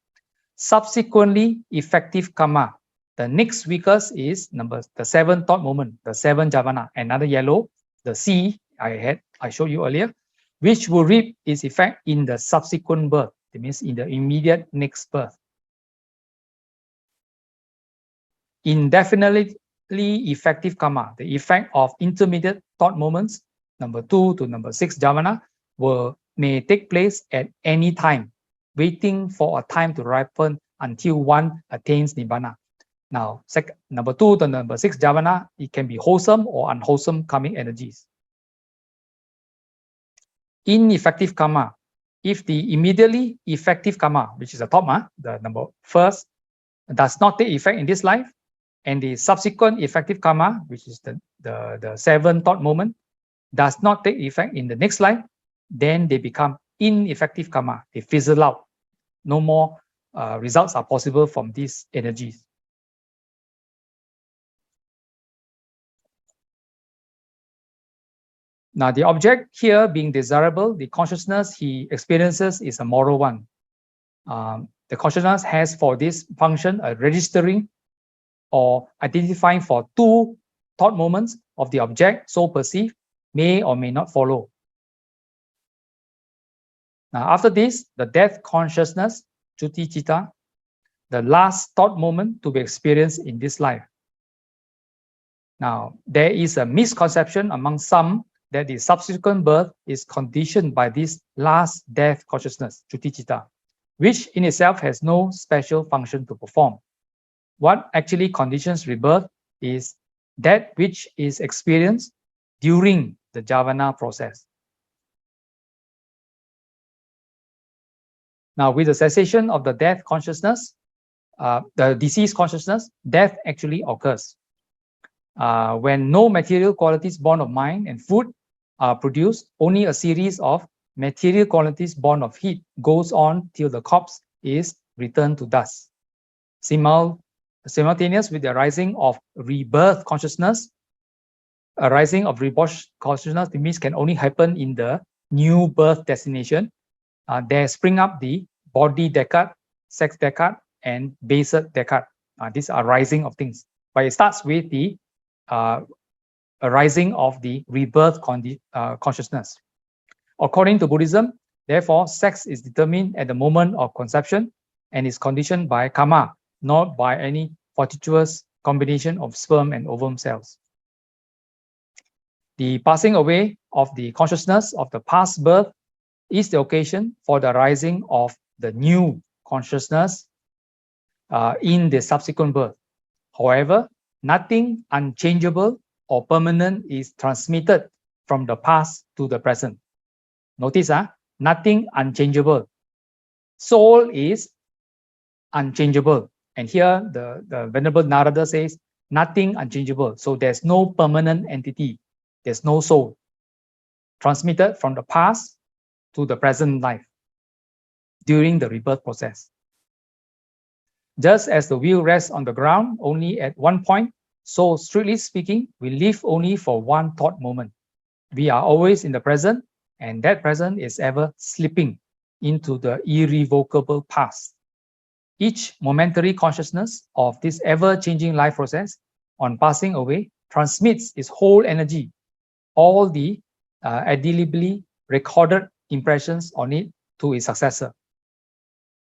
Subsequently, effective karma. The next weakest is the seventh thought moment, the seventh jhana, another yellow, the C I showed you earlier, which will reap its effect in the subsequent birth. That means in the immediate next birth. Indefinitely effective karma, the effect of intermediate thought moments, number 2 to number 6 jhana, may take place at any time, waiting for a time to ripen until one attains nibbana. Now, number 2 to number 6 jhana, it can be wholesome or unwholesome karmic energies. Ineffective karma, if the immediately effective karma, which is the top, the number first, does not take effect in this life, and the subsequent effective karma, which is the seventh thought moment, does not take effect in the next life, then they become ineffective karma. They fizzle out. No more results are possible from these energies. Now, the object here being desirable, the consciousness he experiences is a moral one. The consciousness has for this function a registering or identifying for two thought moments of the object so perceived may or may not follow. Now, after this, the death consciousness, Chuti Chitta, the last thought moment to be experienced in this life. Now, there is a misconception among some that the subsequent birth is conditioned by this last death consciousness, Chuti Chitta, which in itself has no special function to perform. What actually conditions rebirth is that which is experienced during the jhana process. Now, with the cessation of the death consciousness, the disease consciousness, death actually occurs. When no material qualities born of mind and food are produced, only a series of material qualities born of heat goes on till the corpse is returned to dust. Simultaneous with the arising of rebirth consciousness, arising of rebirth consciousness means can only happen in the new birth destination. There spring up the body decad, sex decad, and baser decad. These are rising of things, but it starts with the arising of the rebirth consciousness. According to Buddhism, therefore, sex is determined at the moment of conception and is conditioned by karma, not by any fortuitous combination of sperm and ovum cells. The passing away of the consciousness of the past birth is the occasion for the rising of the new consciousness in the subsequent birth. However, nothing unchangeable or permanent is transmitted from the past to the present. Notice, nothing unchangeable. Soul is unchangeable. And here the Venerable Narada says, nothing unchangeable. So there's no permanent entity. There's no soul transmitted from the past to the present life during the rebirth process. Just as the wheel rests on the ground only at one point, so strictly speaking, we live only for one thought moment. We are always in the present, and that present is ever slipping into the irrevocable past. Each momentary consciousness of this ever-changing life process on passing away transmits its whole energy, all the indelibly recorded impressions on it to its successor.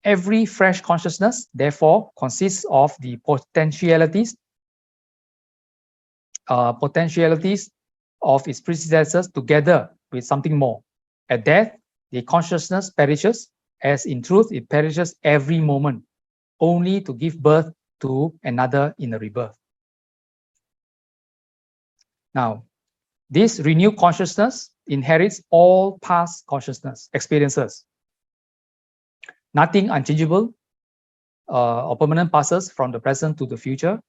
Every fresh consciousness, therefore, consists of the potentialities of its predecessors together with something more. At death, the consciousness perishes, as in truth it perishes every moment, only to give birth to another in a rebirth. Now, this renewed consciousness inherits all past consciousness experiences. Nothing unchangeable or permanent passes from the present to the future.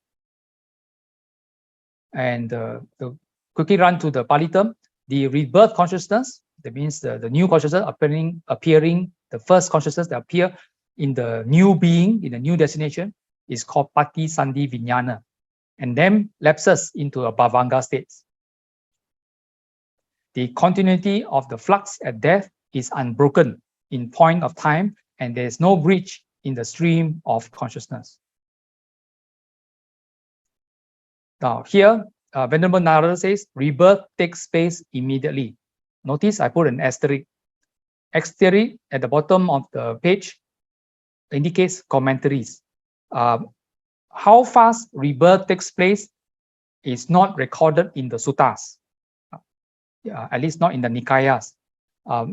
And quickly run to the Pali term, the rebirth consciousness, that means the new consciousness appearing, the first consciousness that appear in the new being, in the new destination, is called Pati Sandhi Vijnana, and then lapses into a Bhavanga states. The continuity of the flux at death is unbroken in point of time, and there is no breach in the stream of consciousness. Now here, Venerable Narada says, rebirth takes place immediately. Notice I put an asterisk. Asterisk at the bottom of the page indicates commentaries. How fast rebirth takes place is not recorded in the suttas, at least not in the Nikayas.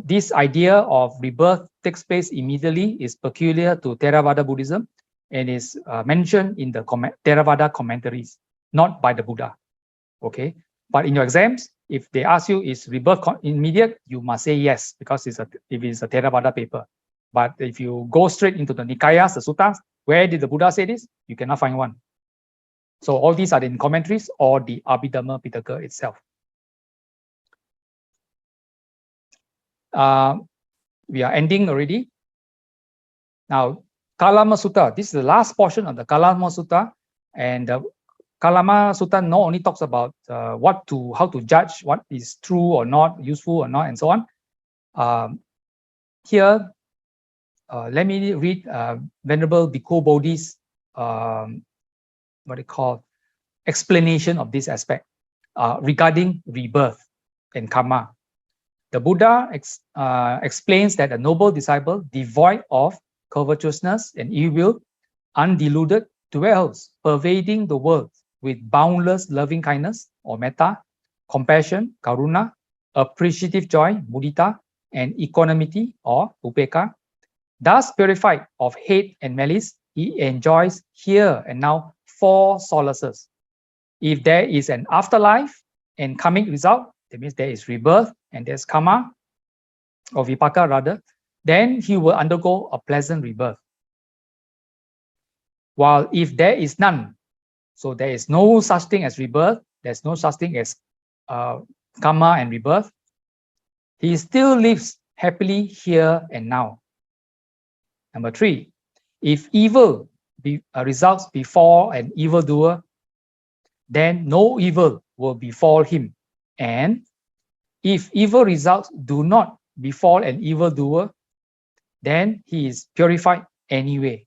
This idea of rebirth takes place immediately is peculiar to Theravada Buddhism and is mentioned in the Theravada commentaries, not by the Buddha. Okay, but in your exams, if they ask you is rebirth immediate, you must say yes, because if it's a Theravada paper. But if you go straight into the Nikayas, the suttas, where did the Buddha say this? You cannot find one. So all these are in commentaries or the Abhidhamma Pitaka itself. We are ending already. Now, Kalama Sutta, this is the last portion of the Kalama Sutta, and Kalama Sutta not only talks about how to judge what is true or not, useful or not, and so on. Here, let me read Venerable Bhikkhu Bodhi's explanation of this aspect regarding rebirth and karma. The Buddha explains that a noble disciple devoid of covetousness and ill will, undeluded, dwells pervading the world with boundless loving kindness or metta, compassion, karuna, appreciative joy, mudita, and equanimity or upeka. Thus purified of hate and malice, he enjoys here and now 4 solaces. If there is an afterlife and karmic result, that means there is rebirth and there's karma, or vipaka rather, then he will undergo a pleasant rebirth. While if there is none, so there is no such thing as rebirth, there's no such thing as karma and rebirth, he still lives happily here and now. Number 3, if evil results befall an evildoer, then no evil will befall him. And if evil results do not befall an evildoer, then he is purified anyway.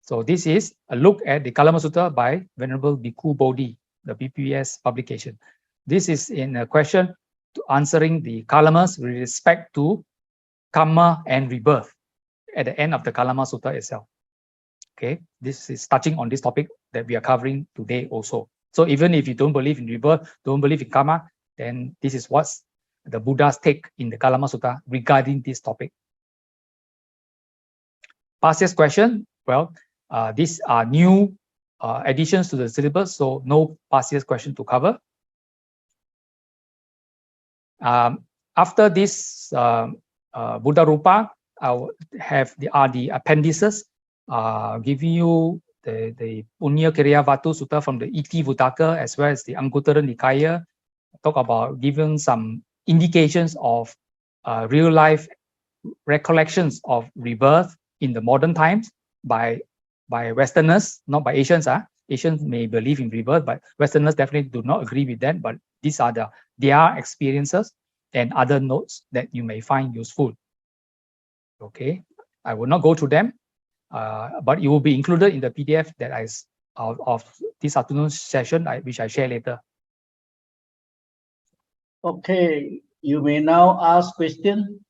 So this is a look at the Kalama Sutta by Venerable Bhikkhu Bodhi, the BPS publication. This is in a question to answering the Kalamas with respect to karma and rebirth at the end of the Kalama Sutta itself. Okay, this is touching on this topic that we are covering today also. So even if you don't believe in rebirth, don't believe in karma, then this is what's the Buddha's take in the Kalama Sutta regarding this topic. Past year's question, well, these are new additions to the syllabus, so no past year's question to cover. After this Buddha Rupa, I will have the appendices giving you the Punya Kriya Vatu Sutta from the Iti Vuttaka as well as the Anguttara Nikaya. Talk about giving some indications of real life recollections of rebirth in the modern times by Westerners, not by Asians. Asians may believe in rebirth, but Westerners definitely do not agree with that. But these are their experiences and other notes that you may find useful. Okay, I will not go through them, but it will be included in the PDF that of this afternoon's session, which I share later. Okay, you may now ask question.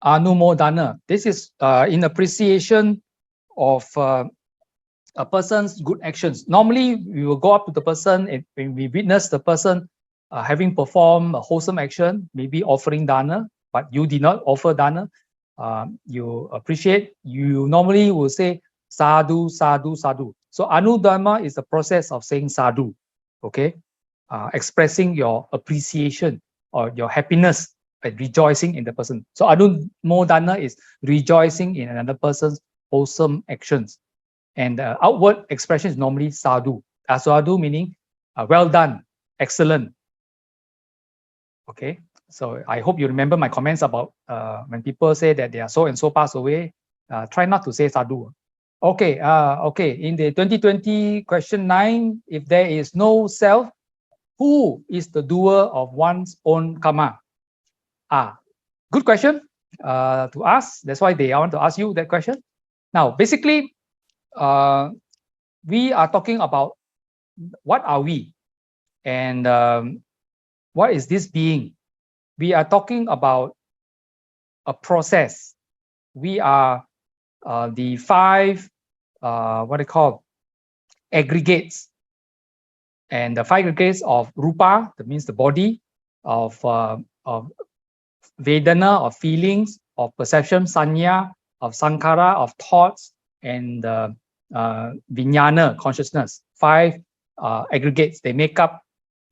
Anumodana. This is in appreciation of a person's good actions. Normally, we will go up to the person and when we witness the person having performed a wholesome action, maybe offering dana, but you did not offer dana. You appreciate. You normally will say sadhu, sadhu, sadhu. So anudharma is the process of saying sadhu. Okay, expressing your appreciation or your happiness and rejoicing in the person. So anumodana is rejoicing in another person's wholesome actions. And outward expression is normally sadhu. Sadhu meaning well done, excellent. Okay, so I hope you remember my comments about when people say that they are so and so passed away, try not to say sadhu. Okay, okay. In the 2020 question 9, if there is no self, who is the doer of one's own karma? Good question to ask. That's why I want to ask you that question. Now, basically, we are talking about what are we and what is this being? We are talking about a process. We are the 5 what they call aggregates, and the 5 aggregates of rupa, that means the body, of vedana, of feelings, of perception, sanya, of sankhara, of thoughts, and vijnana, consciousness. 5 aggregates. They make up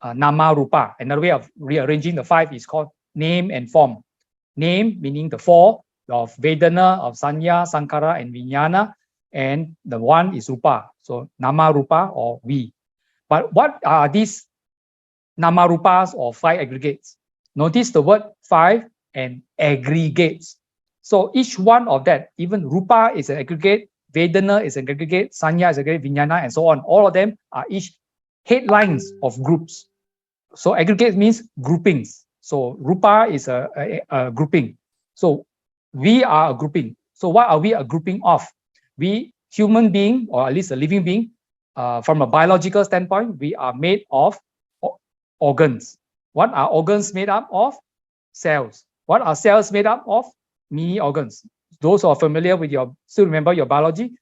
nama rupa. Another way of rearranging the 5 is called name and form. Name meaning the 4 of vedana, of sanya, sankhara, and vijnana, and the 1 is rupa. So nama rupa or we. But what are these nama rupas or 5 aggregates? Notice the word 5 and aggregates. So each one of that, even rupa is an aggregate, vedana is an aggregate, sanya is an aggregate, vijnana, and so on. All of them are each headlines of groups. So aggregate means groupings. So rupa is a grouping. So we are a grouping. So what are we a grouping of? We human being, or at least a living being, from a biological standpoint, we are made of organs. What are organs made up of? Cells. What are cells made up of? Mini organs. Those who are familiar with still remember your biology,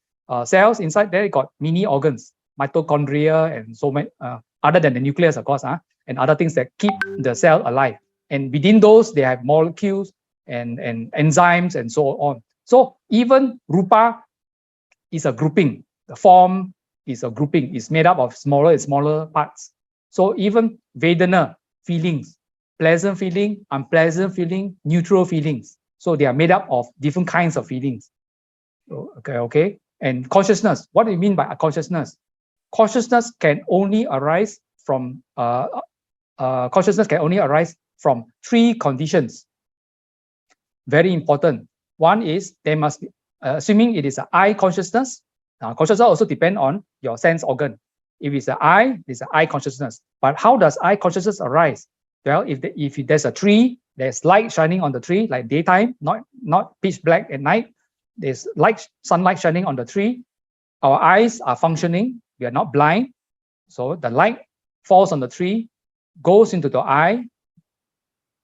cells inside there got mini organs, mitochondria, and so many, other than the nucleus, of course, and other things that keep the cell alive. And within those, they have molecules and enzymes and so on. So even rupa is a grouping. The form is a grouping. It's made up of smaller and smaller parts. So even vedana, feelings, pleasant feeling, unpleasant feeling, neutral feelings. So they are made up of different kinds of feelings. Okay. And consciousness. What do you mean by consciousness? Consciousness can only arise from 3 conditions. Very important. One is there must be, assuming it is an I consciousness. Consciousness also depend on your sense organ. If it's an I, it's an I consciousness. But how does I consciousness arise? Well, if there's a tree, there's light shining on the tree, like daytime, not pitch black at night. There's sunlight shining on the tree. Our eyes are functioning. We are not blind. So the light falls on the tree, goes into the eye,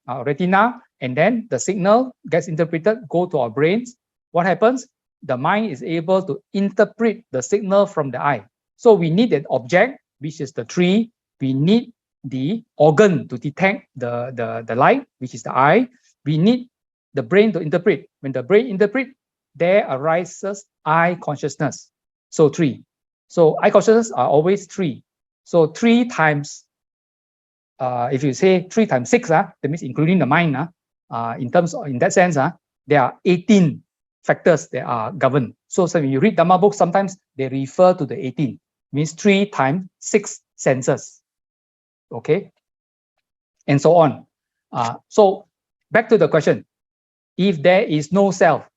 retina, and then the signal gets interpreted, go to our brains. What happens? The mind is able to interpret the signal from the eye. So we need an object, which is the tree. We need the organ to detect the light, which is the eye. We need the brain to interpret. When the brain interprets, there arises I consciousness. So 3. So I consciousness are always 3. So 3 times, if you say 3 times 6, that means including the mind. In that sense, there are 18 factors that are governed. So when you read Dhamma books, sometimes they refer to the 18. Means 3 times 6 senses. Okay, and so on. So back to the question: if there is no self,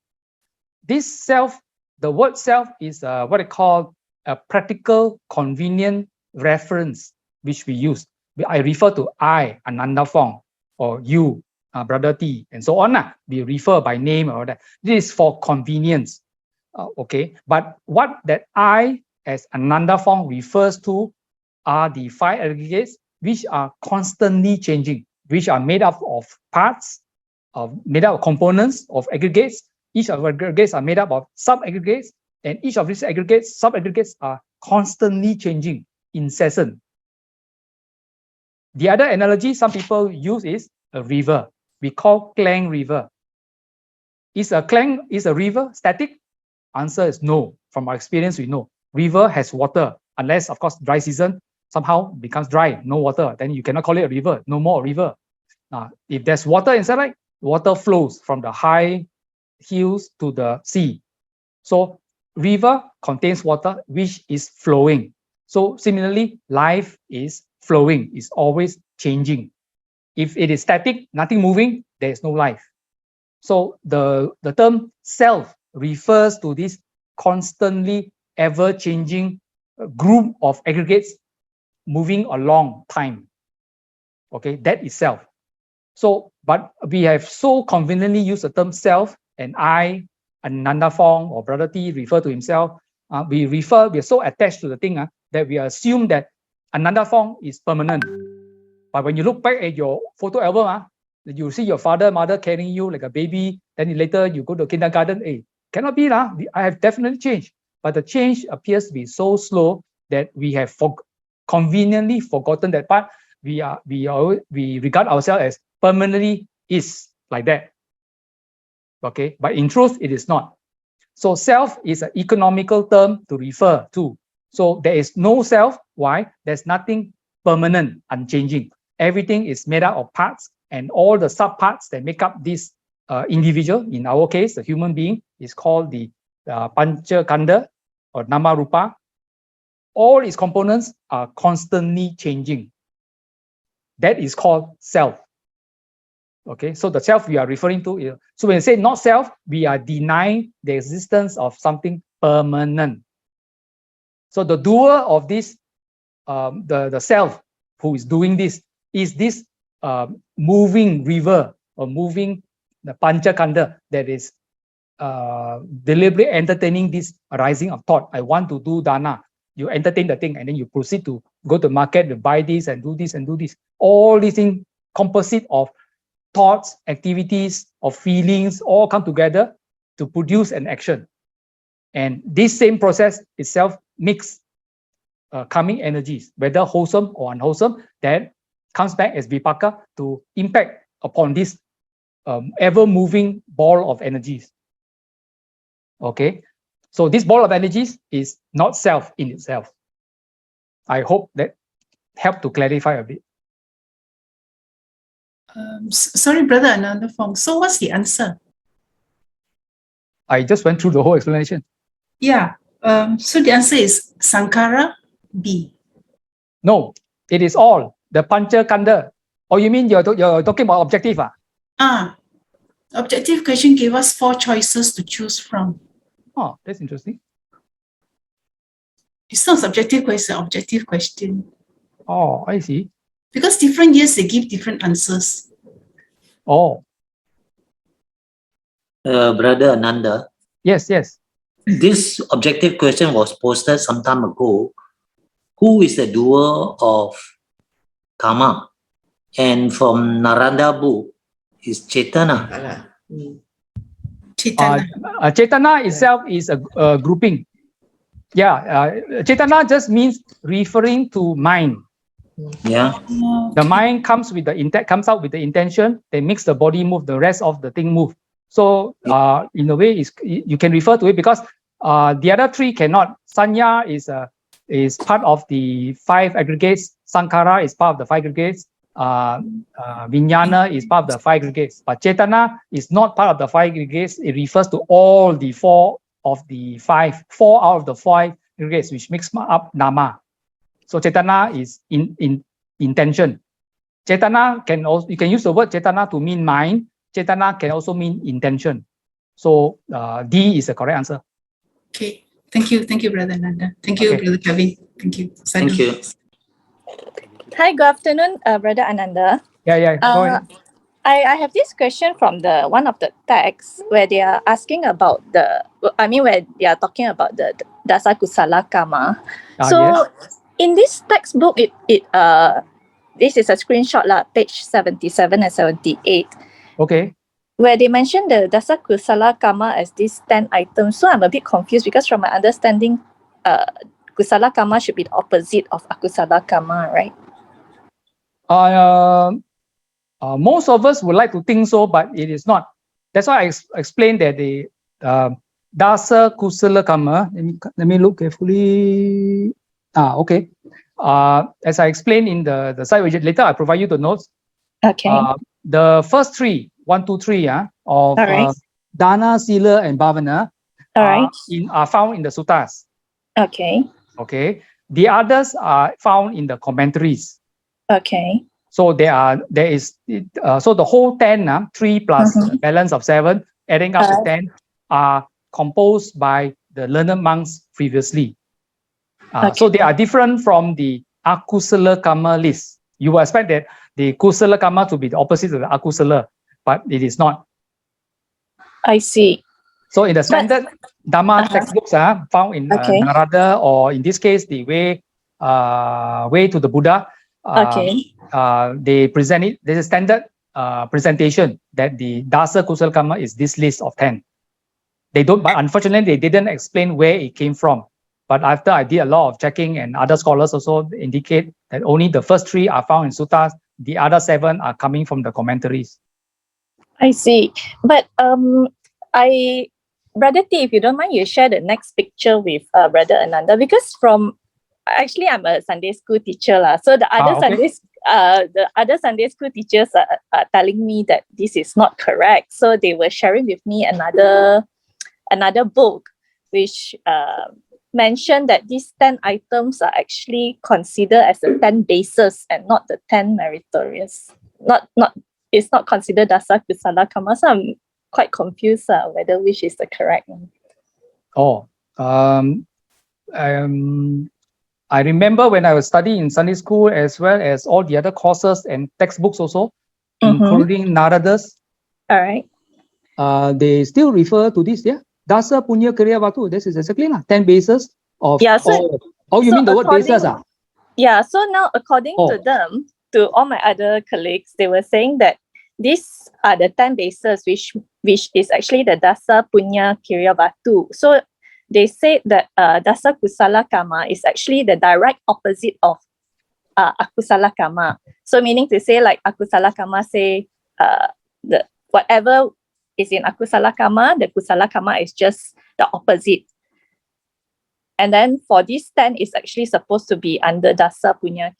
this self, the word self is what I call a practical, convenient reference which we use. I refer to I, Ananda Fong, or you, Brother T, and so on. We refer by name or that. This is for convenience. Okay, but what that I as Ananda Fong refers to are the 5 aggregates which are constantly changing, which are made up of parts, made up of components of aggregates. Each of aggregates are made up of sub-aggregates, and each of these aggregates, sub-aggregates are constantly changing, incessant. The other analogy some people use is a river. We call Klang River. Is a river static? Answer is no. From our experience, we know river has water, unless of course dry season somehow becomes dry, no water, then you cannot call it a river, no more a river. If there's water inside, right, water flows from the high hills to the sea. So river contains water which is flowing. So similarly, life is flowing, is always changing. If it is static, nothing moving, there is no life. So the term self refers to this constantly ever-changing group of aggregates moving along time. Okay, that is self. So, but we have so conveniently used the term self, and I, Ananda Fong or Brother T refer to himself. We are so attached to the thing that we assume that Ananda Fong is permanent. But when you look back at your photo album, you see your father, mother carrying you like a baby. Then later you go to kindergarten. Hey, cannot be lah. I have definitely changed, but the change appears to be so slow that we have conveniently forgotten that part. We regard ourselves as permanently is like that. Okay, but in truth it is not. So self is an economical term to refer to. So there is no self. Why? There's nothing permanent, unchanging. Everything is made up of parts, and all the subparts that make up this individual, in our case, the human being, is called the Panchakanda or Nama Rupa. All its components are constantly changing. That is called self. Okay, so the self we are referring to is, so when we say not self, we are denying the existence of something permanent. So the doer of this, the self who is doing this, is this moving river or moving the Panchakanda that is deliberately entertaining this arising of thought. I want to do dana. You entertain the thing and then you proceed to go to market to buy this and do this and do this. All these things composite of thoughts, activities, of feelings, all come together to produce an action. And this same process itself makes coming energies, whether wholesome or unwholesome, that comes back as vipaka to impact upon this ever-moving ball of energies. Okay, so this ball of energies is not self in itself. I hope that helped to clarify a bit. Sorry, Brother Ananda Fong. So what's the answer? I just went through the whole explanation. Yeah. So the answer is Sankara B. No, it is all the Panchakanda. Or you mean you're talking about objective? Objective question gave us 4 choices to choose from. Oh, that's interesting. It's not subjective question, objective question. Oh, I see. Because different years they give different answers. Oh. Brother Ananda. Yes, yes. This objective question was posted some time ago. Who is the doer of karma? And from Naranda book is Chetana. Chetana. Chetana itself is a grouping. Yeah, Chetana just means referring to mind. Yeah. The mind comes with the intent, comes out with the intention, that makes the body move, the rest of the thing move. So in a way, you can refer to it because the other 3 cannot. Sanya is part of the 5 aggregates. Sankara is part of the 5 aggregates. Vijnana is part of the 5 aggregates. But Chetana is not part of the 5 aggregates. It refers to all the 4 of the 5, 4 out of the 5 aggregates, which makes up Nama. So Chetana is in intention. Chetana can also, you can use the word Chetana to mean mind. Chetana can also mean intention. So D is the correct answer. Okay. Thank you, Brother Nanda. Thank you, Brother Kevin. Thank you. Thank you. Hi, good afternoon, Brother Ananda. Yeah, go ahead. I have this question from the one of the texts where they are asking about where they are talking about the Dasa Kusala Kamma. So Yes. in this textbook, this is a screenshot lah, page 77 and 78, Okay. where they mention the Dasa Kusala Kamma as these 10 items. So I'm a bit confused because from my understanding, Kusala Kamma should be the opposite of Akusala Kamma, right? Most of us would like to think so, but it is not. That's why I explained that the Dasa Kusala Kamma. Let me look carefully. Okay. As I explained in the site widget, later I provide you the notes. Okay. The first three, 1, 2, 3, of Dana, Sila, and Bhavana are found in the suttas. Okay. Okay. The others are found in the commentaries. Okay. So so the whole 10, 3 plus balance of 7, adding up to 10, are composed by the learned monks previously. So they are different from the Akusala Kamma list. You will expect that the Kusala Kamma to be the opposite of the Akusala, but it is not. I see. So in the standard Dhamma textbooks found in Narada, or in this case, the Way to the Buddha, they present it. There's a standard presentation that the Dasa Kusala Kamma is this list of 10. But unfortunately, they didn't explain where it came from. But after I did a lot of checking, and other scholars also indicate that only the first 3 are found in suttas, the other 7 are coming from the commentaries. I see. But Brother T, if you don't mind, you share the next picture with Brother Ananda, because actually I'm a Sunday school teacher so the other Sunday school teachers are telling me that this is not correct. So they were sharing with me another book which mentioned that these 10 items are actually considered as the 10 bases and not the 10 meritorious. It's not considered Dasa Kusala Kamma. So I'm quite confused whether which is the correct one. I remember when I was studying in Sunday school, as well as all the other courses and textbooks also, including Narada's. All right. They still refer to this, Dasa Punya Kriya Vatu. This is exactly 10 bases of. You mean the word bases? Yeah. So now, according to them, to all my other colleagues, they were saying that these are the 10 bases, which is actually the Dasa Punya Kriya Vatu. So they said that Dasa Kusala Kamma is actually the direct opposite of Akusala Kamma. So meaning to say, like Akusala Kamma say, the whatever is in Akusala Kamma, the Kusala Kamma is just the opposite. And then for this 10 is actually supposed to be under Dasa Punya.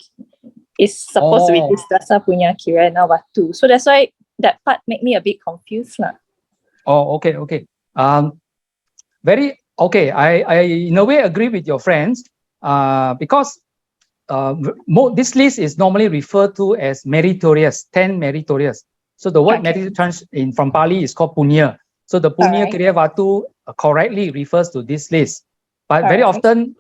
It's supposed to be this Dasa Punya Kriya Vatu. So that's why that part made me a bit confused. Okay. I in a way agree with your friends because this list is normally referred to as meritorious, 10 meritorious. So the word meritorious from Pali is called punya. So the punya kriya vatu correctly refers to this list. But very often,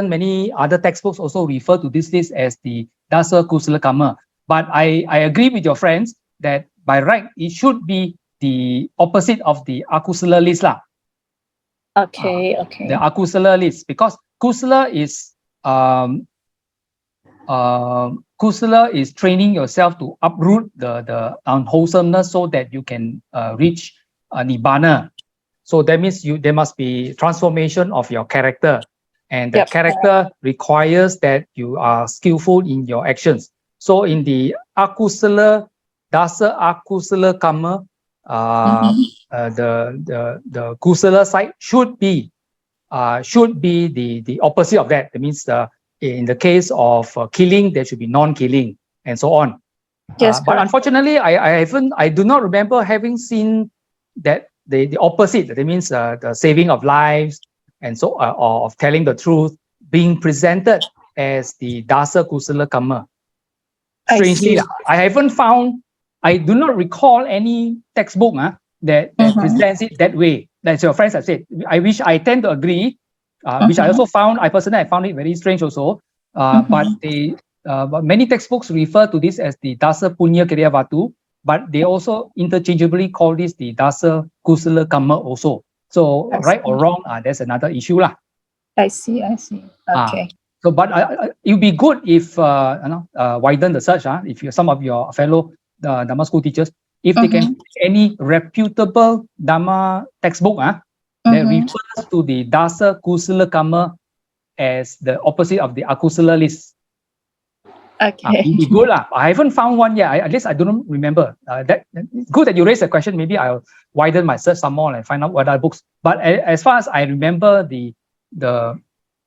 many other textbooks also refer to this list as the Dasa Kusala Kamma. But I agree with your friends that by right, it should be the opposite of the Akusala list lah. Okay. The Akusala list, because Kusala is training yourself to uproot the unwholesomeness so that you can reach Nibbana. So that means there must be transformation of your character, and that character requires that you are skillful in your actions. So in the Akusala, Dasa Akusala Kamma, the Kusala side should be the opposite of that. That means in the case of killing, there should be non-killing and so on. Yes, but unfortunately, I do not remember having seen that the opposite. That means the saving of lives and so or of telling the truth being presented as the Dasa Kusala Kamma. Strangely, I do not recall any textbook that presents it that way. That's your friends have said. I tend to agree, which I also found. I personally found it very strange also. But many textbooks refer to this as the Dasa Punya Kriya Vatu, but they also interchangeably call this the Dasa Kusala Kamma also. So right or wrong, that's another issue lah. I see. Okay. So, but it would be good if widen the search. If some of your fellow Dhamma school teachers, if they can find any reputable Dhamma textbook that refers to the Dasa Kusala Kamma as the opposite of the Akusala list. Okay. It would be good lah. I haven't found one yet. At least I don't remember. Good that you raised the question. Maybe I'll widen my search some more and find out what other books. But as far as I remember, the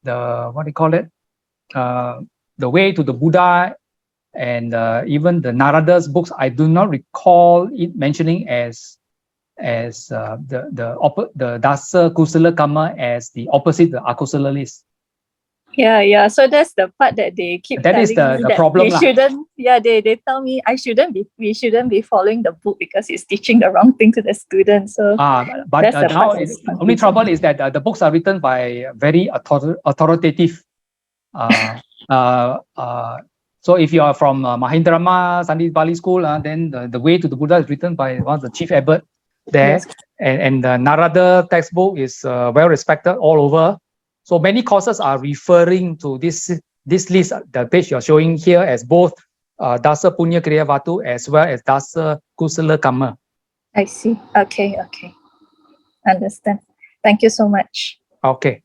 what do you call it? The Way to the Buddha and even the Narada's books, I do not recall it mentioning as the Dasa Kusala Kamma as the opposite the Akusala list. Yeah. So that's the part that they keep That is telling me the that problem we lah. shouldn't. Yeah, they tell me we shouldn't be following the book because it's teaching the wrong thing to the students. So But that's the now part that's the only trouble is that the books are written by very authoritative. So if you are from Mahindrama Sandhi Bali School, then the Way to the Buddha is written by one of the chief abbot there, Yes. and the Narada textbook is well respected all over. So many courses are referring to this list, the page you're showing here, as both Dasa Punya Kriya Vatu as well as Dasa Kusala Kamma. I see. Okay. Understand. Thank you so much. Okay.